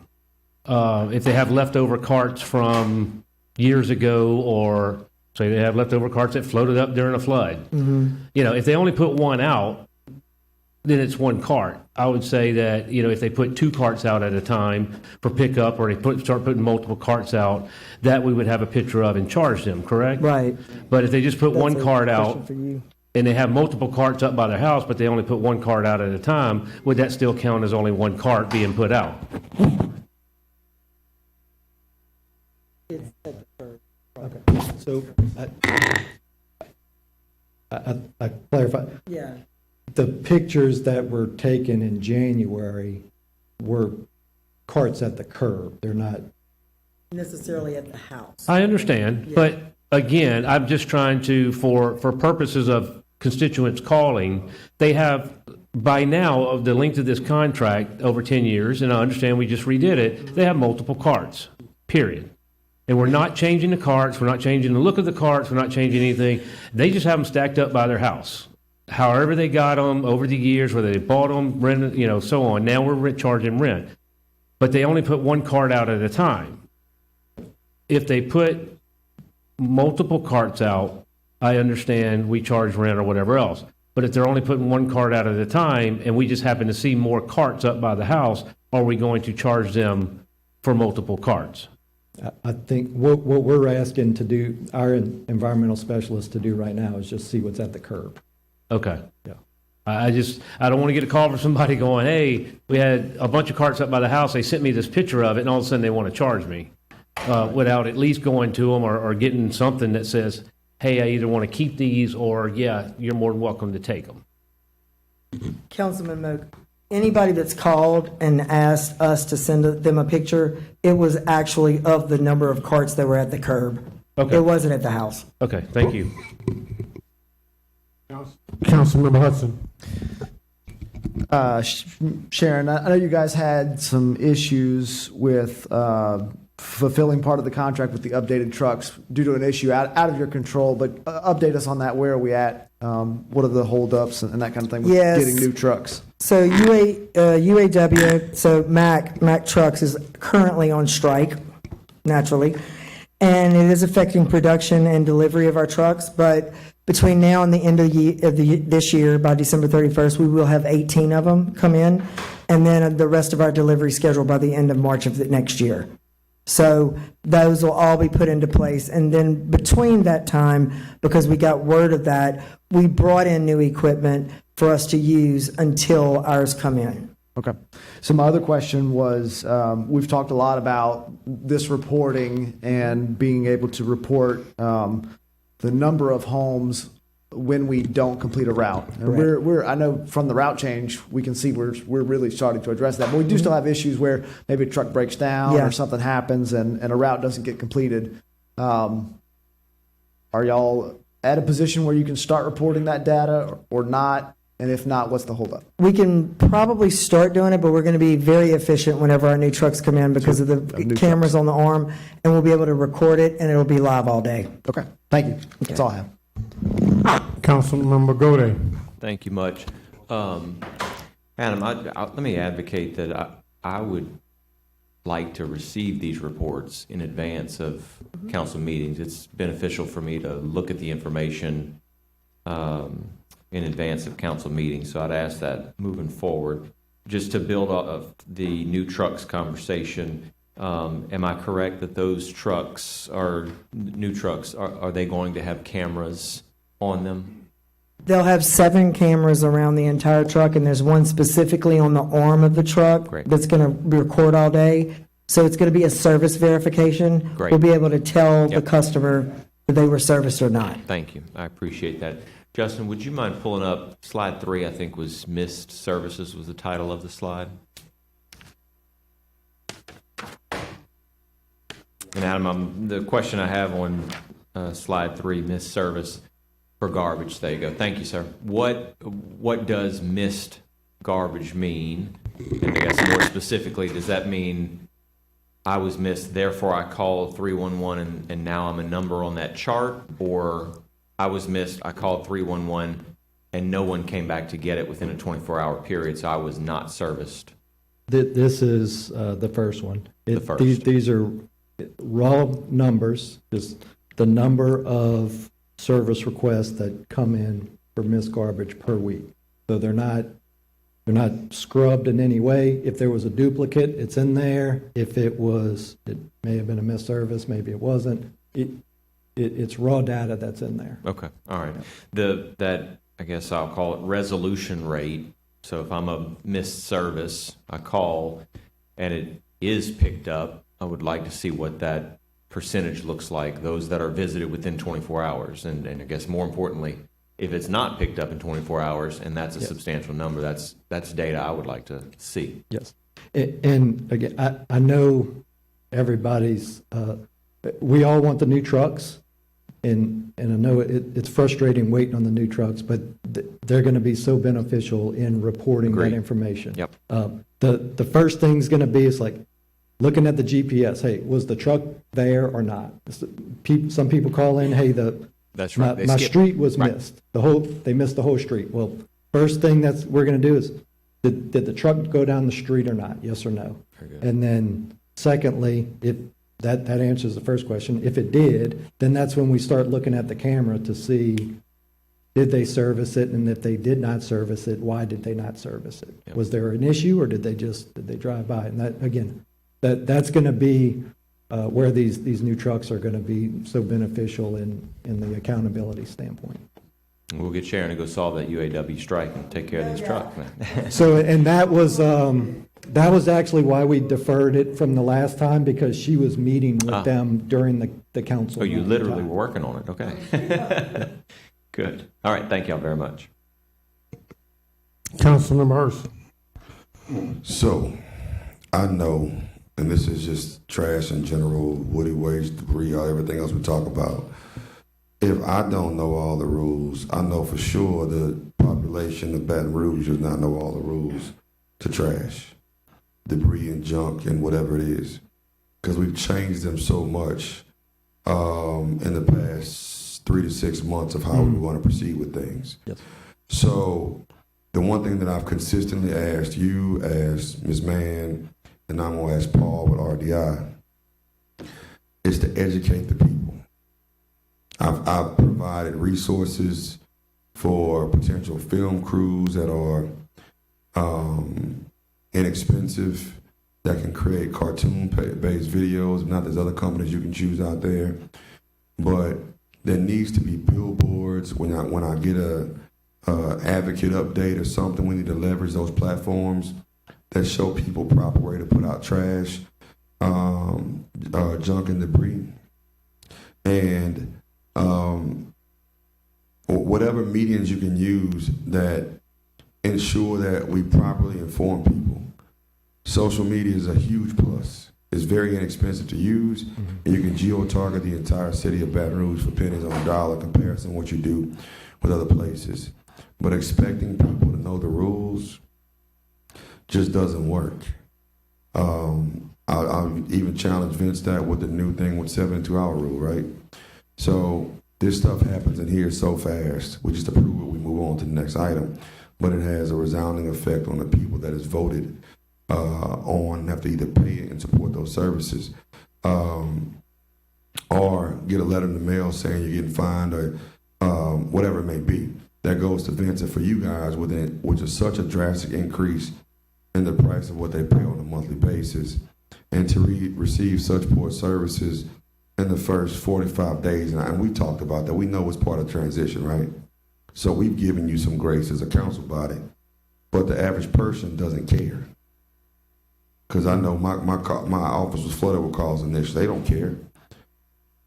If they have leftover carts from years ago, or say they have leftover carts that floated up during a flood, if they only put one out, then it's one cart. I would say that, if they put two carts out at a time for pickup, or they start putting multiple carts out, that we would have a picture of and charge them, correct? Right. But if they just put one cart out, Question for you. and they have multiple carts up by their house, but they only put one cart out at a time, would that still count as only one cart being put out? Okay, so I clarify. Yeah. The pictures that were taken in January were carts at the curb. They're not. Necessarily at the house. I understand, but again, I'm just trying to, for purposes of constituents calling, they have, by now, of the length of this contract, over 10 years, and I understand we just redid it, they have multiple carts, period. And we're not changing the carts, we're not changing the look of the carts, we're not changing anything. They just have them stacked up by their house. However they got them over the years, whether they bought them, rented, so on. Now we're charging rent. But they only put one cart out at a time. If they put multiple carts out, I understand we charge rent or whatever else. But if they're only putting one cart out at a time, and we just happen to see more carts up by the house, are we going to charge them for multiple carts? I think what we're asking to do, our environmental specialists to do right now, is just see what's at the curb. Okay. Yeah. I don't want to get a call from somebody going, hey, we had a bunch of carts up by the house, they sent me this picture of it, and all of a sudden they want to charge me. Without at least going to them or getting something that says, hey, I either want to keep these, or, yeah, you're more than welcome to take them. Councilman Moak, anybody that's called and asked us to send them a picture, it was actually of the number of carts that were at the curb. Okay. It wasn't at the house. Okay, thank you. Councilmember Hudson. Sharon, I know you guys had some issues with fulfilling part of the contract with the updated trucks due to an issue out of your control, but update us on that. Where are we at? What are the holdups and that kind of thing with Yes. getting new trucks? So UAW, so Mack Trucks is currently on strike, naturally, and it is affecting production and delivery of our trucks. But between now and the end of this year, by December 31st, we will have 18 of them come in, and then the rest of our delivery scheduled by the end of March of the next year. So those will all be put into place. And then between that time, because we got word of that, we brought in new equipment for us to use until ours come in. Okay. So my other question was, we've talked a lot about this reporting and being able to report the number of homes when we don't complete a route. And we're I know from the route change, we can see we're really starting to address that. But we do still have issues where maybe a truck breaks down or something happens and a route doesn't get completed. Are y'all at a position where you can start reporting that data or not? And if not, what's the holdup? We can probably start doing it, but we're going to be very efficient whenever our new trucks come in because of the cameras on the arm, and we'll be able to record it, and it'll be live all day. Okay, thank you. That's all I have. Councilmember Gode. Thank you much. Adam, let me advocate that I would like to receive these reports in advance of council meetings. It's beneficial for me to look at the information in advance of council meetings, so I'd ask that moving forward. Just to build off the new trucks conversation, am I correct that those trucks are new trucks? Are they going to have cameras on them? They'll have 7 cameras around the entire truck, and there's one specifically on the arm of the truck that's going to record all day. So it's going to be a service verification. Great. We'll be able to tell the customer that they were serviced or not. Thank you. I appreciate that. Justin, would you mind pulling up slide 3? I think was missed services was the title of the slide. And Adam, the question I have on slide 3, missed service for garbage. There you go. Thank you, sir. What does missed garbage mean? And I guess more specifically, does that mean I was missed, therefore I called 311 and now I'm a number on that chart? Or I was missed, I called 311 and no one came back to get it within a 24-hour period, so I was not serviced? This is the first one. The first. These are raw numbers, just the number of service requests that come in for missed garbage per week. So they're not scrubbed in any way. If there was a duplicate, it's in there. If it may have been a missed service, maybe it wasn't. It's raw data that's in there. Okay, all right. That I guess I'll call it resolution rate. So if I'm a missed service, I call and it is picked up, I would like to see what that percentage looks like, those that are visited within 24 hours. And I guess more importantly, if it's not picked up in 24 hours and that's a substantial number, that's data I would like to see. Yes. And again, I know everybody's, we all want the new trucks. And I know it's frustrating waiting on the new trucks, but they're going to be so beneficial in reporting that information. Yep. The first thing's going to be is like looking at the GPS. Hey, was the truck there or not? Some people call in. Hey, that's right. My street was missed. They missed the whole street. Well, first thing we're going to do is did the truck go down the street or not? Yes or no? And then secondly, if that answers the first question. If it did, then that's when we start looking at the camera to see, did they service it? And if they did not service it, why did they not service it? Yep. Was there an issue, or did they drive by? And that, again, that's going to be where these new trucks are going to be so beneficial in the accountability standpoint. We'll get Sharon to go solve that UAW strike and take care of these trucks. So, and that was actually why we deferred it from the last time, because she was meeting with them during the council. Oh, you literally were working on it. Okay. Good. All right. Thank y'all very much. Councilmember Hurst. So, I know, and this is just trash in general, woody waste, debris, everything else we talk about. If I don't know all the rules, I know for sure the population of Baton Rouge does not know all the rules to trash, debris and junk and whatever it is. because we've changed them so much in the past 3 to 6 months of how we want to proceed with things. Yes. So the one thing that I've consistently asked you as Ms. Mann, and I'm going to ask Paul with RDI, is to educate the people. I've provided resources for potential film crews that are inexpensive, that can create cartoon-based videos. Not there's other companies you can choose out there, but there needs to be billboards. When I get a advocate update or something, we need to leverage those platforms that show people proper way to put out trash, junk and debris, and whatever mediums you can use that ensure that we properly inform people. Social media is a huge plus. It's very inexpensive to use, and you can geo-target the entire city of Baton Rouge for pennies on a dollar comparison to what you do with other places. But expecting people to know the rules just doesn't work. I'll even challenge Vince that with the new thing with 72-hour rule, right? So this stuff happens in here so fast. We just approve it, we move on to the next item. But it has a resounding effect on the people that is voted on and have to either pay it and support those services, or get a letter in the mail saying you're getting fined, or whatever it may be. That goes to Vince, and for you guys, which is such a drastic increase in the price of what they pay on a monthly basis, and to receive such poor services in the first 45 days, and we talked about that. We know it's part of transition, right? So we've given you some grace as a council body, but the average person doesn't care. Because I know my office was flooded with calls initially. They don't care.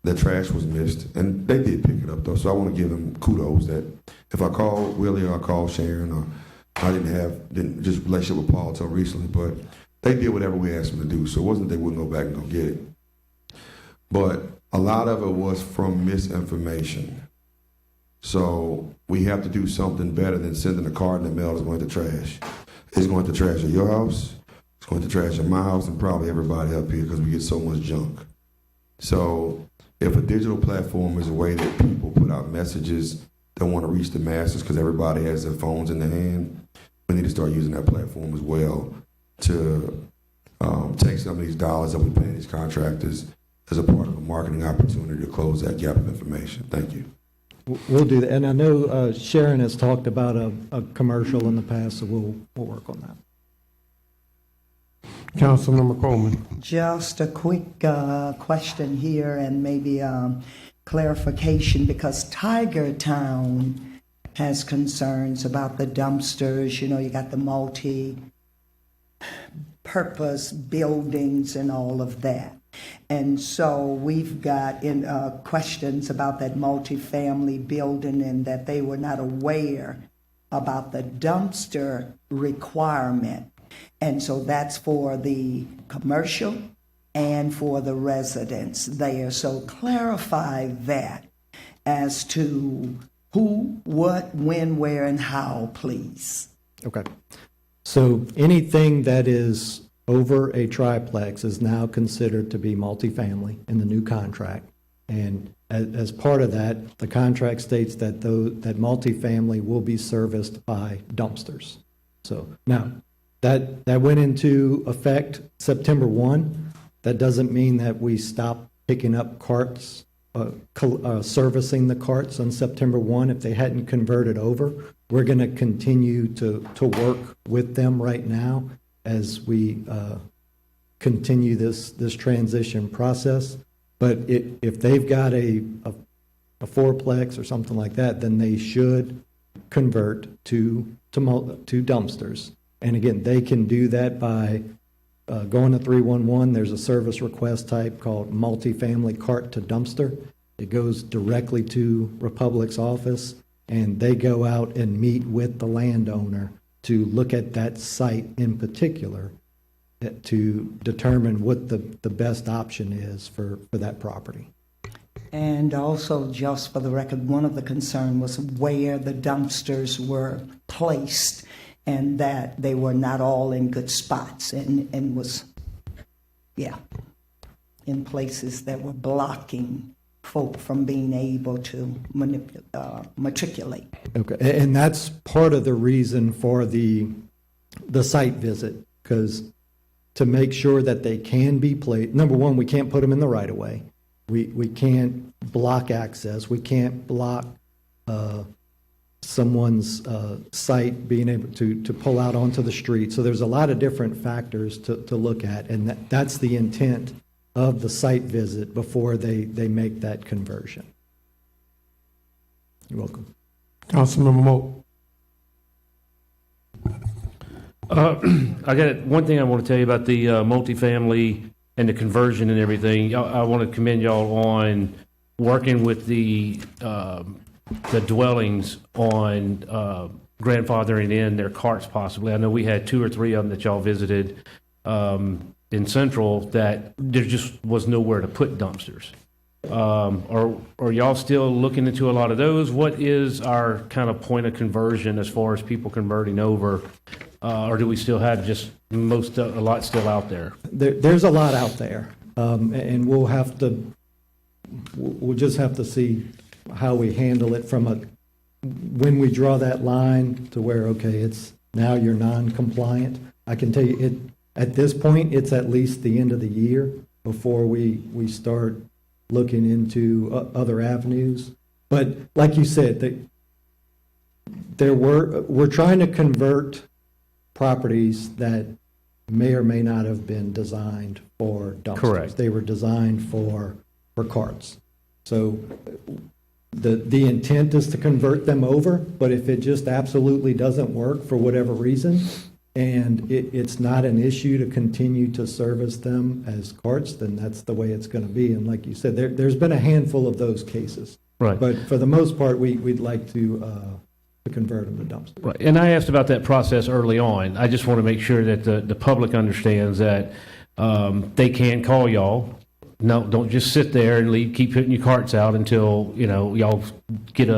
The trash was missed, and they did pick it up though. So I want to give them kudos that if I call Willie or I call Sharon, or I didn't just relationship with Paul until recently, but they did whatever we asked them to do. So it wasn't that they wouldn't go back and go get it. But a lot of it was from misinformation. So we have to do something better than sending a card in the mail that's going to trash. It's going to trash at your house, it's going to trash at my house, and probably everybody up here because we get so much junk. So if a digital platform is a way that people put out messages that want to reach the masses because everybody has their phones in their hand, we need to start using that platform as well to take some of these dollars that we pay these contractors as a part of a marketing opportunity to close that gap of information. Thank you. We'll do that. And I know Sharon has talked about a commercial in the past, so we'll work on that. Councilmember Coleman. Just a quick question here and maybe clarification, because Tiger Town has concerns about the dumpsters. You know, you got the multi-purpose buildings and all of that. And so we've got questions about that multifamily building and that they were not aware about the dumpster requirement. And so that's for the commercial and for the residents there. So clarify that as to who, what, when, where, and how, please. Okay. So anything that is over a triplex is now considered to be multifamily in the new contract. And as part of that, the contract states that that multifamily will be serviced by dumpsters. So now that went into effect September 1. That doesn't mean that we stop picking up carts, servicing the carts on September 1 if they hadn't converted over. We're going to continue to work with them right now as we continue this transition process. But if they've got a fourplex or something like that, then they should convert to dumpsters. And again, they can do that by going to 311. There's a service request type called multifamily cart to dumpster. It goes directly to Republic's office, and they go out and meet with the landowner to look at that site in particular to determine what the best option is for that property. And also, just for the record, one of the concern was where the dumpsters were placed and that they were not all in good spots and was, yeah. in places that were blocking folk from being able to matriculate. Okay, and that's part of the reason for the site visit, because to make sure that they can be placed, number one, we can't put them in the right of way. We can't block access. We can't block someone's site being able to pull out onto the street. So there's a lot of different factors to look at, and that's the intent of the site visit before they make that conversion. You're welcome. Councilmember Moe. I got one thing I want to tell you about the multifamily and the conversion and everything. I want to commend y'all on working with the dwellings on grandfathering in their carts possibly. I know we had 2 or 3 of them that y'all visited in Central that there just was nowhere to put dumpsters. Are y'all still looking into a lot of those? What is our kind of point of conversion as far as people converting over? Or do we still have just a lot still out there? There's a lot out there, and we'll just have to see how we handle it when we draw that line to where, okay, it's now you're non-compliant. I can tell you at this point, it's at least the end of the year before we start looking into other avenues. But like you said, we're trying to convert properties that may or may not have been designed for dumpsters. Correct. They were designed for carts. So the intent is to convert them over, but if it just absolutely doesn't work for whatever reason, and it's not an issue to continue to service them as carts, then that's the way it's going to be. And like you said, there's been a handful of those cases. Right. But for the most part, we'd like to convert them to dumpsters. Right. And I asked about that process early on. I just want to make sure that the public understands that they can call y'all. No, don't just sit there and leave. Keep putting your carts out until y'all get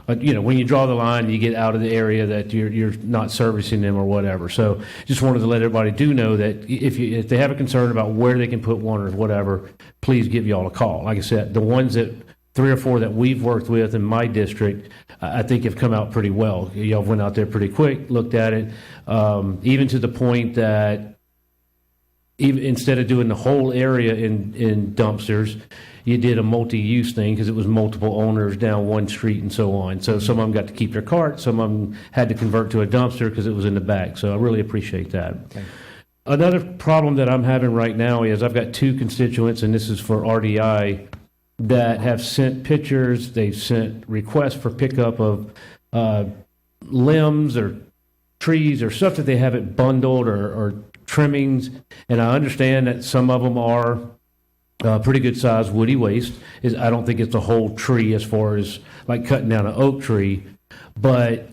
when you draw the line, you get out of the area that you're not servicing them or whatever. So just wanted to let everybody know that if they have a concern about where they can put one or whatever, please give y'all a call. Like I said, the ones that 3 or 4 that we've worked with in my district, I think have come out pretty well. Y'all went out there pretty quick, looked at it, even to the point that even instead of doing the whole area in dumpsters, you did a multi-use thing because it was multiple owners down one street and so on. So some of them got to keep their cart, some of them had to convert to a dumpster because it was in the back. So I really appreciate that. Another problem that I'm having right now is I've got 2 constituents, and this is for RDI, that have sent pictures. They've sent requests for pickup of limbs or trees or stuff that they haven't bundled or trimmings. And I understand that some of them are pretty good sized woody waste. I don't think it's a whole tree as far as like cutting down an oak tree. But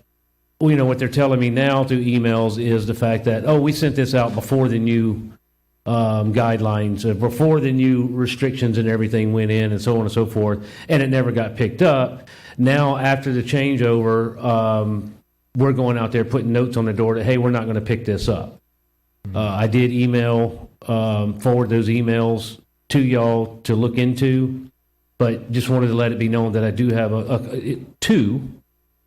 what they're telling me now through emails is the fact that, we sent this out before the new guidelines, before the new restrictions and everything went in and so on and so forth, and it never got picked up. Now, after the changeover, we're going out there putting notes on the door that, hey, we're not going to pick this up. I did forward those emails to y'all to look into, but just wanted to let it be known that I do have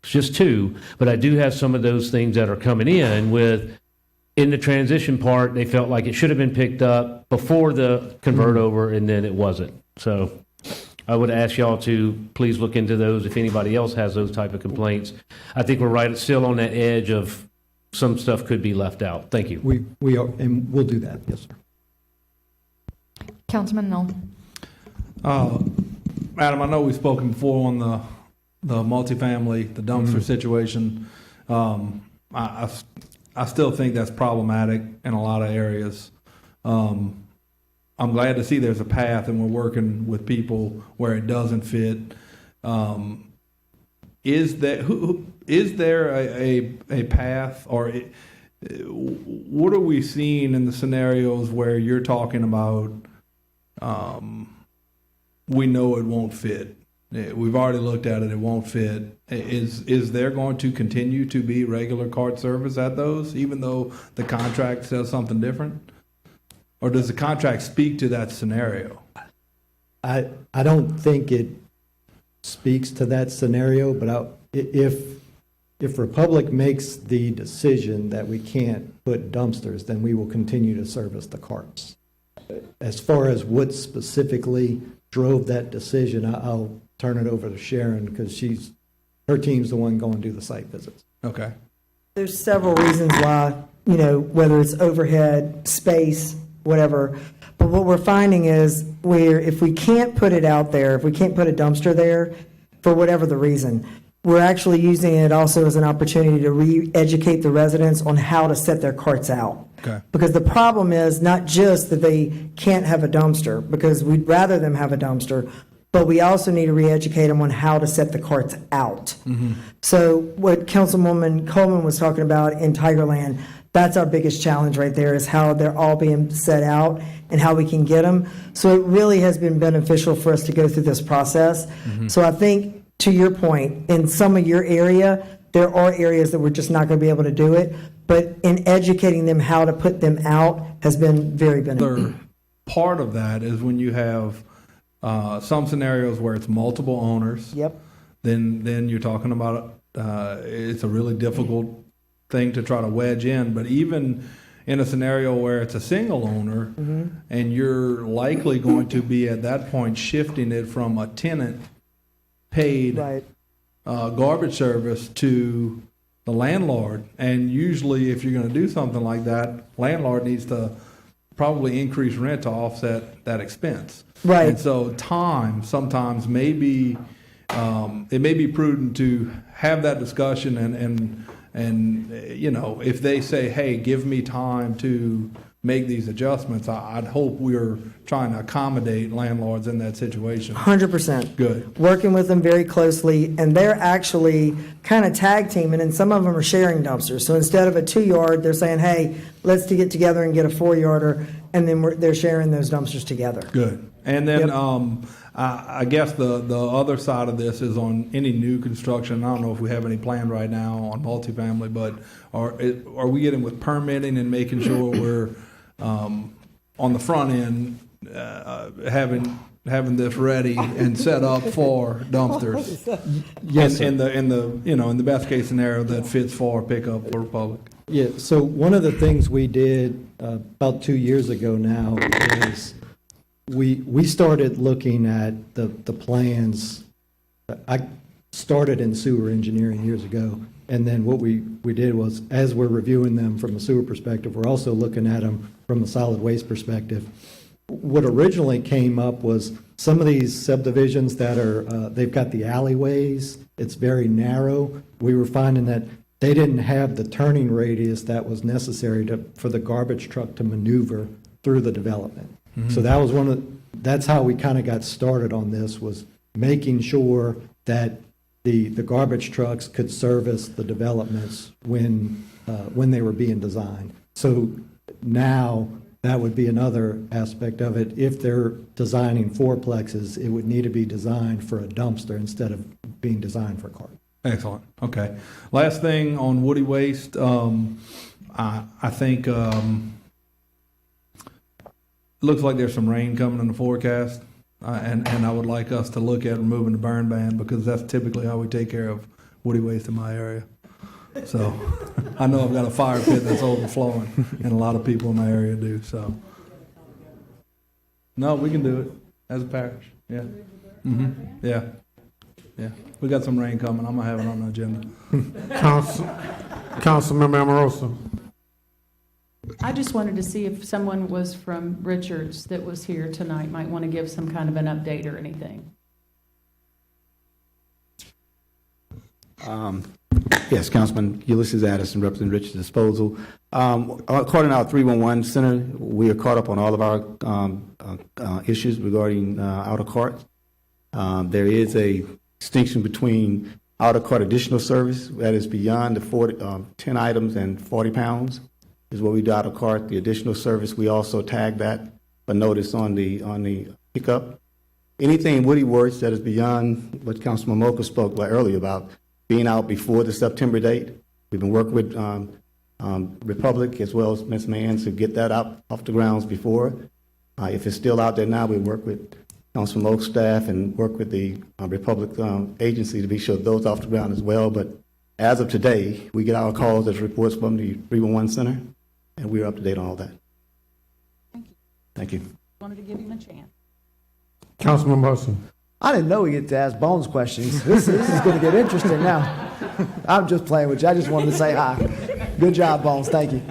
just two, but I do have some of those things that are coming in the transition part. They felt like it should have been picked up before the convert over, and then it wasn't. So I would ask y'all to please look into those if anybody else has those type of complaints. I think we're still on that edge of some stuff could be left out. Thank you. We are, and we'll do that. Yes, sir. Councilman Knoll. Madam, I know we've spoken before on the multifamily, the dumpster situation. I still think that's problematic in a lot of areas. I'm glad to see there's a path and we're working with people where it doesn't fit. Is there a path, or what are we seeing in the scenarios where you're talking about we know it won't fit? We've already looked at it, it won't fit. Is there going to continue to be regular cart service at those, even though the contract says something different? Or does the contract speak to that scenario? I don't think it speaks to that scenario, but if Republic makes the decision that we can't put dumpsters, then we will continue to service the carts. As far as what specifically drove that decision, I'll turn it over to Sharon because her team's the one going to do the site visits. Okay. There's several reasons why, whether it's overhead, space, whatever. But what we're finding is if we can't put it out there, if we can't put a dumpster there, for whatever the reason, we're actually using it also as an opportunity to re-educate the residents on how to set their carts out. Okay. Because the problem is not just that they can't have a dumpster, because we'd rather them have a dumpster, but we also need to re-educate them on how to set the carts out. Mm-hmm. So what Councilwoman Coleman was talking about in Tigerland, that's our biggest challenge right there, is how they're all being set out and how we can get them. So it really has been beneficial for us to go through this process. Mm-hmm. So I think, to your point, in some of your area, there are areas that we're just not going to be able to do it. But in educating them how to put them out has been very beneficial. Part of that is when you have some scenarios where it's multiple owners. Yep. Then you're talking about it's a really difficult thing to try to wedge in. But even in a scenario where it's a single owner, and you're likely going to be at that point shifting it from a tenant paid garbage service to the landlord. And usually if you're going to do something like that, landlord needs to probably increase rent to offset that expense. Right. And so time sometimes may be, it may be prudent to have that discussion and if they say, hey, give me time to make these adjustments, I'd hope we're trying to accommodate landlords in that situation. 100%. Good. Working with them very closely, and they're actually kind of tag teaming, and some of them are sharing dumpsters. So instead of a 2-yard, they're saying, hey, let's get together and get a 4-yarder, and then they're sharing those dumpsters together. Good. And then I guess the other side of this is on any new construction. I don't know if we have any planned right now on multifamily, but are we getting with permitting and making sure we're on the front end having this ready and set up for dumpsters? Yes, in the best case scenario that fits for pickup for Republic. Yeah, so one of the things we did about 2 years ago now is we started looking at the plans. I started in sewer engineering years ago, and then what we did was, as we're reviewing them from a sewer perspective, we're also looking at them from a solid waste perspective. What originally came up was some of these subdivisions that are, they've got the alleyways, it's very narrow. We were finding that they didn't have the turning radius that was necessary for the garbage truck to maneuver through the development. Mm-hmm. So that was that's how we kind of got started on this, was making sure that the garbage trucks could service the developments when they were being designed. So now that would be another aspect of it. If they're designing fourplexes, it would need to be designed for a dumpster instead of being designed for a cart. Excellent. Okay. Last thing on woody waste, I think looks like there's some rain coming in the forecast, and I would like us to look at removing the burn ban, because that's typically how we take care of woody waste in my area. So I know I've got a fire pit that's overflowing, and a lot of people in my area do. So no, we can do it as a parish. Yeah. Mm-hmm. Yeah. Yeah. We got some rain coming. I'm gonna have it on the agenda. Councilmember Amoroso. I just wanted to see if someone was from Richards that was here tonight might want to give some kind of an update or anything. Yes, Councilman Ulysses Addison, representing Richards Disposal. According to our 311 center, we are caught up on all of our issues regarding outer carts. There is a distinction between outer cart additional service that is beyond the 10 items and 40 pounds is what we do outer cart. The additional service, we also tag that, but notice on the pickup. Anything Woody Works that is beyond what Councilman Mocha spoke about earlier about being out before the September date. We've been working with Republic as well as Ms. Mann to get that out off the grounds before. If it's still out there now, we work with Councilman Oak's staff and work with the Republic agency to be sure those off the ground as well. But as of today, we get our calls as reports from the 311 center, and we're up to date on all that. Thank you. Wanted to give him a chance. Councilman Wilson. I didn't know we get to ask Bones questions. This is going to get interesting now. I'm just playing with you. I just wanted to say hi. Good job, Bones. Thank you.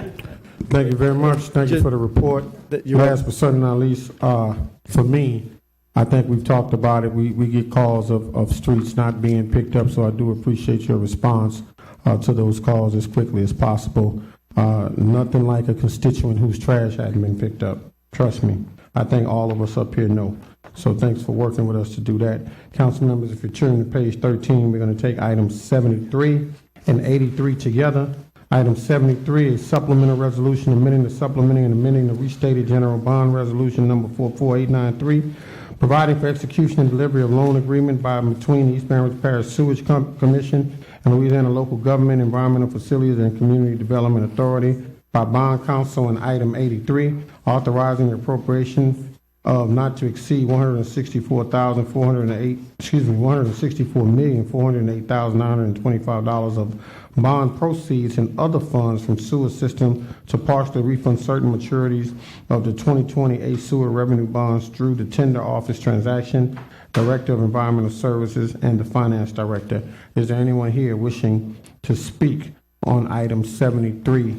Thank you very much. Thank you for the report. Last but certainly not least, for me, I think we've talked about it. We get calls of streets not being picked up, so I do appreciate your response to those calls as quickly as possible. Nothing like a constituent whose trash hadn't been picked up. Trust me. I think all of us up here know. So thanks for working with us to do that. Council members, if you're turning to page 13, we're going to take items 73 and 83 together. Item 73 is supplemental resolution amending the restated general bond resolution number 44893, providing for execution and delivery of loan agreement by and between the East Baton Rouge Parish Sewage Commission and Louisiana Local Government Environmental Facilities and Community Development Authority by bond council, and item 83, authorizing the appropriation of not to exceed $164,408,925 of bond proceeds and other funds from sewer system to partially refund certain maturities of the 2020 sewer revenue bonds through the tender office transaction, Director of Environmental Services, and the Finance Director. Is there anyone here wishing to speak on items 73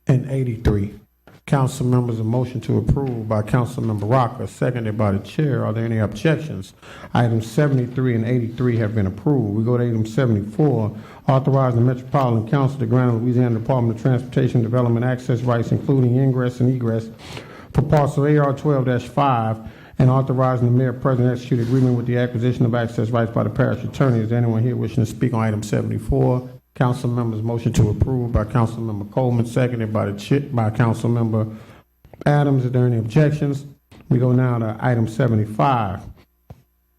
and 83? Council members, a motion to approve by Councilmember Rocker, seconded by the chair. Are there any objections? Items 73 and 83 have been approved. We go to item 74, authorizing the Metropolitan Council to grant the Louisiana Department of Transportation Development access rights, including ingress and egress, for parcel AR 12-5, and authorizing the mayor president to execute agreement with the acquisition of access rights by the parish attorney. Is there anyone here wishing to speak on item 74? Council members, motion to approve by Councilmember Coleman, seconded by Councilmember Adams. Are there any objections? We go now to item 75,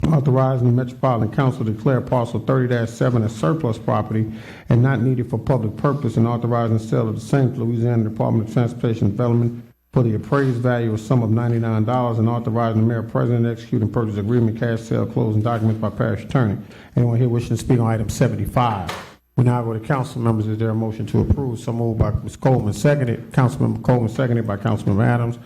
authorizing the Metropolitan Council to declare parcel 30-7 as surplus property and not needed for public purpose, and authorizing the sale of the same to Louisiana Department of Transportation Development for the appraised value of sum of $99, and authorizing the mayor president to execute and purchase agreement, cash sale, closing documents by parish attorney. Anyone here wishing to speak on item 75? We now go to council members. Is there a motion to approve? So moved by Ms. Coleman, seconded. Councilmember Coleman, seconded by Councilmember Adams.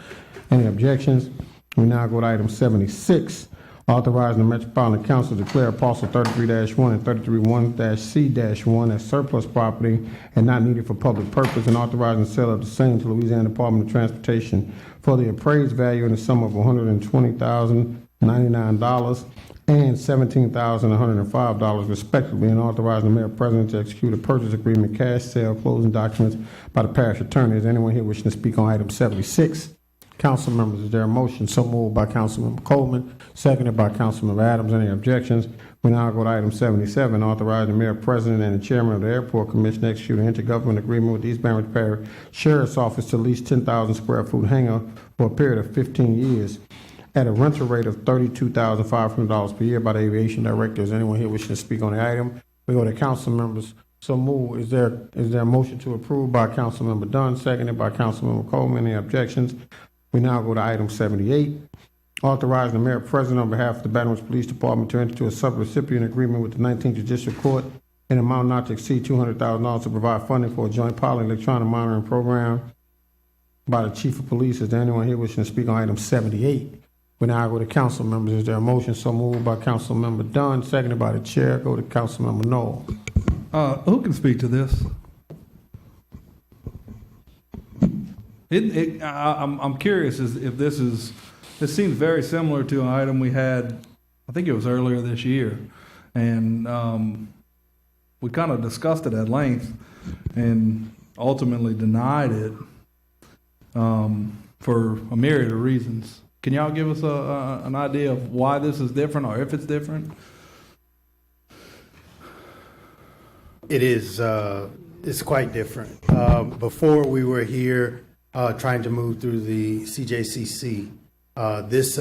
Any objections? We now go to item 76, authorizing the Metropolitan Council to declare parcel 33-1 and 33-1-C-1 as surplus property and not needed for public purpose, and authorizing the sale of the same to Louisiana Department of Transportation for the appraised value in the sum of $120,099 and $17,105 respectively, and authorizing the mayor president to execute a purchase agreement, cash sale, closing documents by the parish attorney. Is anyone here wishing to speak on item 76? Council members, is there a motion? So moved by Councilmember Coleman, seconded by Councilmember Adams. Any objections? We now go to item 77, authorizing the mayor president and the chairman of the airport commission to execute an intergovernmental agreement with the East Baton Rouge Parish Sheriff's Office to lease 10,000 square foot hangar for a period of 15 years. At a rental rate of $32,500 per year by the aviation director. Is anyone here wishing to speak on the item? We go to council members. So move. Is there a motion to approve by Councilmember Dunn, seconded by Councilmember Coleman? Any objections? We now go to item 78, authorizing the mayor president on behalf of the Baton Rouge Police Department to enter into a subrecipient agreement with the 19th Judicial Court in an amount not to exceed $200,000 to provide funding for a joint pilot electronic monitoring program by the chief of police. Is there anyone here wishing to speak on item 78? We now go to council members. Is there a motion? So moved by Councilmember Dunn, seconded by the chair. Go to Councilmember Knoll. Who can speak to this? I'm curious if this seems very similar to an item we had, I think it was earlier this year, and we kind of discussed it at length and ultimately denied it for a myriad of reasons. Can y'all give us an idea of why this is different, or if it's different? It is. It's quite different. Before we were here trying to move through the CJCC, this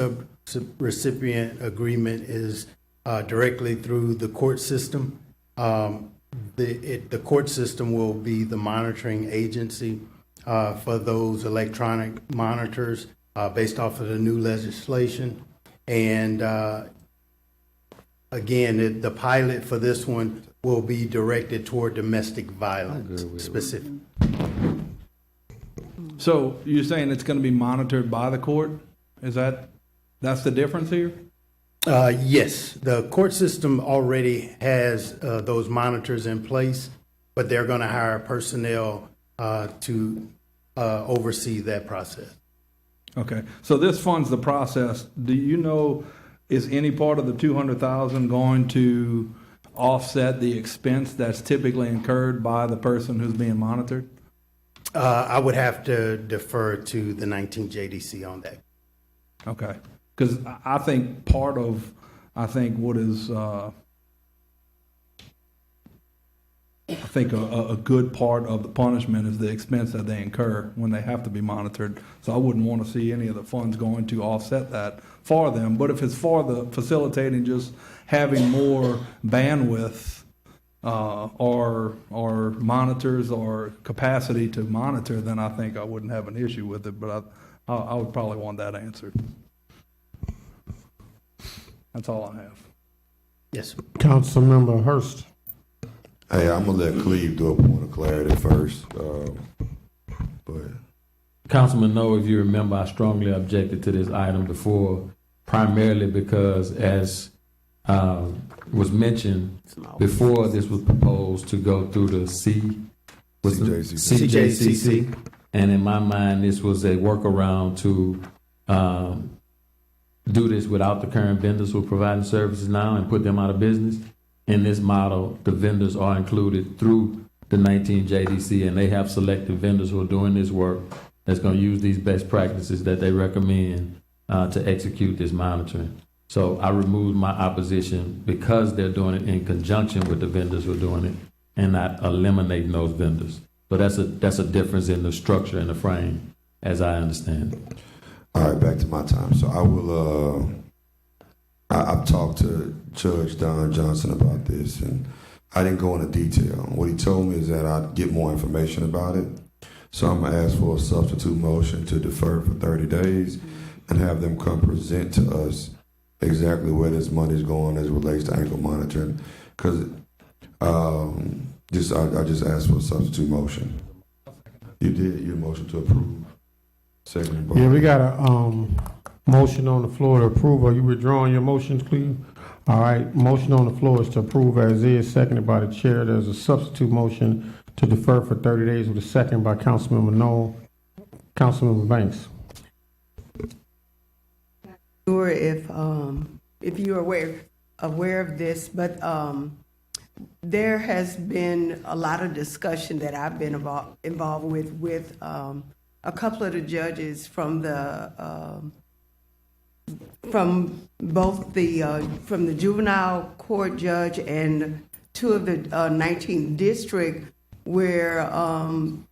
recipient agreement is directly through the court system. The court system will be the monitoring agency for those electronic monitors based off of the new legislation. And again, the pilot for this one will be directed toward domestic violence specific. So you're saying it's going to be monitored by the court? That's the difference here? Yes, the court system already has those monitors in place, but they're going to hire personnel to oversee that process. Okay, so this funds the process. Do you know, is any part of the 200,000 going to offset the expense that's typically incurred by the person who's being monitored? I would have to defer to the 19 JDC on that. Okay, because I think part of, what is, I think a good part of the punishment is the expense that they incur when they have to be monitored. So I wouldn't want to see any of the funds going to offset that for them. But if it's for the facilitating, just having more bandwidth or monitors or capacity to monitor, then I think I wouldn't have an issue with it. But I would probably want that answered. That's all I have. Yes. Councilmember Hurst. Hey, I'm gonna let Cleve do a point of clarity first. But Councilman Noe, if you remember, I strongly objected to this item before, primarily because, as was mentioned before, this was proposed to go through the CJCC, and in my mind, this was a workaround to do this without the current vendors who are providing services now and put them out of business. In this model, the vendors are included through the 19 JDC, and they have selected vendors who are doing this work that's going to use these best practices that they recommend to execute this monitoring. So I removed my opposition because they're doing it in conjunction with the vendors who are doing it and not eliminating those vendors. So that's a difference in the structure and the frame, as I understand it. all right, back to my time. So I will. I've talked to Judge Don Johnson about this, and I didn't go into detail. What he told me is that I'd get more information about it. So I'm going to ask for a substitute motion to defer for 30 days and have them come present to us exactly where this money is going as it relates to ankle monitoring. Because I just asked for a substitute motion. You did your motion to approve. Second. Yeah, we got a motion on the floor to approve. Are you withdrawing your motions, please? All right, motion on the floor is to approve as is, seconded by the chair. There's a substitute motion to defer for 30 days with a second by Councilmember Noel. Councilmember Banks. Sure, if you're aware of this, but there has been a lot of discussion that I've been involved with a couple of the judges from both from the juvenile court judge and two of the 19th district, where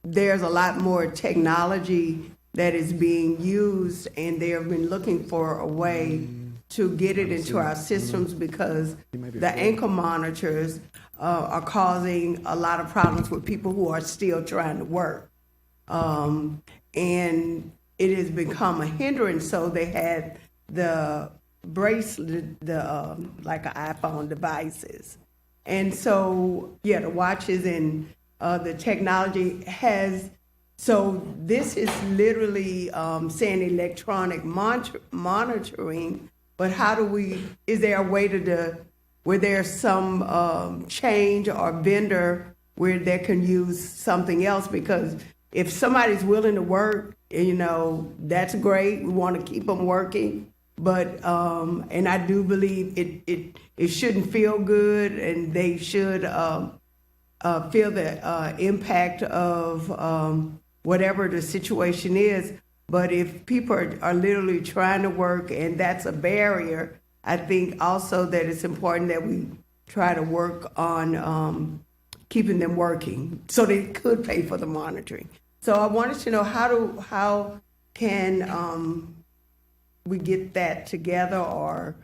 there's a lot more technology that is being used, and they have been looking for a way to get it into our systems because the ankle monitors are causing a lot of problems with people who are still trying to work. And it has become a hindrance, so they had the bracelet, like an iPhone devices. And so, yeah, the watches and the technology has, so this is literally saying electronic monitoring, but how do we, is there a way where there's some change or vendor where they can use something else? Because if somebody's willing to work, that's great. We want to keep them working. But, and I do believe it shouldn't feel good, and they should feel the impact of whatever the situation is. But if people are literally trying to work and that's a barrier, I think also that it's important that we try to work on keeping them working so they could pay for the monitoring. So I wanted to know how can we get that together, or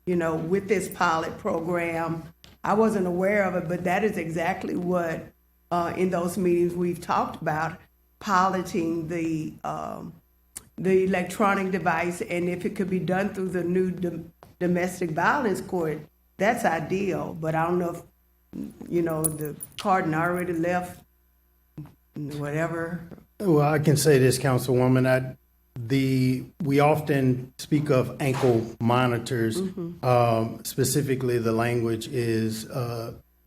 with this pilot program, I wasn't aware of it, but that is exactly what, in those meetings we've talked about, piloting the electronic device, and if it could be done through the new domestic violence court, that's ideal. But I don't know if, the Cardin already left, whatever. Well, I can say this, Councilwoman, we often speak of ankle monitors. Specifically, the language is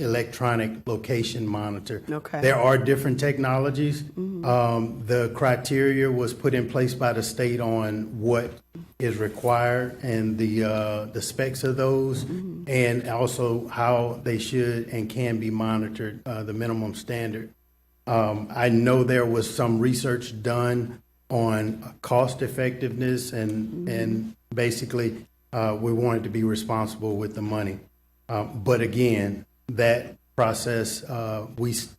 electronic location monitor. Okay. There are different technologies. The criteria was put in place by the state on what is required and the specs of those, and also how they should and can be monitored, the minimum standard. I know there was some research done on cost effectiveness and basically we wanted to be responsible with the money. But again, that process,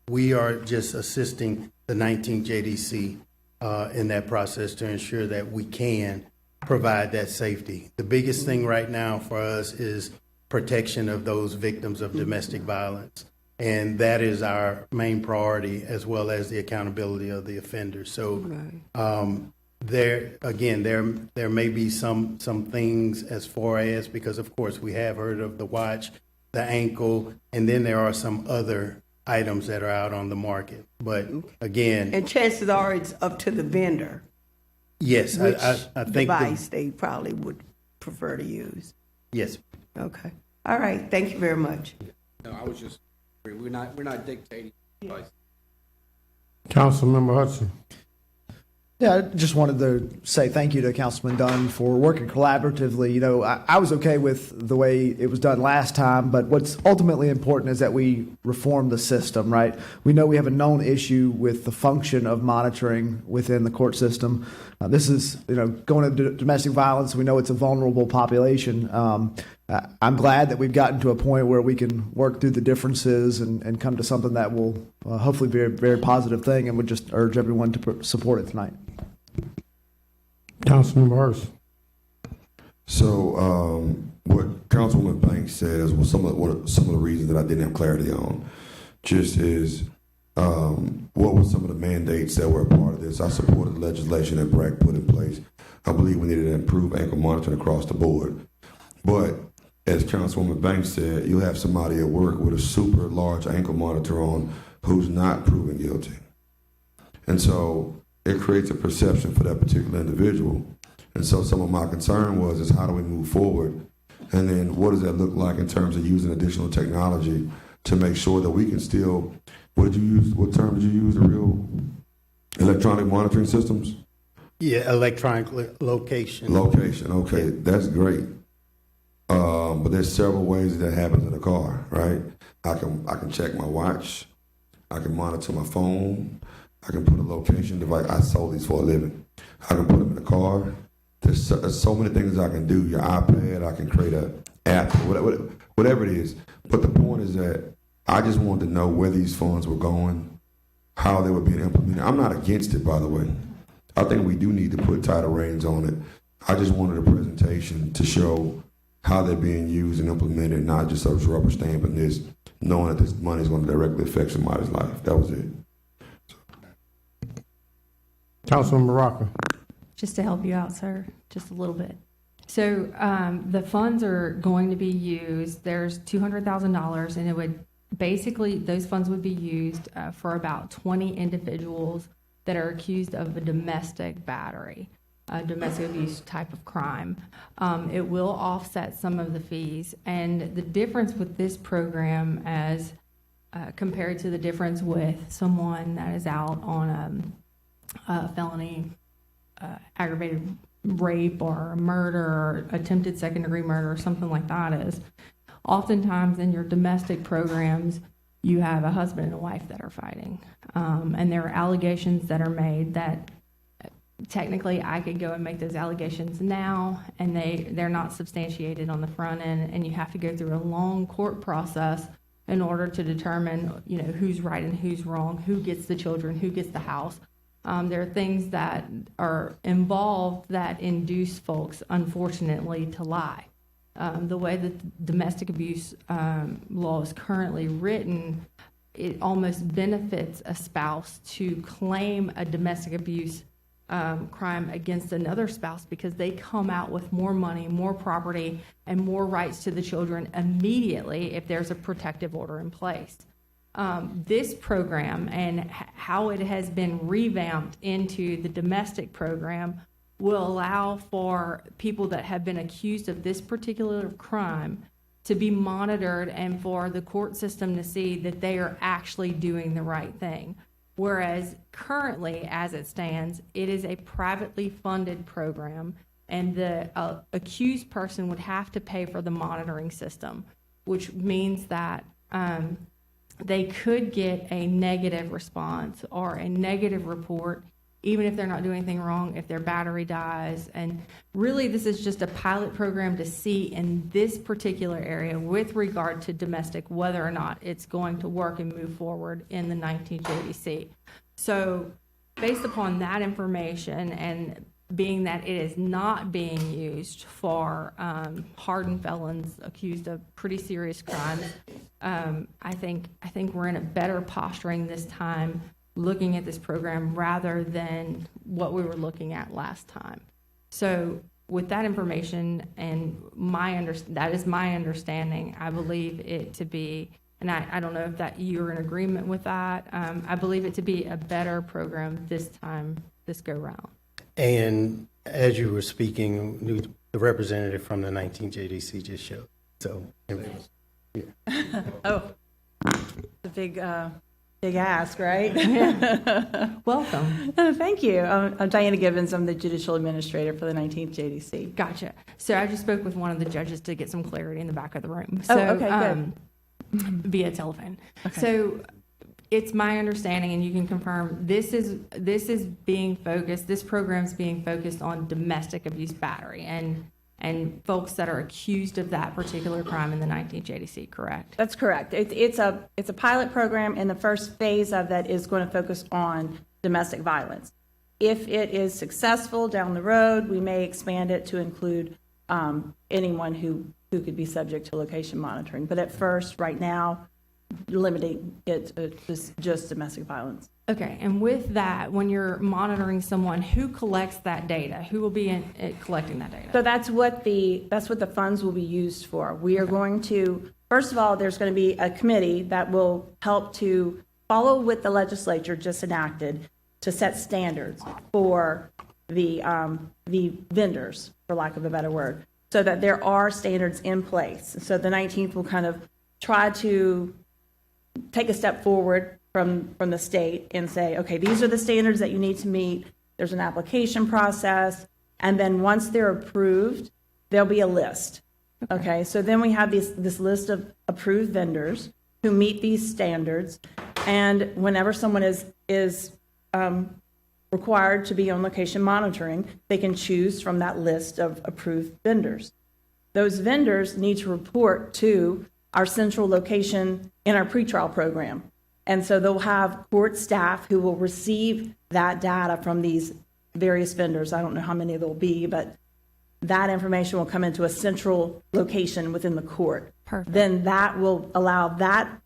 we are just assisting the 19th JDC in that process to ensure that we can provide that safety. The biggest thing right now for us is protection of those victims of domestic violence. And that is our main priority, as well as the accountability of the offender. So there may be some things as far as, because of course we have heard of the watch, the ankle, and then there are some other items that are out on the market. But again, And chances are it's up to the vendor. yes, Which I think device they probably would prefer to use. yes. Okay. All right. Thank you very much. No, I was just, we're not dictating. Councilmember Hudson. Yeah, I just wanted to say thank you to Councilman Dunn for working collaboratively. I was okay with the way it was done last time, but what's ultimately important is that we reform the system, right? We know we have a known issue with the function of monitoring within the court system. This is, going to domestic violence. We know it's a vulnerable population. I'm glad that we've gotten to a point where we can work through the differences and come to something that will hopefully be a very positive thing, and would just urge everyone to support it tonight. Councilman Hurst. So what Councilwoman Banks says was some of the reasons that I didn't have clarity on. Just is what were some of the mandates that were a part of this? I supported the legislation that BRAC put in place. I believe we needed to improve ankle monitoring across the board. But as Councilwoman Banks said, you'll have somebody at work with a super large ankle monitor on who's not proven guilty. And so it creates a perception for that particular individual. And so some of my concern is how do we move forward? And then what does that look like in terms of using additional technology to make sure that we can still, what term did you use, the real electronic monitoring systems? Yeah, electronic location. Location, okay, that's great. But there's several ways that happens in a car, right? I can check my watch. I can monitor my phone. I can put a location device. I sold these for a living. I can put them in the car. There's so many things I can do. Your iPad, I can create an app, whatever it is. But the point is that I just wanted to know where these funds were going, how they were being implemented. I'm not against it, by the way. I think we do need to put tighter reins on it. I just wanted a presentation to show how they're being used and implemented, not just a rubber stamp and this, knowing that this money is going to directly affect somebody's life. That was it. Councilman Baraka. Just to help you out, sir, just a little bit. So the funds are going to be used, there's $200,000, and it would basically, those funds would be used for about 20 individuals that are accused of a domestic battery, a domestic abuse type of crime. It will offset some of the fees, and the difference with this program as compared to the difference with someone that is out on a felony aggravated rape or murder or attempted second-degree murder or something like that is, oftentimes in your domestic programs, you have a husband and a wife that are fighting. And there are allegations that are made that technically I could go and make those allegations now, and they're not substantiated on the front end, and you have to go through a long court process in order to determine, who's right and who's wrong, who gets the children, who gets the house. There are things that are involved that induce folks, unfortunately, to lie. The way that domestic abuse law is currently written, it almost benefits a spouse to claim a domestic abuse crime against another spouse because they come out with more money, more property, and more rights to the children immediately if there's a protective order in place. This program and how it has been revamped into the domestic program will allow for people that have been accused of this particular crime to be monitored and for the court system to see that they are actually doing the right thing. Whereas currently, as it stands, it is a privately funded program, and the accused person would have to pay for the monitoring system, which means that they could get a negative response or a negative report, even if they're not doing anything wrong, if their battery dies. And really, this is just a pilot program to see in this particular area with regard to domestic whether or not it's going to work and move forward in the 19 JDC. So based upon that information and being that it is not being used for hardened felons accused of pretty serious crimes, I think we're in a better posturing this time looking at this program rather than what we were looking at last time. So with that information and that is my understanding, I believe it to be, and I don't know if that you're in agreement with that, I believe it to be a better program this go round. And as you were speaking, the representative from the 19 JDC just showed. So, yeah. Oh, the big ask, right? Welcome. Thank you. I'm Diana Gibbons. I'm the judicial administrator for the 19th JDC. Gotcha. So I just spoke with one of the judges to get some clarity in the back of the room. Oh, So, okay, good. Via telephone. Okay. So it's my understanding, and you can confirm, this is being focused, this program's being focused on domestic abuse battery and folks that are accused of that particular crime in the 19 JDC, correct? That's correct. It's a pilot program, and the first phase of that is going to focus on domestic violence. If it is successful down the road, we may expand it to include anyone who could be subject to location monitoring. But at first, right now, limiting it to just domestic violence. Okay, and with that, when you're monitoring someone, who collects that data? Who will be collecting that data? So that's what the funds will be used for. We are going to, first of all, there's going to be a committee that will help to follow what the legislature just enacted to set standards for the vendors, for lack of a better word, so that there are standards in place. So the 19th will kind of try to take a step forward from the state and say, okay, these are the standards that you need to meet. There's an application process. And then once they're approved, there'll be a list. Okay, so then we have this list of approved vendors who meet these standards. And whenever someone is required to be on location monitoring, they can choose from that list of approved vendors. Those vendors need to report to our central location in our pretrial program. And so they'll have court staff who will receive that data from these various vendors. I don't know how many there'll be, but that information will come into a central location within the court. Perfect. Then that will allow that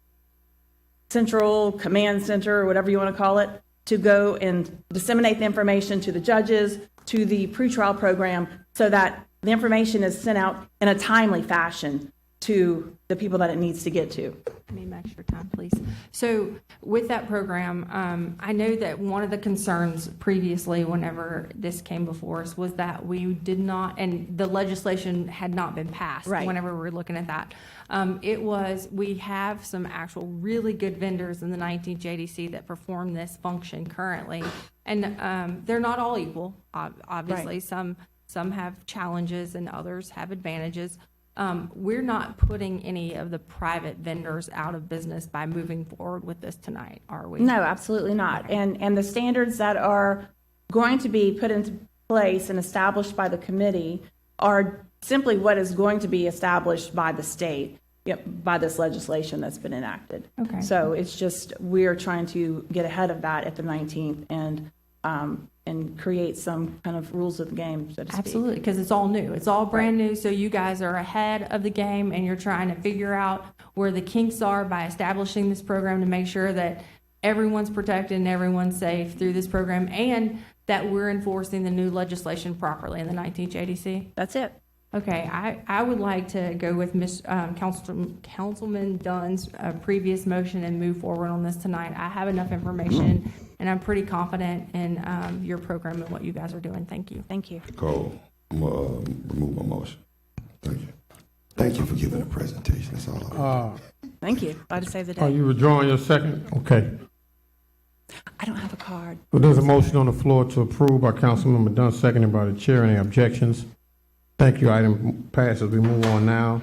central command center, or whatever you want to call it, to go and disseminate the information to the judges, to the pretrial program, so that the information is sent out in a timely fashion to the people that it needs to get to. I need extra time, please. So with that program, I know that one of the concerns previously whenever this came before us was that we did not, and the legislation had not been passed whenever we were looking at that. We have some actual really good vendors in the 19 JDC that perform this function currently. And they're not all equal, obviously. Right. Some have challenges and others have advantages. We're not putting any of the private vendors out of business by moving forward with this tonight, are we? No, absolutely not. And the standards that are going to be put into place and established by the committee are simply what is going to be established by the state, by this legislation that's been enacted. Okay. So it's just, we're trying to get ahead of that at the 19th and and create some kind of rules of the game, so to speak. Absolutely, because it's all new. It's all brand new, so you guys are ahead of the game, and you're trying to figure out where the kinks are by establishing this program to make sure that everyone's protected and everyone's safe through this program, and that we're enforcing the new legislation properly in the 19th JDC. That's it. Okay, I would like to go with Councilman Dunn's previous motion and move forward on this tonight. I have enough information, and I'm pretty confident in your program and what you guys are doing. Thank you. Thank you. Cole, I'm remove my motion. Thank you. Thank you for giving a presentation. That's all. Thank you. Glad to save the Are day. you withdrawing your second? Okay. I don't have a card. Well, there's a motion on the floor to approve by Councilmember Dunn, seconded by the chair. Any objections? Thank you. Item passes. We move on now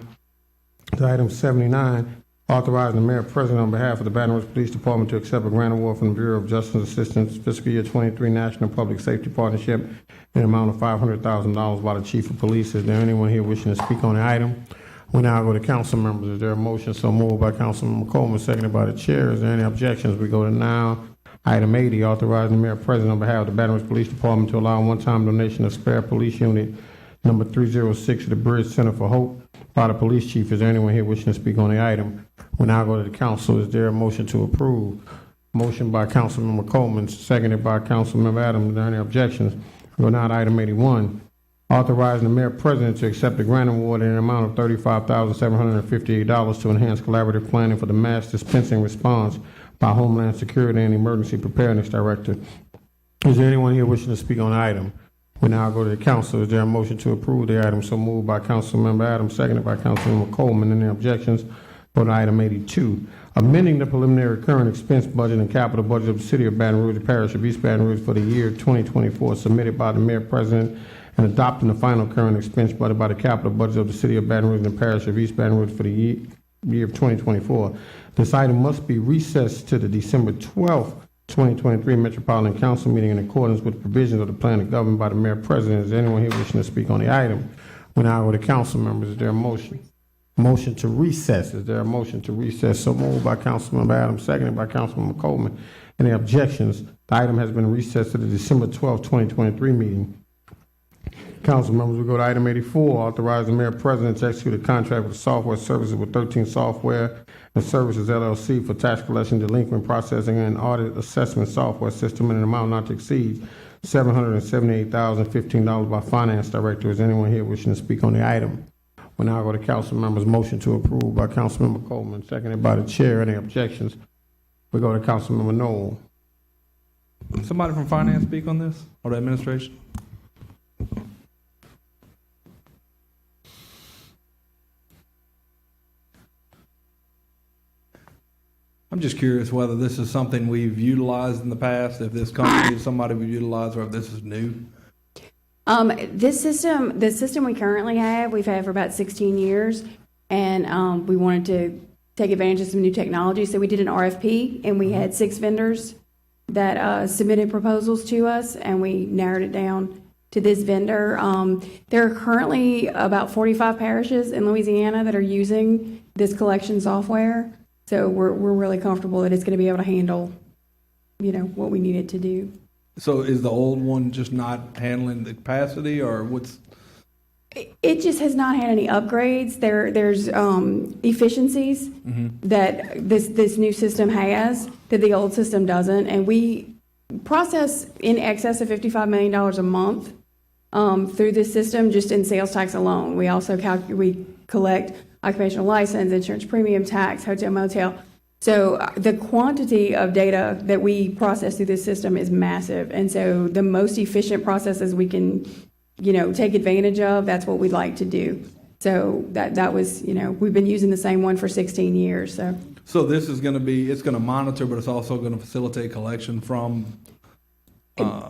to item 79, authorizing the mayor president on behalf of the Baton Rouge Police Department to accept a grant award from the Bureau of Justice Assistance fiscal year 23 National Public Safety Partnership in an amount of $500,000 by the chief of police. Is there anyone here wishing to speak on the item? We now go to council members. Is there a motion? So moved by Councilman Coleman, seconded by the chair. Is there any objections? We go to now item 80, authorizing the mayor president on behalf of the Baton Rouge Police Department to allow a one-time donation of spare police unit number 306 to the Bridge Center for Hope by the police chief. Is there anyone here wishing to speak on the item? We now go to the council. Is there a motion to approve? Motion by Councilmember Coleman, seconded by Councilmember Adams. Is there any objections? We go now to item 81, authorizing the mayor president to accept the grant award in an amount of $35,758 to enhance collaborative planning for the mass dispensing response by Homeland Security and Emergency Preparedness Director. Is there anyone here wishing to speak on the item? We now go to the council. Is there a motion to approve the item? So moved by Councilmember Adams, seconded by Councilmember Coleman. Any objections? Go to item 82, amending the preliminary current expense budget and capital budget of the city of Baton Rouge, the parish of East Baton Rouge for the year 2024, submitted by the mayor president, and adopting the final current expense budget by the capital budget of the city of Baton Rouge and the parish of East Baton Rouge for the year of 2024. This item must be recessed to the December 12th, 2023 Metropolitan Council meeting in accordance with the provisions of the plan of government by the mayor president. Is there anyone here wishing to speak on the item? We now go to council members. Is there a motion? Motion to recess. Is there a motion to recess? So moved by Councilmember Adams, seconded by Councilmember Coleman. Any objections? The item has been recessed to the December 12th, 2023 meeting. Council members, we go to item 84, authorizing the mayor president to execute a contract with software services with 13 Software and Services LLC for tax collection, delinquent processing, and audit assessment software system in an amount not to exceed $778,015 by finance director. Is anyone here wishing to speak on the item? We now go to council members' motion to approve by Councilmember Coleman, seconded by the chair. Any objections? We go to Councilmember Noel. Somebody from finance speak on this, or the administration? I'm just curious whether this is something we've utilized in the past, if this company is somebody we've utilized, or if this is new. This system, the system we currently have, we've had for about 16 years, and we wanted to take advantage of some new technology. So we did an RFP, and we had 6 vendors that submitted proposals to us, and we narrowed it down to this vendor. There are currently about 45 parishes in Louisiana that are using this collection software. So we're really comfortable that it's going to be able to handle, what we need it to do. So is the old one just not handling the capacity, or what's? It just has not had any upgrades. There's efficiencies that this new system has that the old system doesn't, and we process in excess of $55 million a month through this system just in sales tax alone. We also we collect occupational license, insurance premium tax, hotel, motel. So the quantity of data that we process through this system is massive. And so the most efficient processes we can, take advantage of, that's what we'd like to do. So that was, we've been using the same one for 16 years. So this is going to be, it's going to monitor, but it's also going to facilitate collection from.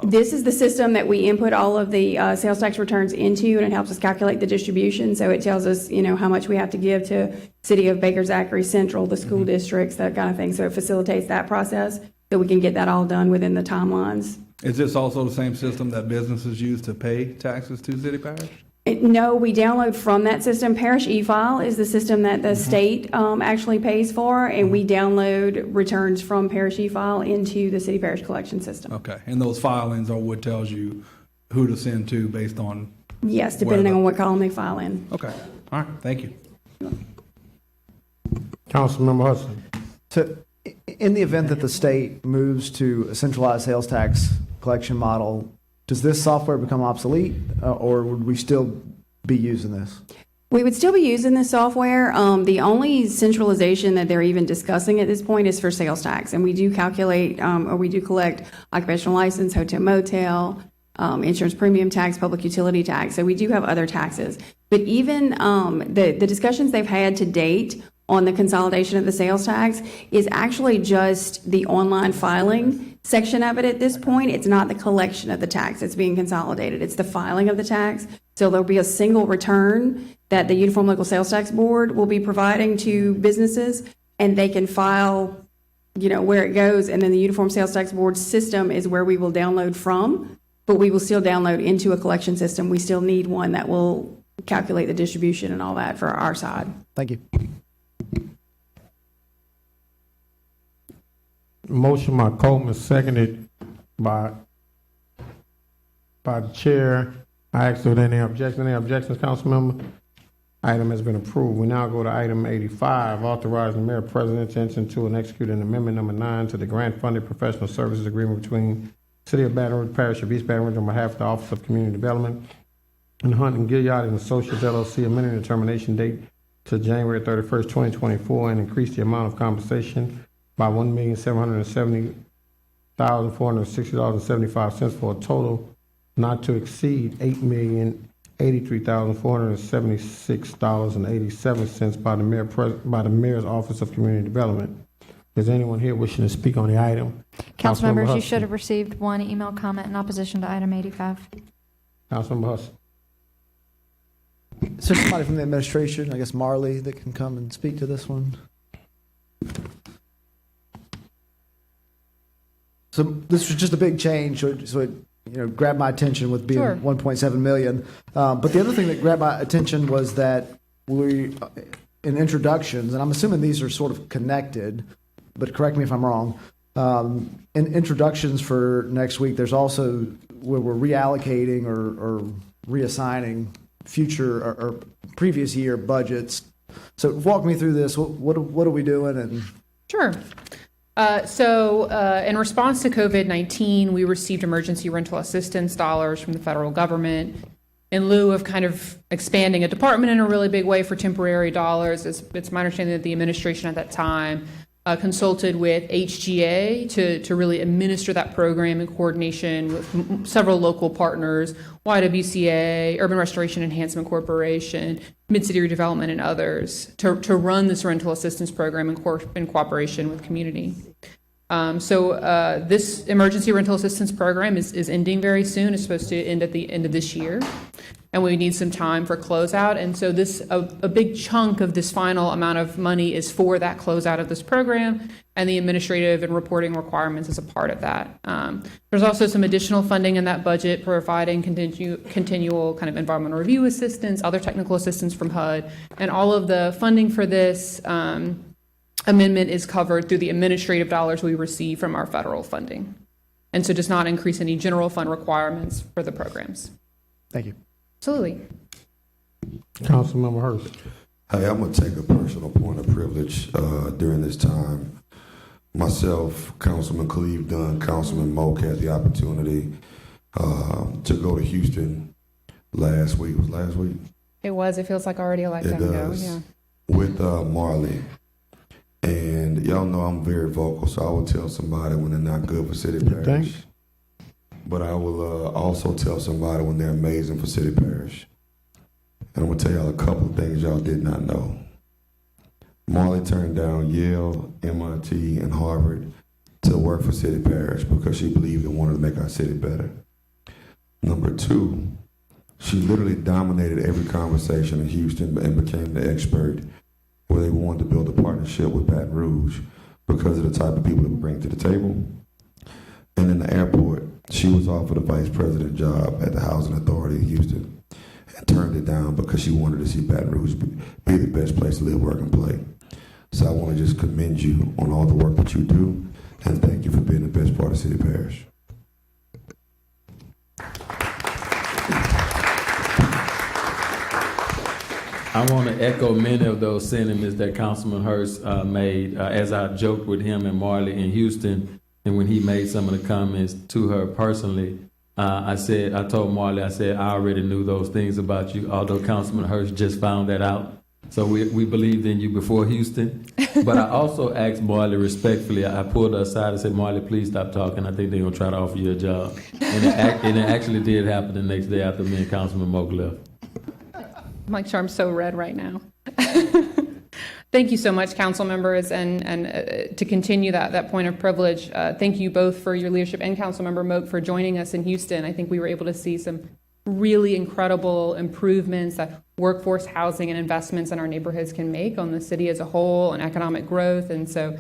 This is the system that we input all of the sales tax returns into, and it helps us calculate the distribution. So it tells us, how much we have to give to City of Baker, Zachary, Central, the school districts, that kind of thing. So it facilitates that process so we can get that all done within the timelines. Is this also the same system that businesses use to pay taxes to City Parish? No, we download from that system. Parish e-file is the system that the state actually pays for, and we download returns from Parish e-file into the city parish collection system. Okay, and those filings are what tells you who to send to based on? Yes, depending on what column they file in. Okay, all right, thank you. Councilmember Hudson. So, in the event that the state moves to a centralized sales tax collection model, does this software become obsolete, or would we still be using this? We would still be using this software. The only centralization that they're even discussing at this point is for sales tax. And we do calculate, or we do collect occupational license, hotel motel, insurance premium tax, public utility tax. So we do have other taxes. But even the discussions they've had to date on the consolidation of the sales tax is actually just the online filing section of it at this point. It's not the collection of the tax that's being consolidated. It's the filing of the tax. So there'll be a single return that the Uniform Local Sales Tax Board will be providing to businesses, and they can file, where it goes. And then the Uniform Sales Tax Board system is where we will download from, but we will still download into a collection system. We still need one that will calculate the distribution and all that for our side. Thank you. Motion by Coleman, seconded by the chair. I ask if there are any objections. Any objections, council member? Item has been approved. We now go to item 85, authorizing the mayor president to enter into and execute an amendment number 9 to the grant-funded professional services agreement between City of Baton Rouge, Parish of East Baton Rouge on behalf of the Office of Community Development and Hunt and Gilliard and Associates LLC, amending the termination date to January 31st, 2024, and increase the amount of compensation by $1,770,460.75 for a total not to exceed $8,083,476.87 by the mayor's Office of Community Development. Is anyone here wishing to speak on the item? Council members, you Hudson. should have received one email comment in opposition to item 85. Councilmember Hudson. Is there somebody from the administration, I guess Marley, that can come and speak to this one? So this was just a big change, so it grabbed my attention with being Sure. 1.7 million. But the other thing that grabbed my attention was that we, in introductions, and I'm assuming these are sort of connected, but correct me if I'm wrong. In introductions for next week, there's also where we're reallocating or reassigning future or previous year budgets. So walk me through this. What are we doing? And Sure. In response to COVID-19, we received emergency rental assistance dollars from the federal government. In lieu of kind of expanding a department in a really big way for temporary dollars, it's my understanding that the administration at that time consulted with HGA to really administer that program in coordination with several local partners, YWCA, Urban Restoration Enhancement Corporation, Mid-City Redevelopment, and others, to run this rental assistance program in cooperation with community. This emergency rental assistance program is ending very soon. It's supposed to end at the end of this year, and we need some time for closeout. And so a big chunk of this final amount of money is for that closeout of this program, and the administrative and reporting requirements is a part of that. There's also some additional funding in that budget providing continual kind of environmental review assistance, other technical assistance from HUD, and all of the funding for this amendment is covered through the administrative dollars we receive from our federal funding, and so does not increase any general fund requirements for the programs. Thank you. Absolutely. Councilmember Hurst. Hey, I'm going to take a personal point of privilege during this time. Myself, Councilman Cleve Dunn, Councilman Moak had the opportunity to go to Houston last week. Was last week? It was. It feels like already a lifetime ago. Yeah. With Marley. And y'all know I'm very vocal, so I will tell somebody when they're not good for city parish. But I will also tell somebody when they're amazing for city parish. And I'm going to tell y'all a couple of things y'all did not know. Marley turned down Yale, MIT, and Harvard to work for city parish because she believed and wanted to make our city better. Number 2, she literally dominated every conversation in Houston and became the expert where they wanted to build a partnership with Baton Rouge because of the type of people that we bring to the table. And in the airport, she was offered a vice president job at the Housing Authority in Houston and turned turned it down because she wanted to see Baton Rouge be the best place to live, work, and play. So I want to just commend you on all the work that you do, and thank you for being the best part of City Parish. I want to echo many of those sentiments that Councilman Hurst made. As I joked with him and Marley in Houston, and when he made some of the comments to her personally, I told Marley, I said, I already knew those things about you, although Councilman Hurst just found that out. So we believed in you before Houston. But I also asked Marley respectfully, I pulled her aside and said, Marley, please stop talking. I think they're going to try to offer you a job. And it actually did happen the next day after me and Councilman Moak left. My charm's so red right now. Thank you so much, council members, and to continue that point of privilege, thank you both for your leadership and Councilmember Moak for joining us in Houston. I think we were able to see some really incredible improvements that workforce housing and investments in our neighborhoods can make on the city as a whole and economic growth. And so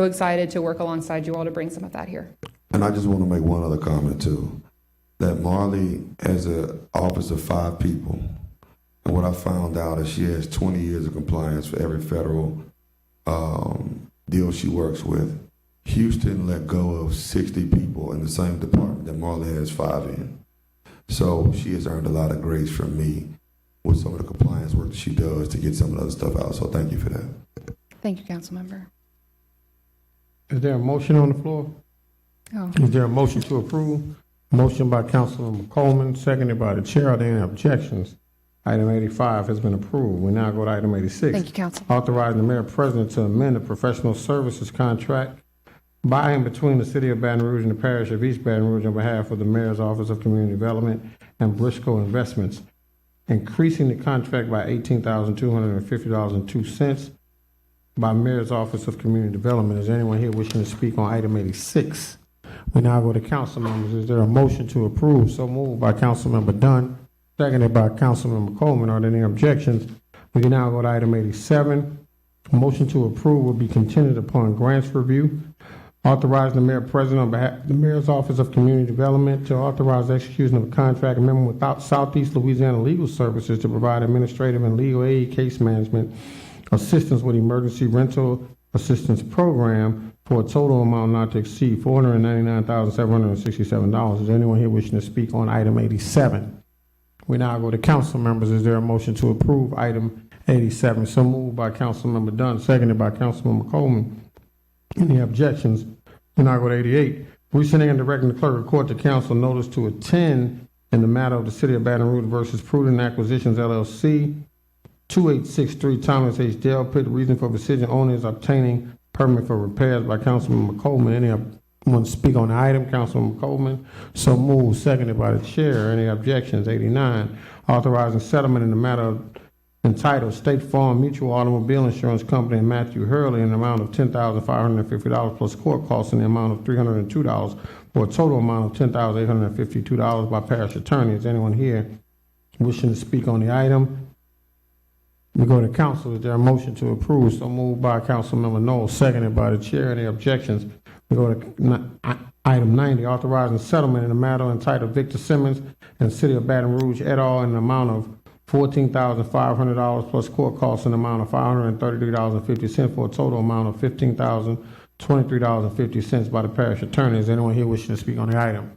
excited to work alongside you all to bring some of that here. And I just want to make one other comment too, that Marley has an office of 5 people. And what I found out is she has 20 years of compliance for every federal deal she works with. Houston let go of 60 people in the same department that Marley has 5 in. So she has earned a lot of grace from me with some of the compliance work that she does to get some of the other stuff out. So thank you for that. Thank you, council member. Is there a motion on the floor? Oh. Is there a motion to approve? Motion by Councilmember Coleman, seconded by the chair. Are there any objections? Item 85 has been approved. We now go to item 86. Thank you, council. Authorizing the mayor president to amend the professional services contract by and between the city of Baton Rouge and the parish of East Baton Rouge on behalf of the mayor's office of community development and Briscoe Investments, increasing the contract by $18,250.02 by mayor's office of community development. Is there anyone here wishing to speak on item 86? We now go to council members. Is there a motion to approve? So moved by Councilmember Dunn, seconded by Councilmember Coleman. Are there any objections? We can now go to item 87. Motion to approve will be contingent upon grants review. Authorizing the mayor president on behalf of the mayor's office of community development to authorize execution of a contract amendment with Southeast Louisiana Legal Services to provide administrative and legal aid, case management, assistance with emergency rental assistance program for a total amount not to exceed $499,767. Is there anyone here wishing to speak on item 87? We now go to council members. Is there a motion to approve item 87? So moved by Councilmember Dunn, seconded by Councilmember Coleman. Any objections? We now go to 88. Resending and directing the clerk of court to council notice to attend in the matter of the city of Baton Rouge versus Prudent Acquisitions LLC, 2863 Thomas H. Dale Pitt. The reason for decision only is obtaining permit for repairs by Councilmember Coleman. Anyone want to speak on the item? Councilmember Coleman. So moved, seconded by the chair. Any objections? 89. Authorizing settlement in the matter of entitled State Farm Mutual Automobile Insurance Company and Matthew Hurley in the amount of $10,550 plus court costs in the amount of $302 for a total amount of $10,852 by parish attorney. Is anyone here wishing to speak on the item? We go to council. Is there a motion to approve? So moved by Councilmember Knowles, seconded by the chair. Any objections? We go to item 90, authorizing settlement in the matter entitled Victor Simmons and City of Baton Rouge et al. In the amount of $14,500 plus court costs in the amount of $533.50 for a total amount of $15,023.50 by the parish attorney. Is anyone here wishing to speak on the item?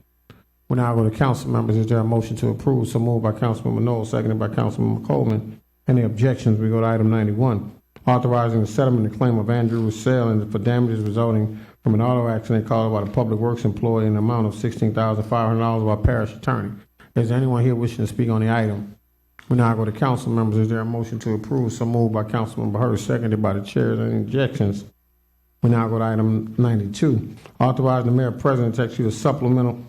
We now go to council members. Is there a motion to approve? So moved by Councilmember Knowles, seconded by Councilmember Coleman. Any objections? We go to item 91, authorizing the settlement and claim of Andrew Russell and for damages resulting from an auto accident caused by the public works employee in the amount of $16,500 by parish attorney. Is there anyone here wishing to speak on the item? We now go to council members. Is there a motion to approve? So moved by Councilmember Hurst, seconded by the chair. Any objections? We now go to item 92, authorizing the mayor president to execute a supplement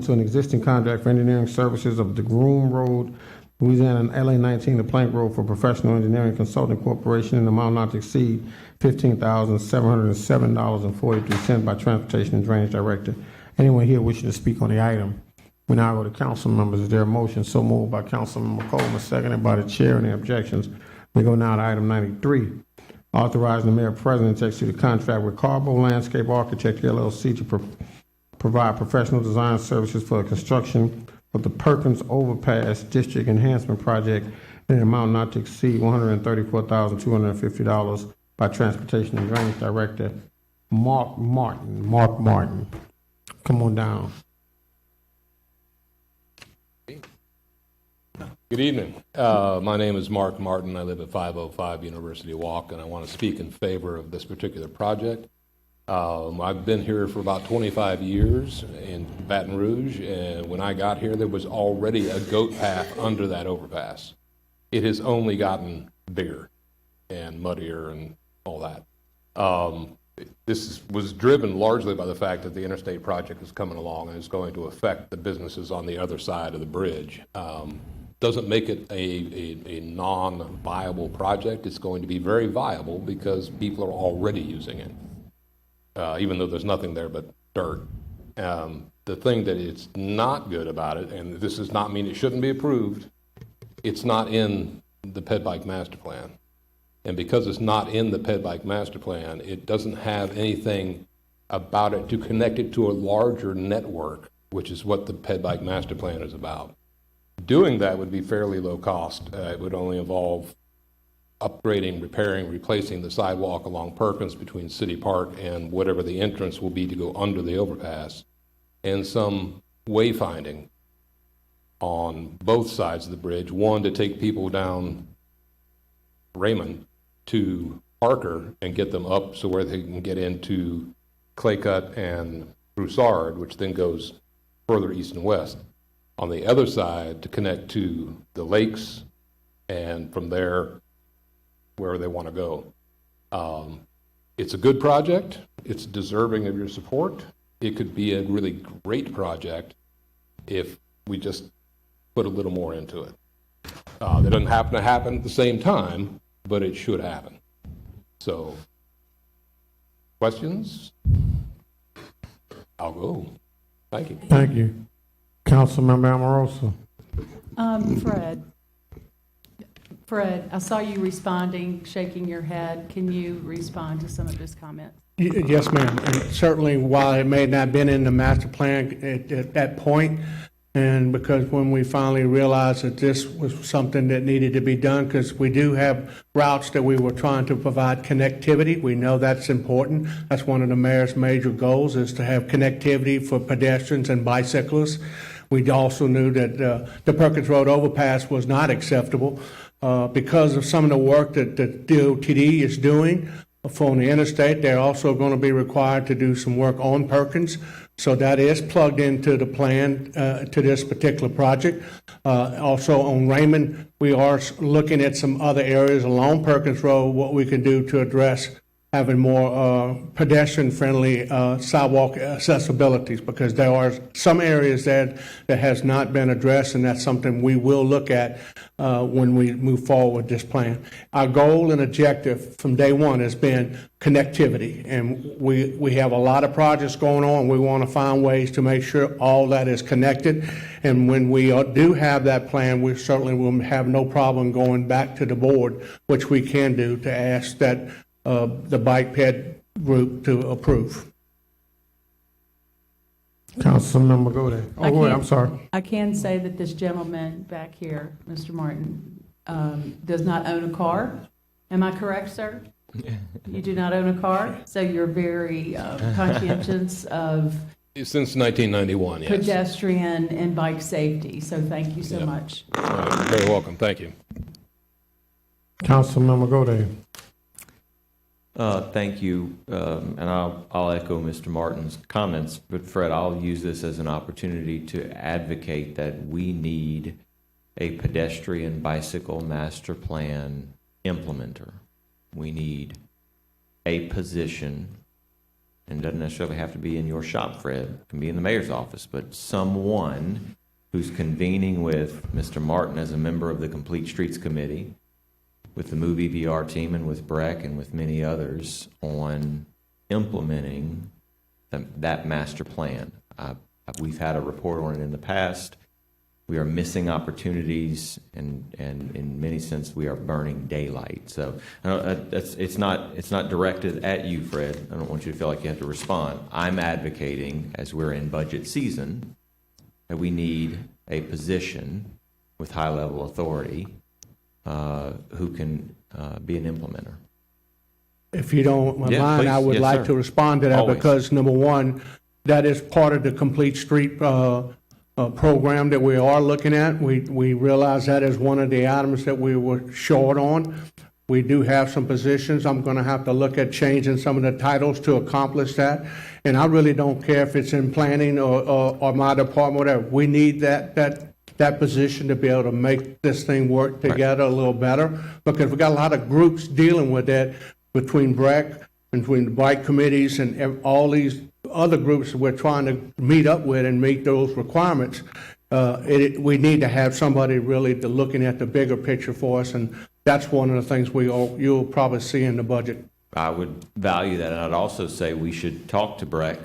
to an existing contract for engineering services of the Groom Road, Louisiana, and LA 19, the Plank Road for Professional Engineering Consulting Corporation in the amount not to exceed $15,707.43 by Transportation and Drainage Director. Anyone here wishing to speak on the item? We now go to council members. Is there a motion? So moved by Councilmember Coleman, seconded by the chair. Any objections? We go now to item 93, authorizing the mayor president to execute a contract with Carbo Landscape Architect LLC to provide professional design services for the construction of the Perkins Overpass District Enhancement Project in an amount not to exceed $134,250 by Transportation and Drainage Director Mark Martin. Come on down. Good evening. My name is Mark Martin. I live at 505 University Walk, and I want to speak in favor of this particular project. I've been here for about 25 years in Baton Rouge, and when I got here, there was already a goat path under that overpass. It has only gotten bigger and muddier and all that. This was driven largely by the fact that the interstate project is coming along and is going to affect the businesses on the other side of the bridge. Doesn't make it a non-viable project. It's going to be very viable because people are already using it, even though there's nothing there but dirt. The thing that is not good about it, and this does not mean it shouldn't be approved, it's not in the Ped Bike Master Plan. And because it's not in the Ped Bike Master Plan, it doesn't have anything about it to connect it to a larger network, which is what the Ped Bike Master Plan is about. Doing that would be fairly low cost. It would only involve upgrading, repairing, replacing the sidewalk along Perkins between City Park and whatever the entrance will be to go under the overpass, and some wayfinding on both sides of the bridge. One, to take people down Raymond to Parker and get them up so where they can get into Claycut and Broussard, which then goes further east and west. On the other side, to connect to the lakes, and from there, wherever they want to go. It's a good project. It's deserving of your support. It could be a really great project if we just put a little more into it. That doesn't happen to happen at the same time, but it should happen. So, questions? I'll go. Thank you. Thank you. Councilmember Amoroso. Fred, I saw you responding, shaking your head. Can you respond to some of his comments? Yes, ma'am. And certainly, while it may not have been in the master plan at that point, and because when we finally realized that this was something that needed to be done, because we do have routes that we were trying to provide connectivity. We know that's important. That's one of the mayor's major goals, is to have connectivity for pedestrians and bicyclists. We also knew that the Perkins Road overpass was not acceptable because of some of the work that the DOTD is doing for the interstate. They're also going to be required to do some work on Perkins. So that is plugged into the plan to this particular project. Also on Raymond, we are looking at some other areas along Perkins Road, what we can do to address having more pedestrian-friendly sidewalk accessibilities, because there are some areas that has not been addressed, and that's something we will look at when we move forward with this plan. Our goal and objective from day one has been connectivity, and we have a lot of projects going on. We want to find ways to make sure all that is connected, and when we do have that plan, we certainly will have no problem going back to the board, which we can do, to ask that the Bike Ped group to approve. Councilmember Gode. Oh, go ahead, I'm sorry. I can say that this gentleman back here, Mr. Martin, does not own a car. Am I correct, sir? You do not own a car, so you're very conscientious of Since 1991, yes. pedestrian and bike safety, so thank you so much. Very welcome. Thank you. Councilmember Gode. Thank you, and I'll echo Mr. Martin's comments, but Fred, I'll use this as an opportunity to advocate that we need a pedestrian bicycle master plan implementer. We need a position, and it doesn't necessarily have to be in your shop, Fred, it can be in the mayor's office, but someone who's convening with Mr. Martin as a member of the Complete Streets Committee, with the Move EBR team and with Breck and with many others on implementing that master plan. We've had a report on it in the past. We are missing opportunities, and in many sense, we are burning daylight. So it's not directed at you, Fred. I don't want you to feel like you have to respond. I'm advocating, as we're in budget season, that we need a position with high-level authority who can be an implementer. If you don't mind, Yeah, please. I would Yes, like sir. to respond to that Always. because, number one, that is part of the Complete Street program that we are looking at. We realize that is one of the items that we were short on. We do have some positions. I'm going to have to look at changing some of the titles to accomplish that. And I really don't care if it's in planning or my department, whatever. We need that position to be able to make this thing work together a little better, because we've got a lot of groups dealing with that between BREC, between the bike committees and all these other groups that we're trying to meet up with and meet those requirements. We need to have somebody really looking at the bigger picture for us, and that's one of the things you'll probably see in the budget. I would value that, and I'd also say we should talk to BREC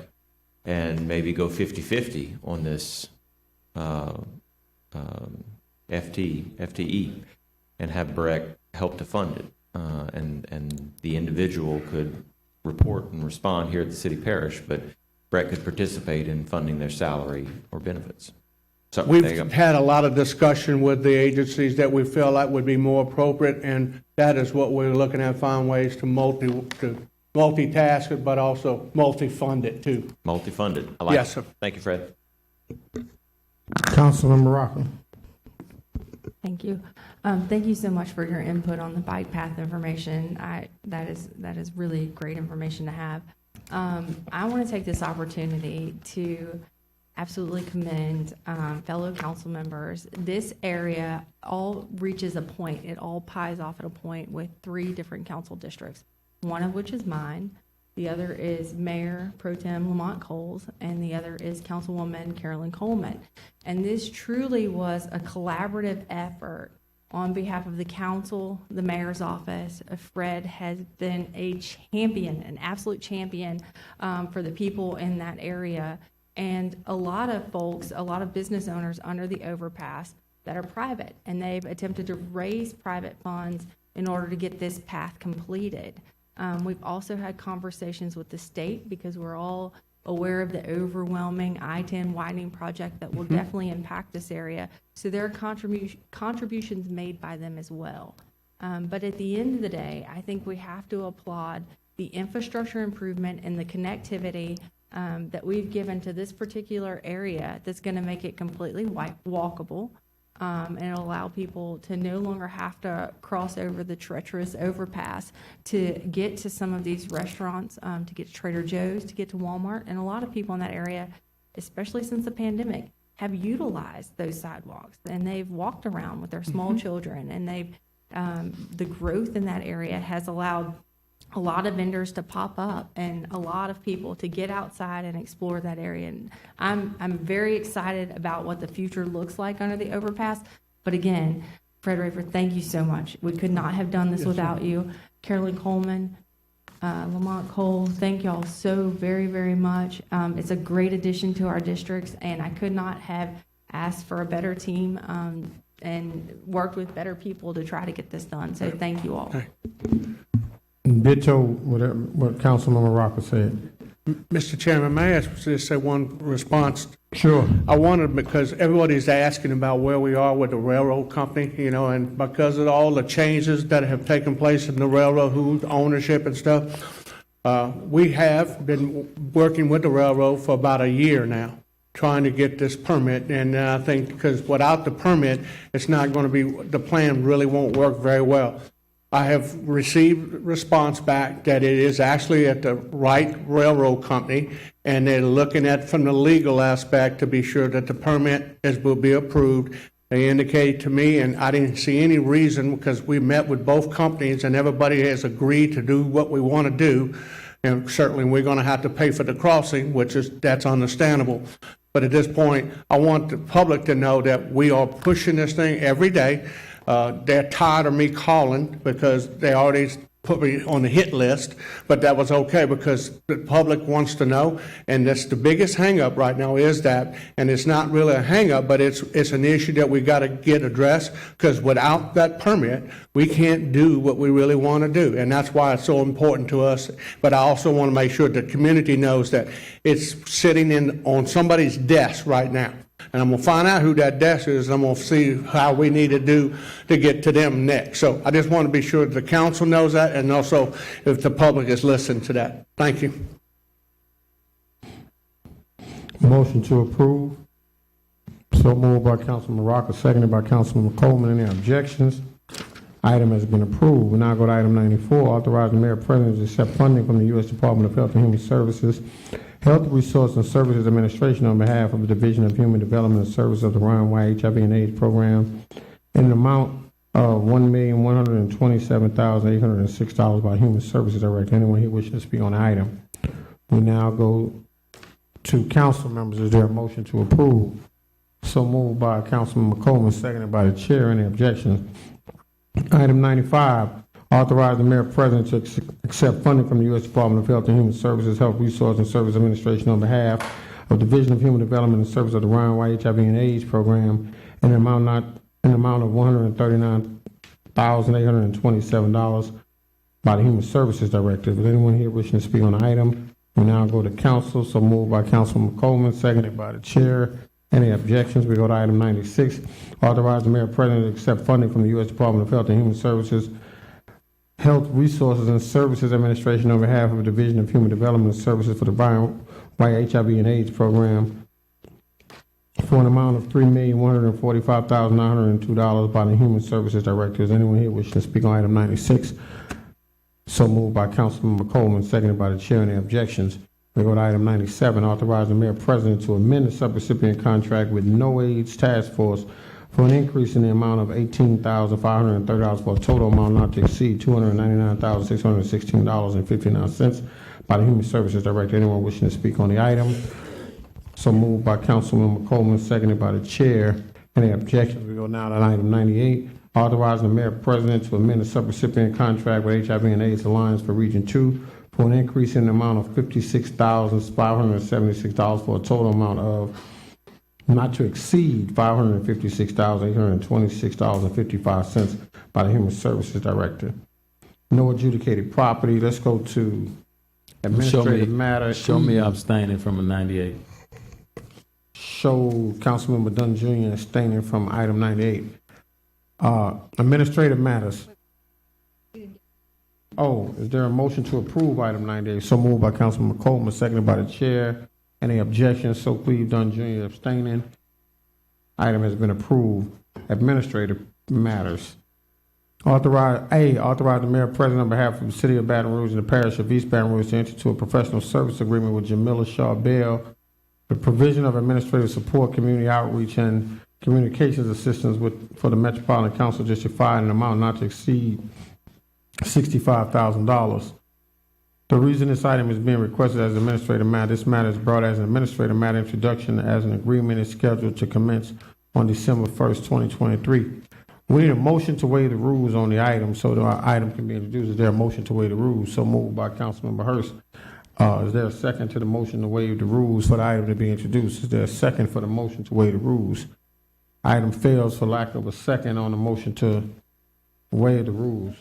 and maybe go 50-50 on this FTE and have BREC help to fund it. And the individual could report and respond here at the city parish, but BREC could participate in funding their salary or benefits. So there you go. We've had a lot of discussion with the agencies that we feel like would be more appropriate, and that is what we're looking at, find ways to multitask it, but also multi-fund it too. Multi-funded. I like Yes, it. sir. Thank you, Fred. Councilmember Rocker. Thank you. Thank you so much for your input on the bike path information. That is really great information to have. I want to take this opportunity to absolutely commend fellow council members. This area all reaches a point. It all pies off at a point with 3 different council districts, one of which is mine. The other is Mayor Pro Tem Lamont Coles, and the other is Councilwoman Carolyn Coleman. And this truly was a collaborative effort on behalf of the council, the mayor's office. Fred has been a champion, an absolute champion for the people in that area. And a lot of folks, a lot of business owners under the overpass that are private, and they've attempted to raise private funds in order to get this path completed. We've also had conversations with the state because we're all aware of the overwhelming I-10 widening project that will definitely impact this area. So there are contributions made by them as well. But at the end of the day, I think we have to applaud the infrastructure improvement and the connectivity that we've given to this particular area that's going to make it completely walkable. And it'll allow people to no longer have to cross over the treacherous overpass to get to some of these restaurants, to get to Trader Joe's, to get to Walmart. And a lot of people in that area, especially since the pandemic, have utilized those sidewalks. And they've walked around with their small children. And the growth in that area has allowed a lot of vendors to pop up and a lot of people to get outside and explore that area. And I'm very excited about what the future looks like under the overpass. But again, Fred Rayford, thank you so much. We could not have done this without you. Carolyn Coleman, Lamont Cole, thank y'all so very, very much. It's a great addition to our districts, and I could not have asked for a better team and worked with better people to try to get this done. So thank you all. Ditto what Councilmember Rocker said. Mr. Chairman, may I just say one response? Sure. I wanted, because everybody's asking about where we are with the railroad company, and because of all the changes that have taken place in the railroad, who's ownership and stuff, we have been working with the railroad for about a year now, trying to get this permit. And I think because without the permit, it's not going to be, the plan really won't work very well. I have received response back that it is actually at the right railroad company, and they're looking at from the legal aspect to be sure that the permit will be approved. They indicated to me, and I didn't see any reason, because we met with both companies and everybody has agreed to do what we want to do. And certainly we're going to have to pay for the crossing, that's understandable. But at this point, I want the public to know that we are pushing this thing every day. They're tired of me calling because they already put me on the hit list, but that was okay because the public wants to know, and that's the biggest hang-up right now is that, and it's not really a hang-up, but it's an issue that we got to get addressed, because without that permit, we can't do what we really want to do, and that's why it's so important to us. But I also want to make sure the community knows that it's sitting on somebody's desk right now. and I'm gonna find out who that desk is, and I'm gonna see how we need to do to get to them next. So I just want to be sure that the council knows that, and also if the public is listening to that. Thank you. Motion to approve. So moved by Councilman Rocker, seconded by Councilman Coleman. Any objections? Item has been approved. We now go to item 94, authorizing the mayor president to accept funding from the U.S. Department of Health and Human Services, Health Resource and Services Administration on behalf of the Division of Human Development and Services of the Ryan White HIV and AIDS Program in an amount of $1,127,806 by Human Services Director. Anyone here wishing to speak on the item? We now go to council members. Is there a motion to approve? So moved by Councilman McCollum, seconded by the chair. Any objections? Item 95, authorize the mayor president to accept funding from the U.S. Department of Health and Human Services, Health Resource and Service Administration on behalf of the Division of Human Development and Service of the Ryan White HIV and AIDS Program in an amount of $139,827 by the Human Services Director. Is anyone here wishing to speak on the item? We now go to council. So moved by Councilman Coleman, seconded by the chair. Any objections? We go to item 96. Authorize the mayor president to accept funding from the U.S. Department of Health and Human Services, Health Resources and Services Administration on behalf of the Division of Human Development and Services for the White HIV and AIDS Program for an amount of $3,145,902 by the Human Services Director. Is anyone here wishing to speak on item 96? So moved by Councilman McColeman, seconded by the chair. Any objections? We go to item 97, authorize the mayor president to amend the subrecipient contract with No AIDS Task Force for an increase in the amount of $18,530 for a total amount not to exceed $299,616.59 by the Human Services Director. Anyone wishing to speak on the item? So moved by Councilman McColeman, seconded by the chair. Any objections? We go now to item 98, authorizing the mayor president to amend the subrecipient contract with HIV and AIDS Alliance for Region 2 for an increase in the amount of $56,576 for a total amount of not to exceed $556,826.55 by the Human Services Director. No adjudicated property. Let's go to administrative matters. Show me abstaining from a 98. Show Councilmember Dunn Jr. abstaining from item 98. Administrative matters. Oh, is there a motion to approve item 98? So moved by Councilman McCollum, seconded by the chair. Any objections? So please, Dunn Jr. abstaining. Item has been approved. Administrative matters. Authorize the mayor president on behalf of the city of Baton Rouge and the parish of East Baton Rouge to enter into a professional service agreement with Jamila Shaw Bell, the provision of administrative support, community outreach, and communications assistance for the Metropolitan Council District 5 in an amount not to exceed $65,000. The reason this item is being requested as an administrative matter, this matter is brought as an administrative matter introduction as an agreement is scheduled to commence on December 1st, 2023. We need a motion to waive the rules on the item so the item can be introduced. Is there a motion to waive the rules? So moved by Councilmember Hurst. Is there a second to the motion to waive the rules for the item to be introduced? Is there a second for the motion to waive the rules? Item fails for lack of a second on the motion to waive the rules.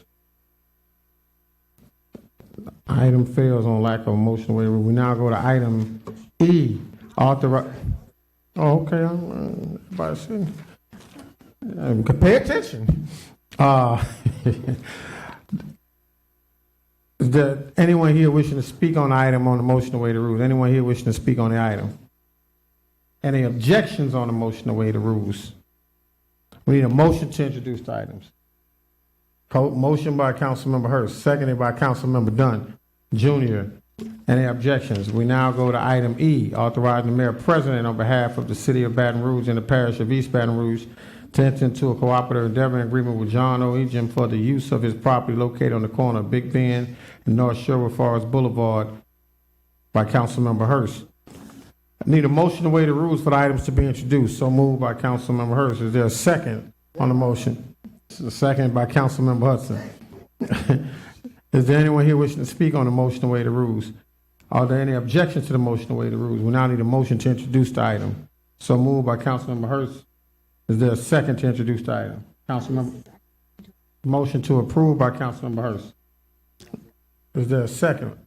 Item fails on lack of a motion to waive the rules. We now go to item E. Authorize. Oh, okay. Everybody sitting. Pay attention. Is there anyone here wishing to speak on the item on the motion to waive the rules? Anyone here wishing to speak on the item? Any objections on the motion to waive the rules? We need a motion to introduce the items. Motion by Councilmember Hurst, seconded by Councilmember Dunn Jr. Any objections? We now go to item E, authorizing the mayor president on behalf of the city of Baton Rouge and the parish of East Baton Rouge to enter into a cooperative endeavor agreement with John O. Ejim for the use of his property located on the corner of Big Bend and North Sherwood Forest Boulevard by Councilmember Hurst. I need a motion to waive the rules for the items to be introduced. So moved by Councilmember Hurst. Is there a second on the motion? This is a second by Councilmember Hudson. Is there anyone here wishing to speak on the motion to waive the rules? Are there any objections to the motion to waive the rules? We now need a motion to introduce the item. So moved by Councilmember Hurst. Is there a second to introduce the item? Councilmember, motion to approve by Councilmember Hurst. Is there a second?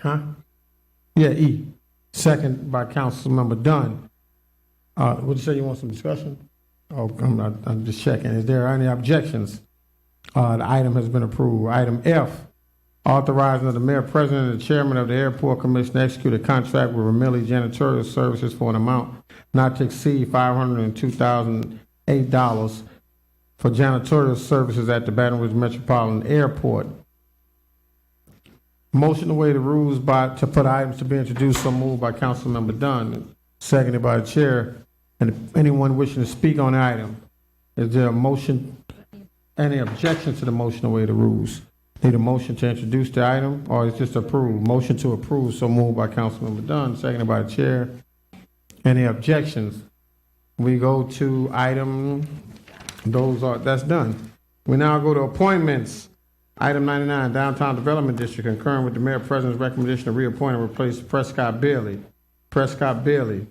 Huh? Yeah, E. Second by Councilmember Dunn. Would you say you want some discussion? Oh, I'm just checking. Is there any objections? The item has been approved. Item F, authorizing the mayor, president, and the chairman of the airport commission to execute a contract with Ramilli Janitorial Services for an amount not to exceed $502,008 for janitorial services at the Baton Rouge Metropolitan Airport. Motion to waive the rules to put items to be introduced, so moved by Councilmember Dunn, seconded by the chair. And if anyone wishing to speak on the item, is there a motion, any objection to the motion to waive the rules? Need a motion to introduce the item, or is just approved? Motion to approve, so moved by Councilmember Dunn, seconded by the chair. Any objections? We go to item, that's done. We now go to appointments. Item 99, Downtown Development District, concurring with the Mayor President's recommendation to reappoint and replace Prescott Bailey. Prescott Bailey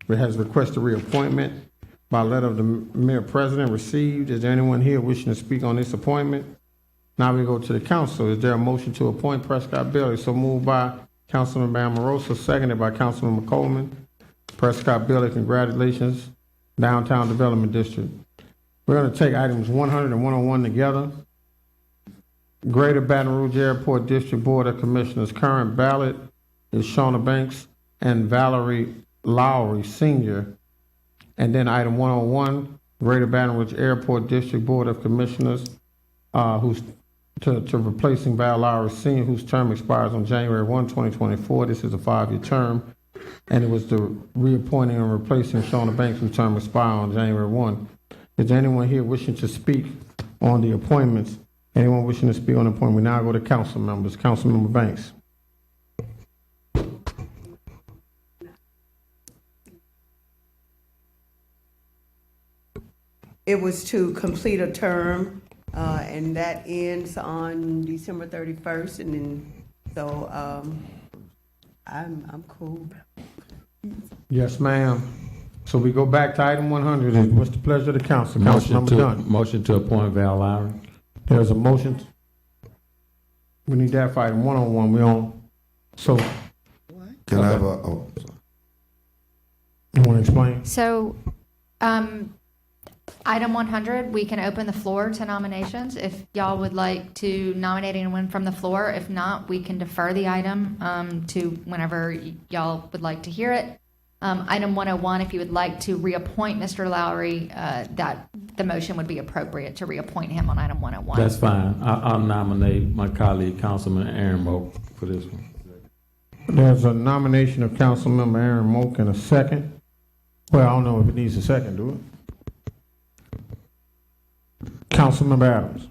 has requested reappointment by letter of the Mayor President received. Is there anyone here wishing to speak on this appointment? Now we go to the council. Is there a motion to appoint Prescott Bailey? So moved by Councilmember Amoroso, seconded by Councilmember Coleman. Prescott Bailey, congratulations. Downtown Development District. We're going to take items 100 and 101 together. Greater Baton Rouge Airport District Board of Commissioners. Current ballot is Shauna Banks and Valerie Lowry, Senior. And then item 101, Greater Baton Rouge Airport District Board of Commissioners, who's to replacing Val Lowry, Senior, whose term expires on January 1, 2024. This is a 5-year term. And it was the reappointing and replacing Shauna Banks, whose term expires on January 1. Is there anyone here wishing to speak on the appointments? Anyone wishing to speak on the appointment? We now go to council members. Councilmember Banks. It was to complete a term, and that ends on December 31st, and then, so, I'm cool. Yes, ma'am. So we go back to item 100. What's the pleasure of the council? Councilmember Dunn. Motion to appoint Val Lowry. There's a motion. We need that for item 101. We on. So. Can I have you want to explain? So, item 100, we can open the floor to nominations if y'all would like to nominate anyone from the floor. If not, we can defer the item to whenever y'all would like to hear it. Item 101, if you would like to reappoint Mr. Lowry, that the motion would be appropriate to reappoint him on item 101. That's fine. I'll nominate my colleague, Councilman Aaron Moak, for this one. There's a nomination of Councilmember Aaron Moak in a second. Well, I don't know if it needs a second, do it? Councilmember Adams.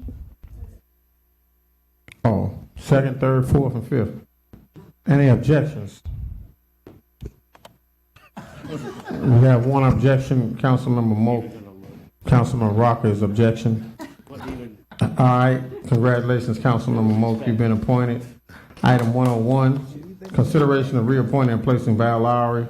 Oh, second, third, fourth, and fifth. Any objections? We have one objection, Councilmember Moak. Councilman Rocker's objection. All right, congratulations, Councilmember Moak, you've been appointed. Item 101, consideration of reappointing and placing Val Lowry,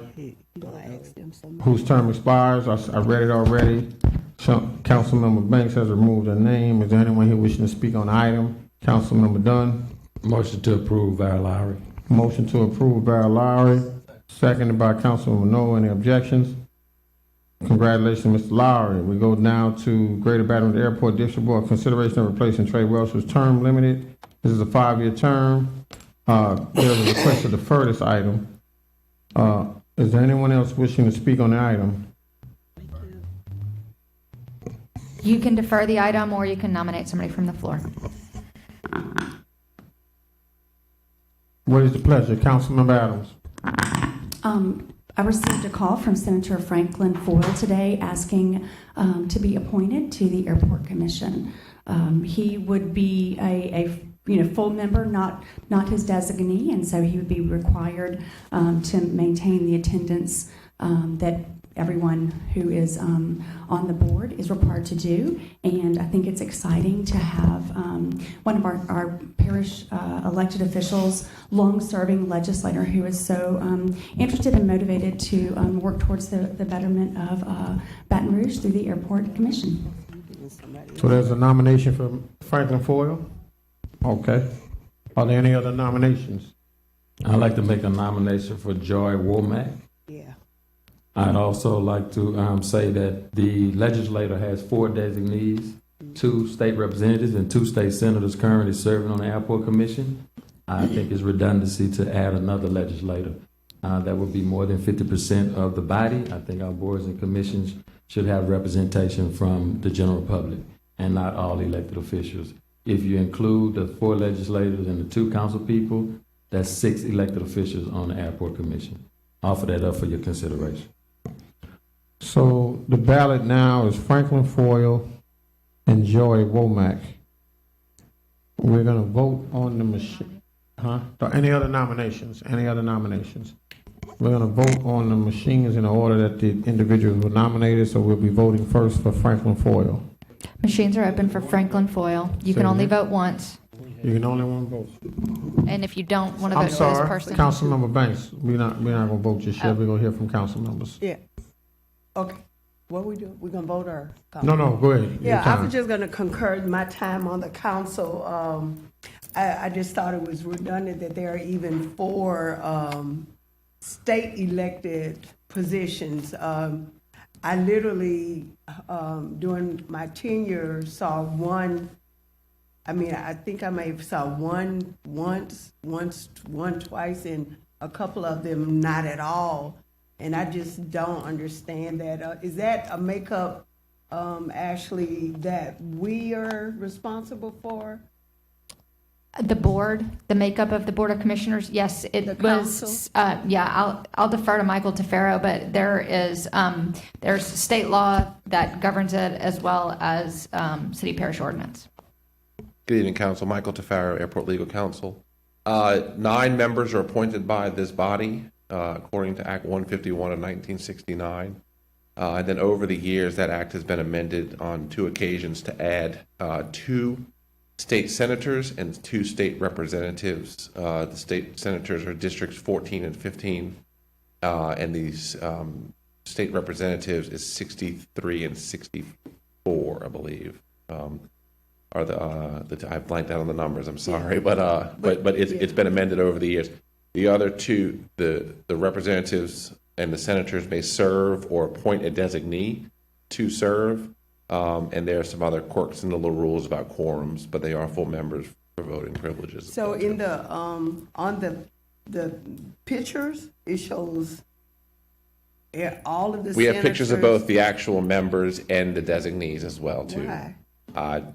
whose term expires. I read it already. Councilmember Banks has removed her name. Is there anyone here wishing to speak on the item? Councilmember Dunn. Motion to approve Val Lowry. Motion to approve Val Lowry, seconded by Councilmember Noel. Any objections? Congratulations, Mr. Lowry. We go now to Greater Baton Rouge Airport District Board. Consideration of replacing Trey Welsh, whose term limited. This is a 5-year term. There's a request to defer this item. Is there anyone else wishing to speak on the item? You can defer the item or you can nominate somebody from the floor. What is the pleasure? Councilmember Adams. I received a call from Senator Franklin Foyle today asking to be appointed to the Airport Commission. He would be a full member, not his designee, and so he would be required to maintain the attendance that everyone who is on the board is required to do. And I think it's exciting to have one of our parish elected officials, long-serving legislator who is so interested and motivated to work towards the betterment of Baton Rouge through the Airport Commission. So there's a nomination for Franklin Foyle? Okay. Are there any other nominations? I'd like to make a nomination for Joy Womack. Yeah. I'd also like to say that the legislator has 4 designees, 2 state representatives and 2 state senators currently serving on the airport commission. I think it's redundancy to add another legislator. That would be more than 50% of the body. I think our boards and commissions should have representation from the general public and not all elected officials. If you include the 4 legislators and the 2 council people, that's 6 elected officials on the airport commission. Offer that up for your consideration. So the ballot now is Franklin Foyle and Joy Womack. We're going to vote on the machine. Any other nominations? Any other nominations? We're going to vote on the machines in the order that the individuals were nominated, so we'll be voting first for Franklin Foyle. Machines are open for Franklin Foyle. You can only vote once. You can only one vote. And if you don't want to I'm vote for this sorry, person. Councilmember Banks. We're not going to vote just yet. We're going to hear from council members. Yeah. Okay. What we do? We're gonna vote or? No, go ahead. Yeah, I was just gonna concur my time on the council. I just thought it was redundant that there are even 4 state elected positions. I literally, during my tenure, saw one. I mean, I think I may have saw one twice, and a couple of them not at all. And I just don't understand that. Is that a makeup, Ashley, that we are responsible for? The board, the makeup of the Board of Commissioners, yes, it was, I'll defer to Michael Tafaro, but there is, there's state law that governs it as well as city parish ordinance. Good evening, Council. Michael Tafaro, Airport Legal Counsel. 9 members are appointed by this body, according to Act 151 of 1969. And then over the years, that act has been amended on 2 occasions to add 2 state senators and 2 state representatives. The state senators are districts 14 and 15, and these state representatives is 63 and 64, I believe. Are the I blanked out on the numbers. I'm sorry, but it's been amended over the years. The other 2, the representatives and the senators may serve or appoint a designee to serve. And there are some other quirks in the little rules about quorums, but they are full members for voting privileges. So in the on the pictures, it shows all of the. We have pictures of both the actual members and the designees as well too. Why?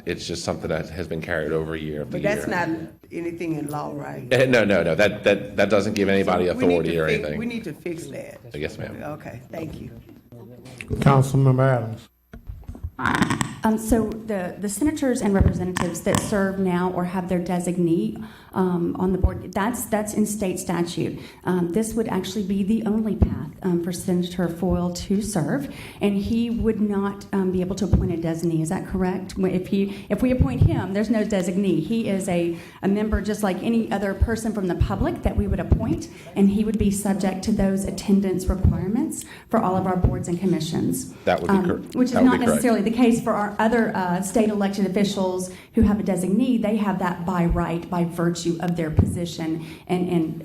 It's just something that has been carried over year after But year. that's not anything in law, right? No. That doesn't give anybody authority or anything. We need to fix that. Yes, ma'am. Okay, thank you. Councilmember Adams. So the senators and representatives that serve now or have their designee on the board, that's in state statute. This would actually be the only path for Senator Foyle to serve, and he would not be able to appoint a designee. Is that correct? If we appoint him, there's no designee. He is a member just like any other person from the public that we would appoint, and he would be subject to those attendance requirements for all of our boards and commissions. That would be correct. Which is not necessarily the case for our other state elected officials who have a designee. They have that by right, by virtue of their position and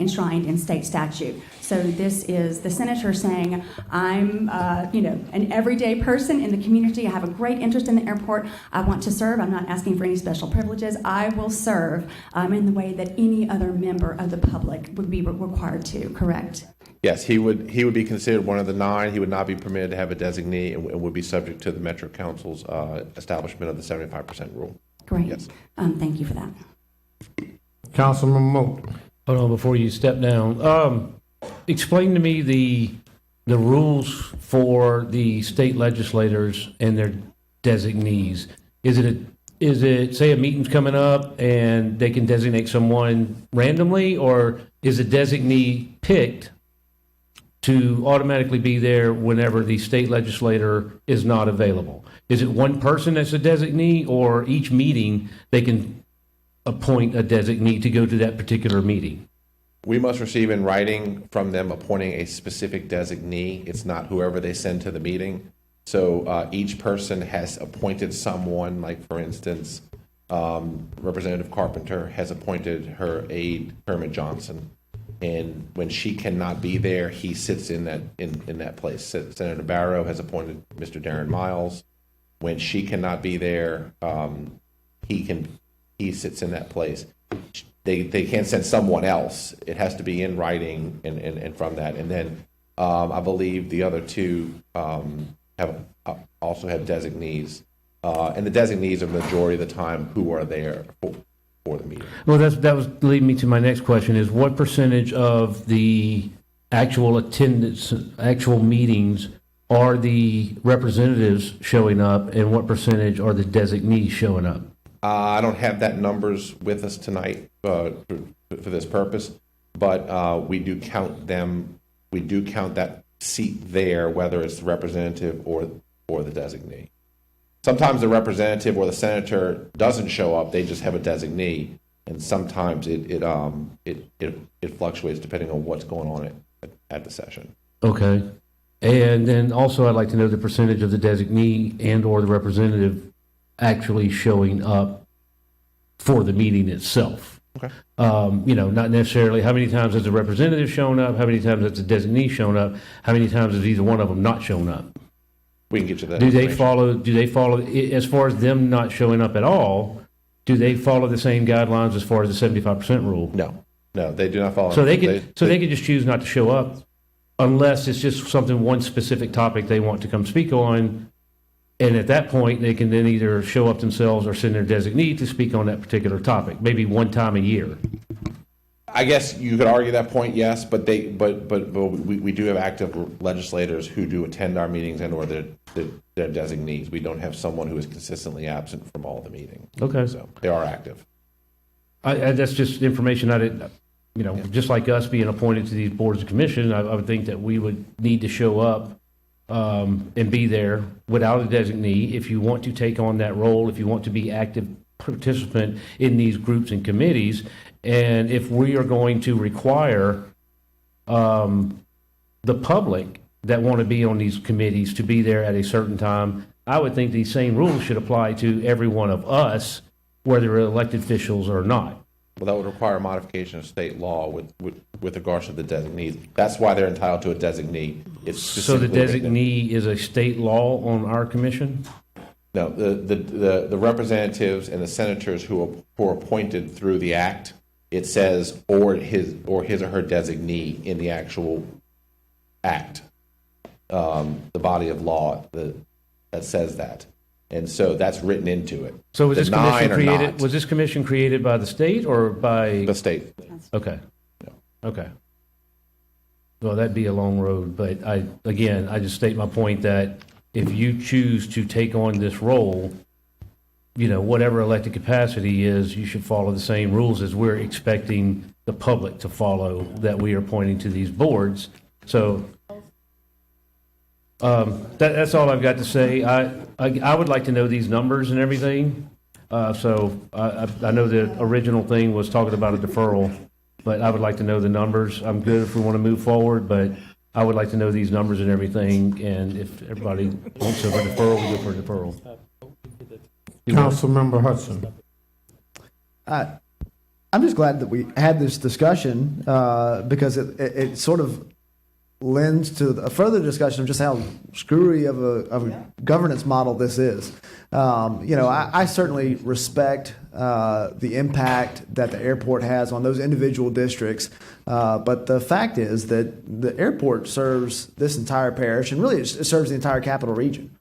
enshrined in state statute. So this is the senator saying, I'm an everyday person in the community. I have a great interest in the airport. I want to serve. I'm not asking for any special privileges. I will serve in the way that any other member of the public would be required to, correct? Yes, he would be considered one of the 9. He would not be permitted to have a designee and would be subject to the Metro Council's establishment of the 75% rule. Great. Yes. Thank you for that. Councilman Moat. Hold on, before you step down. Explain to me the rules for the state legislators and their designees. Is it say a meeting's coming up and they can designate someone randomly, or is a designee picked to automatically be there whenever the state legislator is not available? Is it one person that's a designee, or each meeting they can appoint a designee to go to that particular meeting? We must receive in writing from them appointing a specific designee. It's not whoever they send to the meeting. So each person has appointed someone, like for instance, Representative Carpenter has appointed her aide, Kermit Johnson. And when she cannot be there, he sits in that place. Senator Barrow has appointed Mr. Darren Miles. When she cannot be there, he sits in that place. They can't send someone else. It has to be in writing and from that. And then I believe the other two also have designees. And the designees are the majority of the time who are there for the meeting. Well, that was leading me to my next question is what percentage of the actual attendance, actual meetings are the representatives showing up and what percentage are the designees showing up? I don't have that numbers with us tonight for this purpose, but we do count them. We do count that seat there, whether it's the representative or the designee. Sometimes the representative or the senator doesn't show up; they just have a designee, and sometimes it fluctuates depending on what's going on at the session. Okay, and then also I'd like to know the percentage of the designee and or the representative actually showing up for the meeting itself. Okay. Not necessarily how many times has the representative shown up, how many times has the designee shown up, how many times has either one of them not shown up. We can get you that. Do they follow, as far as them not showing up at all, do they follow the same guidelines as far as the 75% rule? No, they do not follow. So they could just choose not to show up unless it's just one specific topic they want to come speak on. And at that point, they can then either show up themselves or send their designee to speak on that particular topic, maybe one time a year. I guess you could argue that point, yes, but we do have active legislators who do attend our meetings and or their designees. We don't have someone who is consistently absent from all the meetings. Okay. So they are active. That's just information I didn't, just like us being appointed to these boards and commissions, I would think that we would need to show up and be there without a designee if you want to take on that role, if you want to be active participant in these groups and committees. And if we are going to require the public that want to be on these committees to be there at a certain time, I would think these same rules should apply to every one of us, whether we're elected officials or not. Well, that would require a modification of state law with regards to the designees. That's why they're entitled to a designee. So the designee is a state law on our commission? No, the representatives and the senators who are appointed through the act, it says or his or her designee in the actual act, the body of law that says that. And so that's written into it. So was this commission created by the state or by the state? Okay. Okay. Well, that'd be a long road, but I just state my point that if you choose to take on this role, whatever elected capacity is, you should follow the same rules as we're expecting the public to follow that we are pointing to these boards. So that's all I've got to say. I would like to know these numbers and everything. So I know the original thing was talking about a deferral, but I would like to know the numbers. I'm good if we want to move forward, but I would like to know these numbers and everything. And if everybody wants a deferral, we go for a deferral. Councilmember Hudson. I'm just glad that we had this discussion because it sort of lends to a further discussion of just how screwy of a governance model this is. I certainly respect the impact that the airport has on those individual districts, but the fact is that the airport serves this entire parish and really it serves the entire capital region.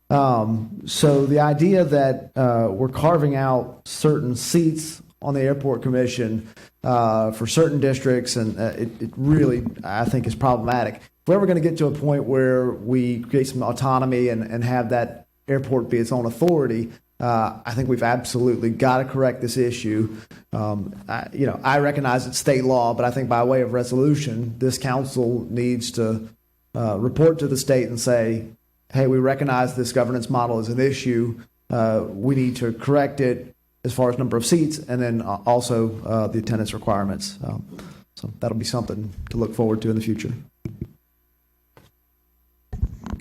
So the idea that we're carving out certain seats on the airport commission for certain districts, and it really, I think, is problematic. If we're ever going to get to a point where we create some autonomy and have that airport be its own authority, I think we've absolutely got to correct this issue. I recognize it's state law, but I think by way of resolution, this council needs to report to the state and say, hey, we recognize this governance model is an issue. We need to correct it as far as number of seats and then also the attendance requirements. So that'll be something to look forward to in the future.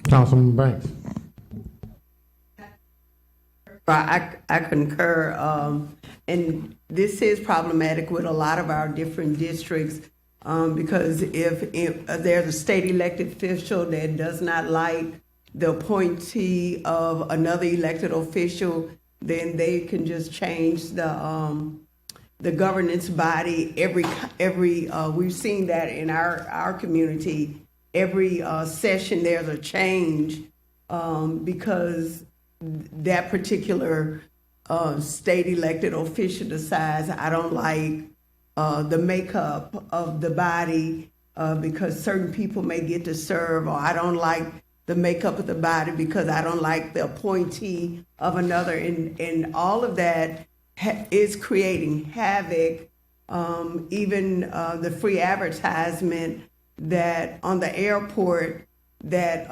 Councilman Banks. I concur. And this is problematic with a lot of our different districts. Because if there's a state elected official that does not like the appointee of another elected official, then they can just change the governance body we've seen that in our community. Every session there's a change because that particular state elected official decides, I don't like the makeup of the body because certain people may get to serve, or I don't like the makeup of the body because I don't like the appointee of another. And all of that is creating havoc. Even the free advertisement that on the airport that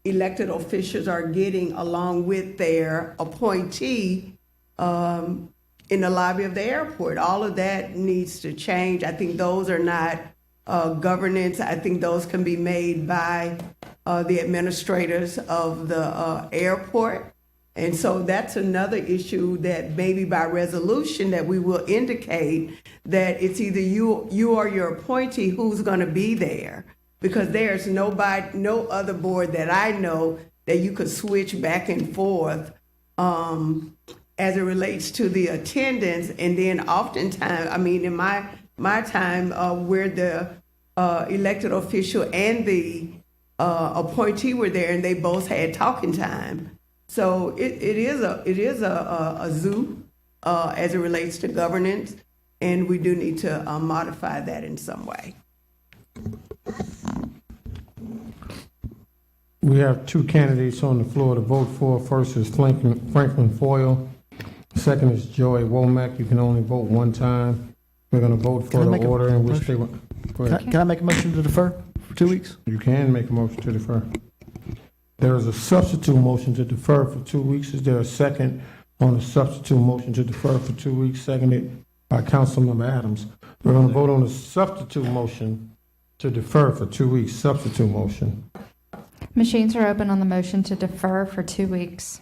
elected officials are getting along with their appointee in the lobby of the airport. All of that needs to change. I think those are not governance. I think those can be made by the administrators of the airport. And so that's another issue that maybe by resolution that we will indicate that it's either you or your appointee who's going to be there, because there's no other board that I know that you could switch back and forth as it relates to the attendance. And then oftentimes, I mean, in my time where the elected official and the appointee were there and they both had talking time. So it is a zoo as it relates to governance, and we do need to modify that in some way. We have two candidates on the floor to vote for. First is Franklin Foyle. Second is Joy Womack. You can only vote one time. We're going to vote for the order in which they went. Can I make a motion to defer for 2 weeks? You can make a motion to defer. There is a substitute motion to defer for 2 weeks. Is there a second on the substitute motion to defer for 2 weeks, seconded by Councilmember Adams? We're going to vote on the substitute motion to defer for 2 weeks. Substitute motion. Machines are open on the motion to defer for 2 weeks.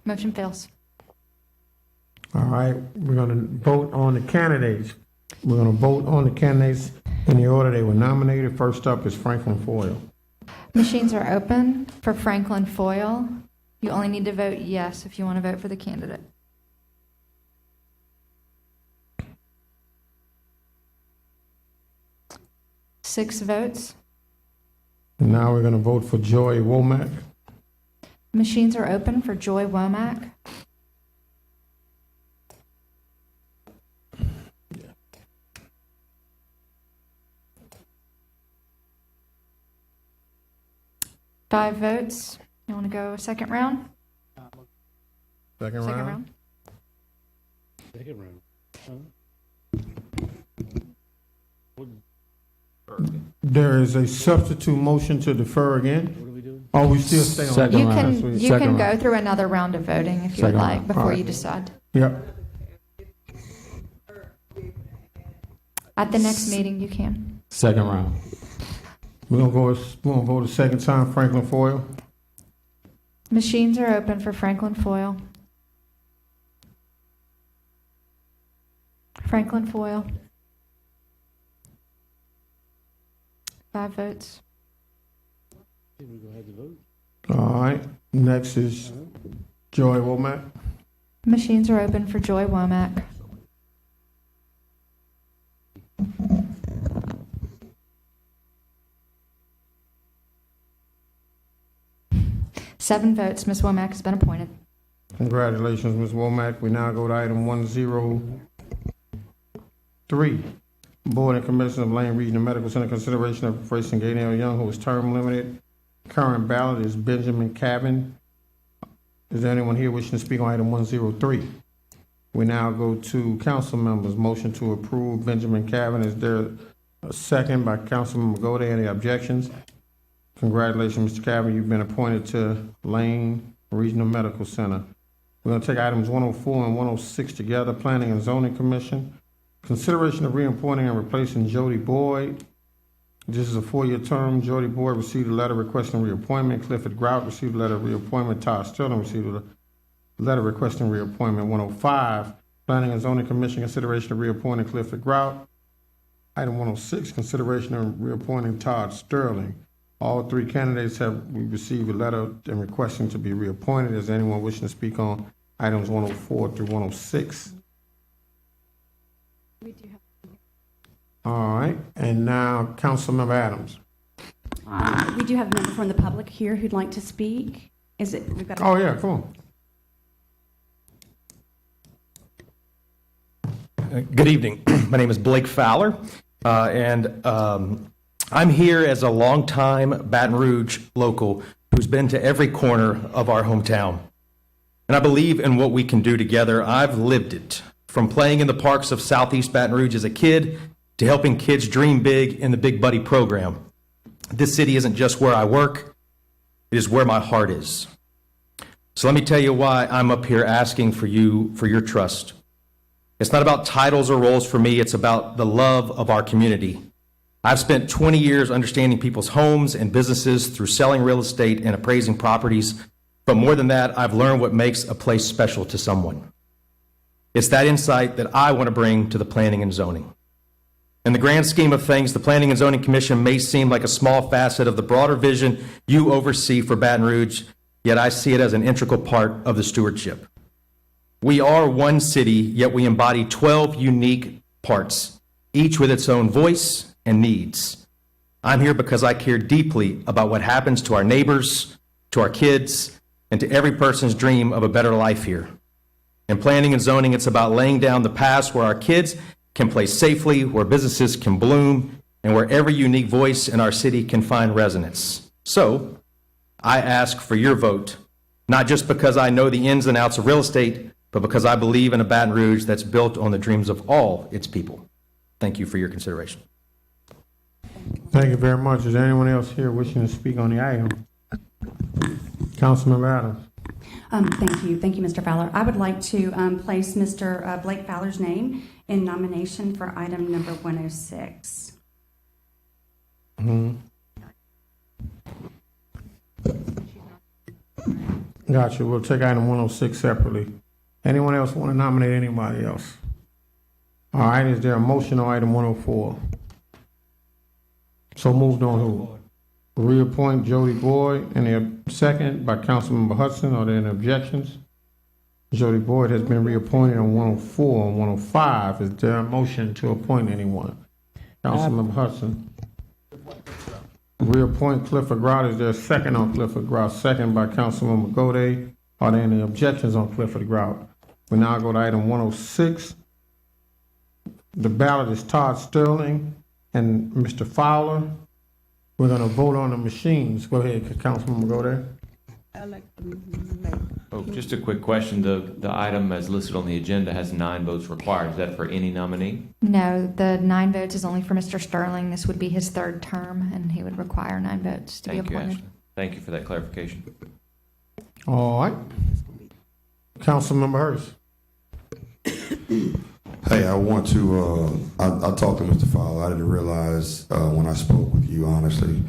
Motion fails. All right, we're going to vote on the candidates. We're going to vote on the candidates in the order they were nominated. First up is Franklin Foyle. Machines are open for Franklin Foyle. You only need to vote yes if you want to vote for the candidate. Six votes. And now we're going to vote for Joy Womack. Machines are open for Joy Womack. Five votes. You want to go second round? Second round. Second round. There is a substitute motion to defer again. What are we doing? Oh, we still stay on Second You round. can go through another round of voting if you would Second like round. before All right. you decide. Yep. At the next meeting, you can. Second round. We're gonna vote a second time, Franklin Foyle. Machines are open for Franklin Foyle. Franklin Foyle. 5 votes. We're going to have to vote. All right. Next is Joy Womack. Machines are open for Joy Womack. Seven votes. Ms. Womack has been appointed. Congratulations, Ms. Womack. We now go to item 103. Board and Commission of Lane Regional Medical Center consideration of replacing Gaynell Young, who is term limited. Current ballot is Benjamin Cabin. Is there anyone here wishing to speak on item 103? We now go to council members. Motion to approve Benjamin Cabin. Is there a second by Councilman Gode? Any objections? Congratulations, Mr. Cabin. You've been appointed to Lane Regional Medical Center. We're going to take items 104 and 106 together. Planning and Zoning Commission. Consideration of reappointing and replacing Jody Boyd This is a 4-year term. Jody Boyd received a letter requesting reappointment. Clifford Grout received a letter of reappointment. Todd Sterling received a letter requesting reappointment. 105, Planning and Zoning Commission, consideration of reappointing Clifford Grout. Item 106, consideration of reappointing Todd Sterling. All 3 candidates have received a letter and requesting to be reappointed. Is there anyone wishing to speak on items 104 through 106? All right, and now Councilmember Adams. We do have a member from the public here who'd like to speak. Is it? We've got Oh, yeah, come on. Good evening. My name is Blake Fowler, and I'm here as a longtime Baton Rouge local who's been to every corner of our hometown. And I believe in what we can do together. I've lived it, from playing in the parks of Southeast Baton Rouge as a kid to helping kids dream big in the Big Buddy program. This city isn't just where I work, it is where my heart is. So let me tell you why I'm up here asking for your trust. It's not about titles or roles for me, it's about the love of our community. I've spent 20 years understanding people's homes and businesses through selling real estate and appraising properties, but more than that, I've learned what makes a place special to someone. It's that insight that I want to bring to the planning and zoning. In the grand scheme of things, the Planning and Zoning Commission may seem like a small facet of the broader vision you oversee for Baton Rouge, yet I see it as an integral part of the stewardship. We are one city, yet we embody 12 unique parts, each with its own voice and needs. I'm here because I care deeply about what happens to our neighbors, to our kids, and to every person's dream of a better life here. In planning and zoning, it's about laying down the paths where our kids can play safely, where businesses can bloom, and where every unique voice in our city can find resonance. So, I ask for your vote, not just because I know the ins and outs of real estate, but because I believe in a Baton Rouge that's built on the dreams of all its people. Thank you for your consideration. Thank you very much. Is there anyone else here wishing to speak on the item? Councilmember Adams. Thank you, Mr. Fowler. I would like to place Mr. Blake Fowler's name in nomination for item number 106. Gotcha. We'll take item 106 separately. Anyone else want to nominate anybody else? All right, is there a motion on item 104? So moved on who? Reappoint Jody Boyd, and a second by Councilmember Hudson. Are there any objections? Jody Boyd has been reappointed on 104. On 105, is there a motion to appoint anyone? Councilmember Hudson. Reappoint Clifford Grout. Is there a second on Clifford Grout? Second by Councilmember Gode. Are there any objections on Clifford Grout? We now go to item 106. The ballot is Todd Sterling and Mr. Fowler. We're going to vote on the machines. Go ahead, Councilwoman, go there. Oh, just a quick question. The item as listed on the agenda has 9 votes required. Is that for any nominee? No, the 9 votes is only for Mr. Sterling. This would be his 3rd term, and he would require 9 votes to be appointed. Ashley. Thank you for that clarification. All right. Councilmember Hurst. Hey, I want to, I talked to Mr. Fowler. I didn't realize when I spoke with you, honestly,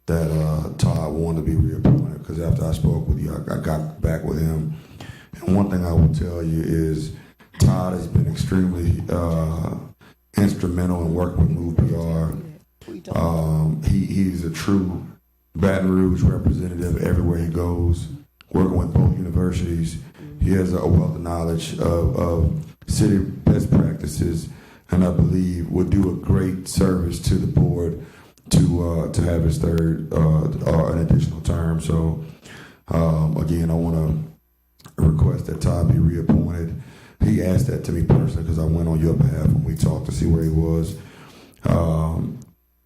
that Todd wanted to be reappointed, because after I spoke with you, I got back with him. And one thing I will tell you is Todd has been extremely instrumental in working with Move PR. He's a true Baton Rouge representative everywhere he goes, working with both universities. He has a wealth of knowledge of city best practices, and I believe would do a great service to the board to have his 3rd or an additional term. So again, I want to request that Todd be reappointed. He asked that to me personally because I went on your behalf when we talked to see where he was, and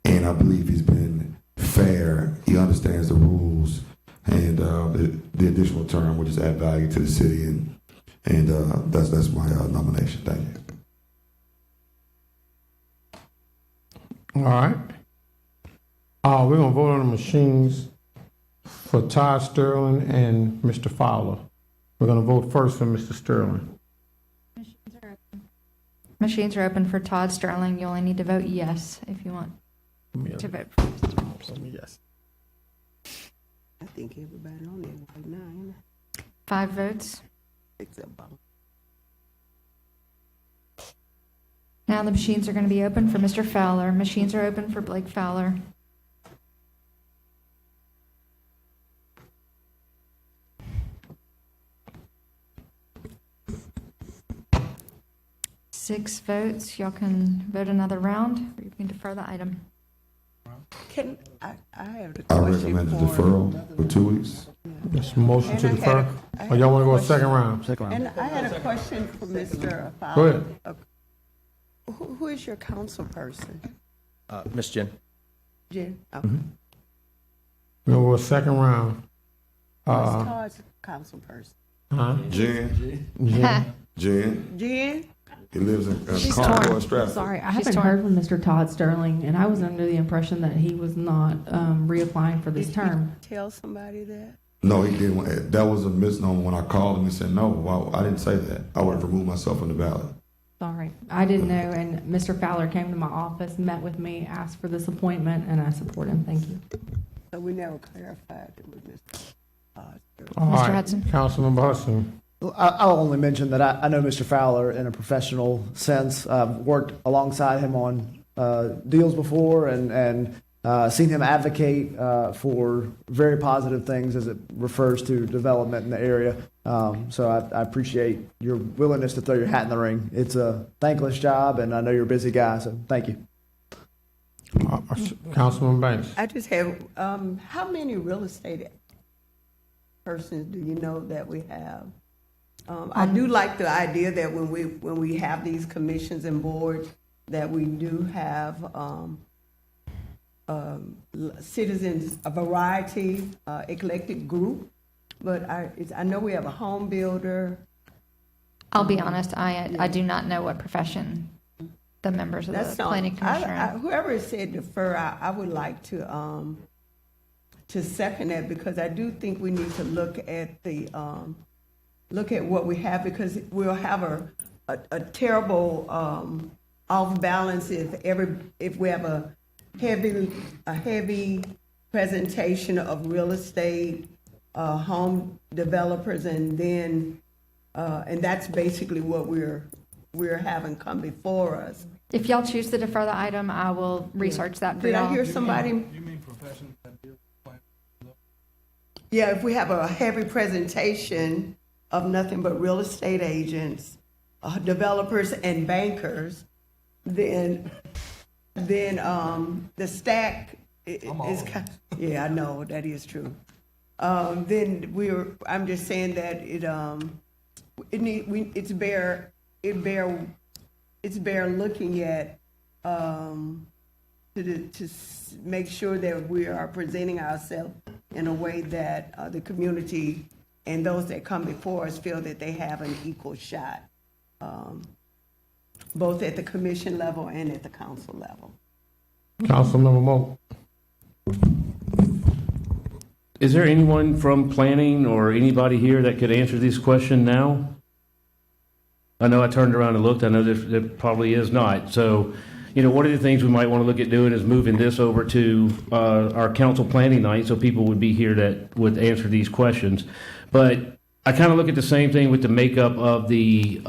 I believe he's been fair. He understands the rules, and the additional term will just add value to the city, and that's my nomination. Thank you. All right. We're going to vote on the machines for Todd Sterling and Mr. Fowler. We're going to vote first for Mr. Sterling. Machines are open for Todd Sterling. You only need to vote yes if you want. to vote. Yes. I think everybody on there right now, ain't 5 votes. it? Except Bob. Now the machines are going to be open for Mr. Fowler. Machines are open for Blake Fowler. Six votes. Y'all can vote another round, or you can defer the item. Can, I have the I question recommend a for. deferral for 2 weeks. There's a motion to And I defer. had a- I Or had y'all a want to go a question. second round? Second round. And I had a question for Mr. Fowler. Go ahead. Who is your council person? Ms. Jen? Jen? Okay. We're going to go a second round. Who's Todd's council person? Jen, Jen. Jen, Jen? he lives in She's Concord, torn. Stratford. Sorry, I She's haven't torn. heard from Mr. Todd Sterling, and I was under the impression that he was not reapplying for this Did term. you tell somebody that? No, he didn't. That was a misnomer when I called him. He said, no, well, I didn't say that. I would have removed myself from the ballot. Sorry, I didn't know, and Mr. Fowler came to my office, met with me, asked for this appointment, and I support him. Thank you. So we never clarified it with Mr. Todd. All Mr. right. Hudson. Councilman Hudson. I'll only mention that I know Mr. Fowler in a professional sense. I've worked alongside him on deals before and seen him advocate for very positive things as it refers to development in the area. So I appreciate your willingness to throw your hat in the ring. It's a thankless job, and I know you're a busy guy, so thank you. Councilman Banks. I just have, how many real estate persons do you know that we have? I do like the idea that when we have these commissions and boards, that we do have citizens, a variety, eclectic group. But I know we have a home builder. I'll be honest, I do not know what profession the members of the planning commission are. Whoever said defer, I would like to second that, because I do think we need to look at what we have, because we'll have a terrible off balance if we have a heavy presentation of real estate, home developers, and then and that's basically what we're having come before us. If y'all choose to defer the item, I will research that for Did y'all. I hear somebody? You mean professions that deal with Yeah, if we have a heavy presentation of nothing but real estate agents, developers, and bankers, then the stack is kind. Yeah, I know that is true. Then I'm just saying that it's bare looking at to make sure that we are presenting ourselves in a way that the community and those that come before us feel that they have an equal shot, both at the commission level and at the council level. Councilmember Moe. Is there anyone from planning or anybody here that could answer this question now? I know I turned around and looked. I know there probably is not. So, one of the things we might want to look at doing is moving this over to our council planning night, so people would be here that would answer these questions. But I kind of look at the same thing with the makeup of the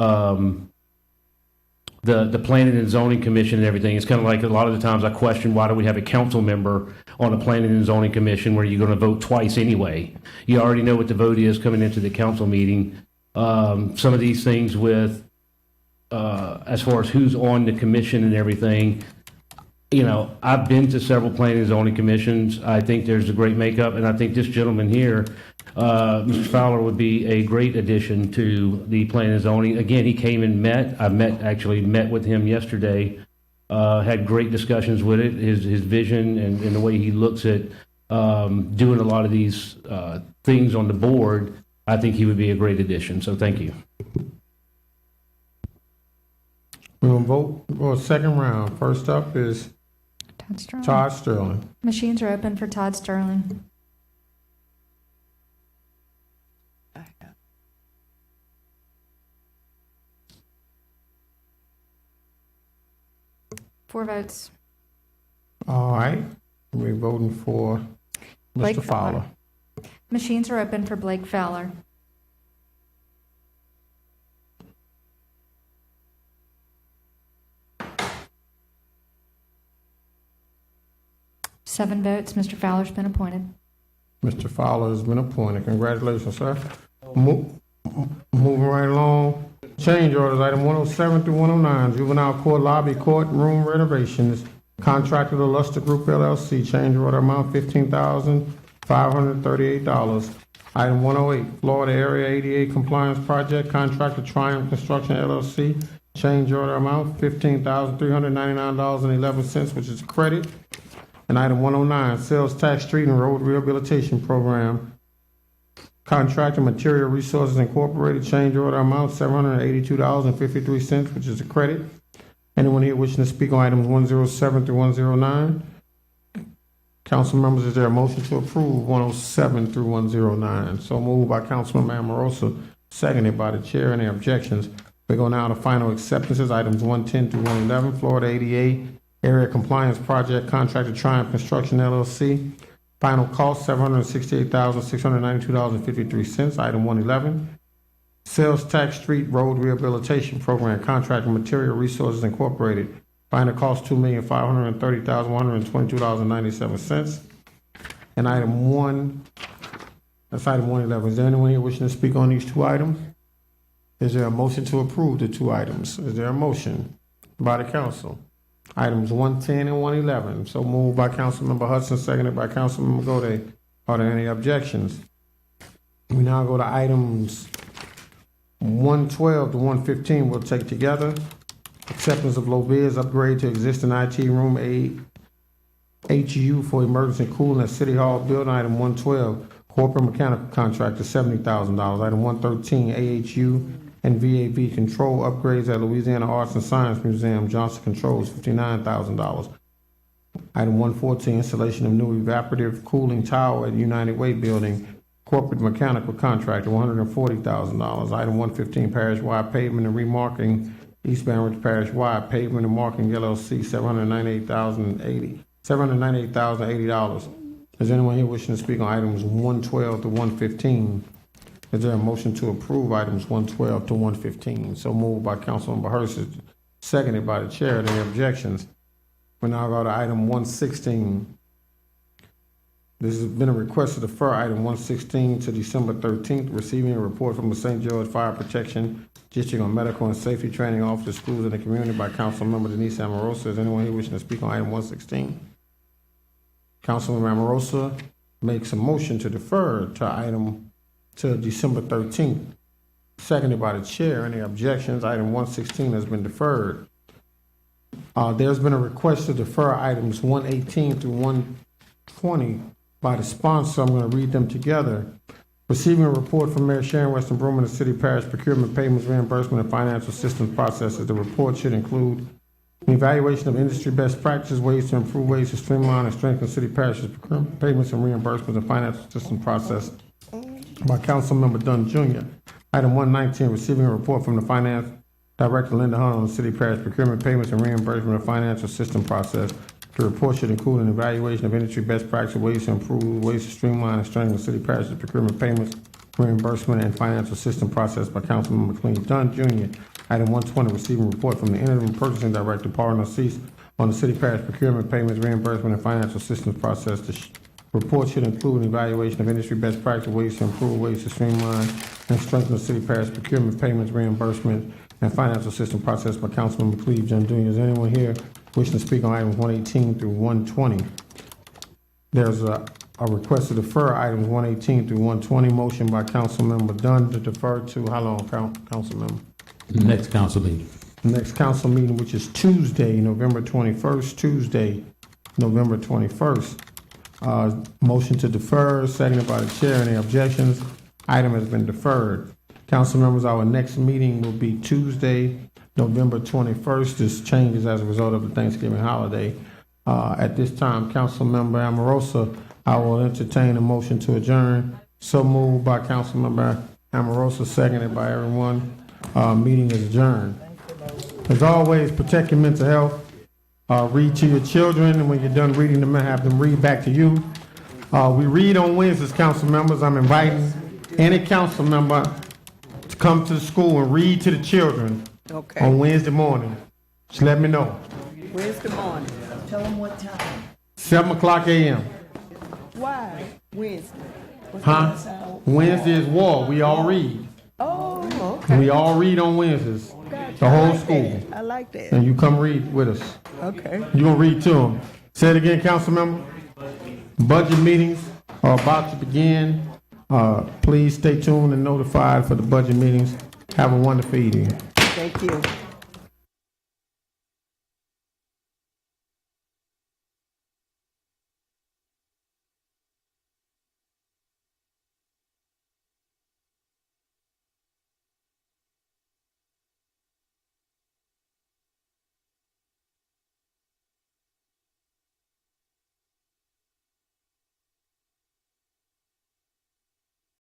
planning and zoning commission and everything. It's kind of like a lot of the times I question, why do we have a council member on a planning and zoning commission where you're going to vote twice anyway? You already know what the vote is coming into the council meeting. Some of these things with, as far as who's on the commission and everything, I've been to several planning and zoning commissions. I think there's a great makeup, and I think this gentleman here, Mr. Fowler, would be a great addition to the planning and zoning. Again, he came and met. I met with him yesterday. Had great discussions with it. His vision and the way he looks at doing a lot of these things on the board, I think he would be a great addition. So thank you. We're going to vote for a second round. First up is Todd Sterling. Machines are open for Todd Sterling. Four votes. All right, we're voting for Blake Mr. Fowler. Machines are open for Blake Fowler. Seven votes. Mr. Fowler's been appointed. Mr. Fowler has been appointed. Congratulations, sir. Moving right along. Change orders, item 107 through 109, juvenile court lobby courtroom renovations. Contractor to Luster Group LLC, change order amount $15,538. Item 108, Florida Area ADA Compliance Project, contractor Triumph Construction LLC, change order amount $15,399.11, which is credit. And item 109, Sales Tax Street and Road Rehabilitation Program, contractor Material Resources Incorporated, change order amount $782.53, which is a credit. Anyone here wishing to speak on items 107 through 109? Council members, is there a motion to approve 107 through 109? So moved by Councilman Amoroso, seconded by the chair. Any objections? We go now to final acceptances, items 110 through 111, Florida ADA Area Compliance Project, contractor Triumph Construction LLC. Final cost $768,692.53. Item 111. Sales Tax Street Road Rehabilitation Program, contractor Material Resources Incorporated. Final cost $2,530,122.97. And item 1, that's item 111. Is there anyone here wishing to speak on these two items? Is there a motion to approve the two items? Is there a motion by the council? Items 110 and 111. So moved by Councilmember Hudson, seconded by Councilmember Gode. Are there any objections? We now go to items 112 to 115. We'll take together. Acceptance of low bids, upgrade to existing IT room HU for emergency cooling at City Hall building. Item 112, corporate mechanical contractor, $70,000. Item 113, AHU and VAV control upgrades at Louisiana Arts and Science Museum, Johnson Controls, $59,000. Item 114, installation of new evaporative cooling tower at United Way building, corporate mechanical contractor, $140,000. Item 115, parish-wide pavement and remarking, East Baton Rouge parish-wide pavement and marking LLC, $798,080. Is anyone here wishing to speak on items 112 to 115? Is there a motion to approve items 112 to 115? So moved by Councilmember Hurst, seconded by the chair. Are there any objections? We now go to item 116. This has been a request to defer item 116 to December 13th, receiving a report from the St. George Fire Protection District on medical and safety training officer schools in the community by Councilmember Denise Amorosa. Is anyone here wishing to speak on item 116? Councilmember Amorosa makes a motion to defer to December 13th, seconded by the chair. Any objections? Item 116 has been deferred. There's been a request to defer items 118 through 120 by the sponsor. I'm going to read them together. Receiving a report from Mayor Sharon Weston Broome and the City Parish procurement, payments, reimbursement, and financial systems processes. The report should include an evaluation of industry best practices, ways to improve, ways to streamline and strengthen City Parish's procurement, payments, and reimbursements, and financial system process by Councilmember Dunn Jr. Item 119, receiving a report from the Finance Director Linda Hunt on the City Parish procurement, payments, and reimbursement of financial system process. The report should include an evaluation of industry best practices, ways to improve, ways to streamline and strengthen the City Parish's procurement, payments, reimbursement, and financial system process by Councilmember McLean Dunn Jr. Item 120, receiving a report from the Interim Purchasing Director, Paul Narcisse, on the City Parish procurement, payments, reimbursement, and financial systems process. The report should include an evaluation of industry best practices, ways to improve, ways to streamline and strengthen the City Parish procurement, payments, reimbursement, and financial system process by Councilman McLeave John Jr. Is anyone here wishing to speak on items 118 through 120? There's a request to defer items 118 through 120. Motion by Councilmember Dunn to defer to how long, Councilmember? Next council meeting. Next council meeting, which is Tuesday, November 21st. Tuesday, November 21st. Motion to defer, seconded by the chair. Any objections? Item has been deferred. Council members, our next meeting will be Tuesday, November 21st. This changes as a result of the Thanksgiving holiday. At this time, Councilmember Amorosa, I will entertain a motion to adjourn. So moved by Councilmember Amorosa, seconded by everyone. Meeting is adjourned. As always, protect your mental health. read to your children, and when you're done reading them, have them read back to you. We read on Wednesdays, council members. I'm inviting any council member to come to the school and read to the children Okay. on Wednesday morning. Just let me know. Wednesday morning. Tell them what time. 7 o'clock a.m. Why? Wednesday. Huh? Wednesday is war. We all read. Oh, okay. We all read on Wednesdays. Gotcha. The I whole like school. that. I like that. And you come read with us. Okay. You're going to read to them. Say it again, council member. Budget meetings are about to begin. Please stay tuned and notified for the budget meetings. Have a wonderful evening. Thank you.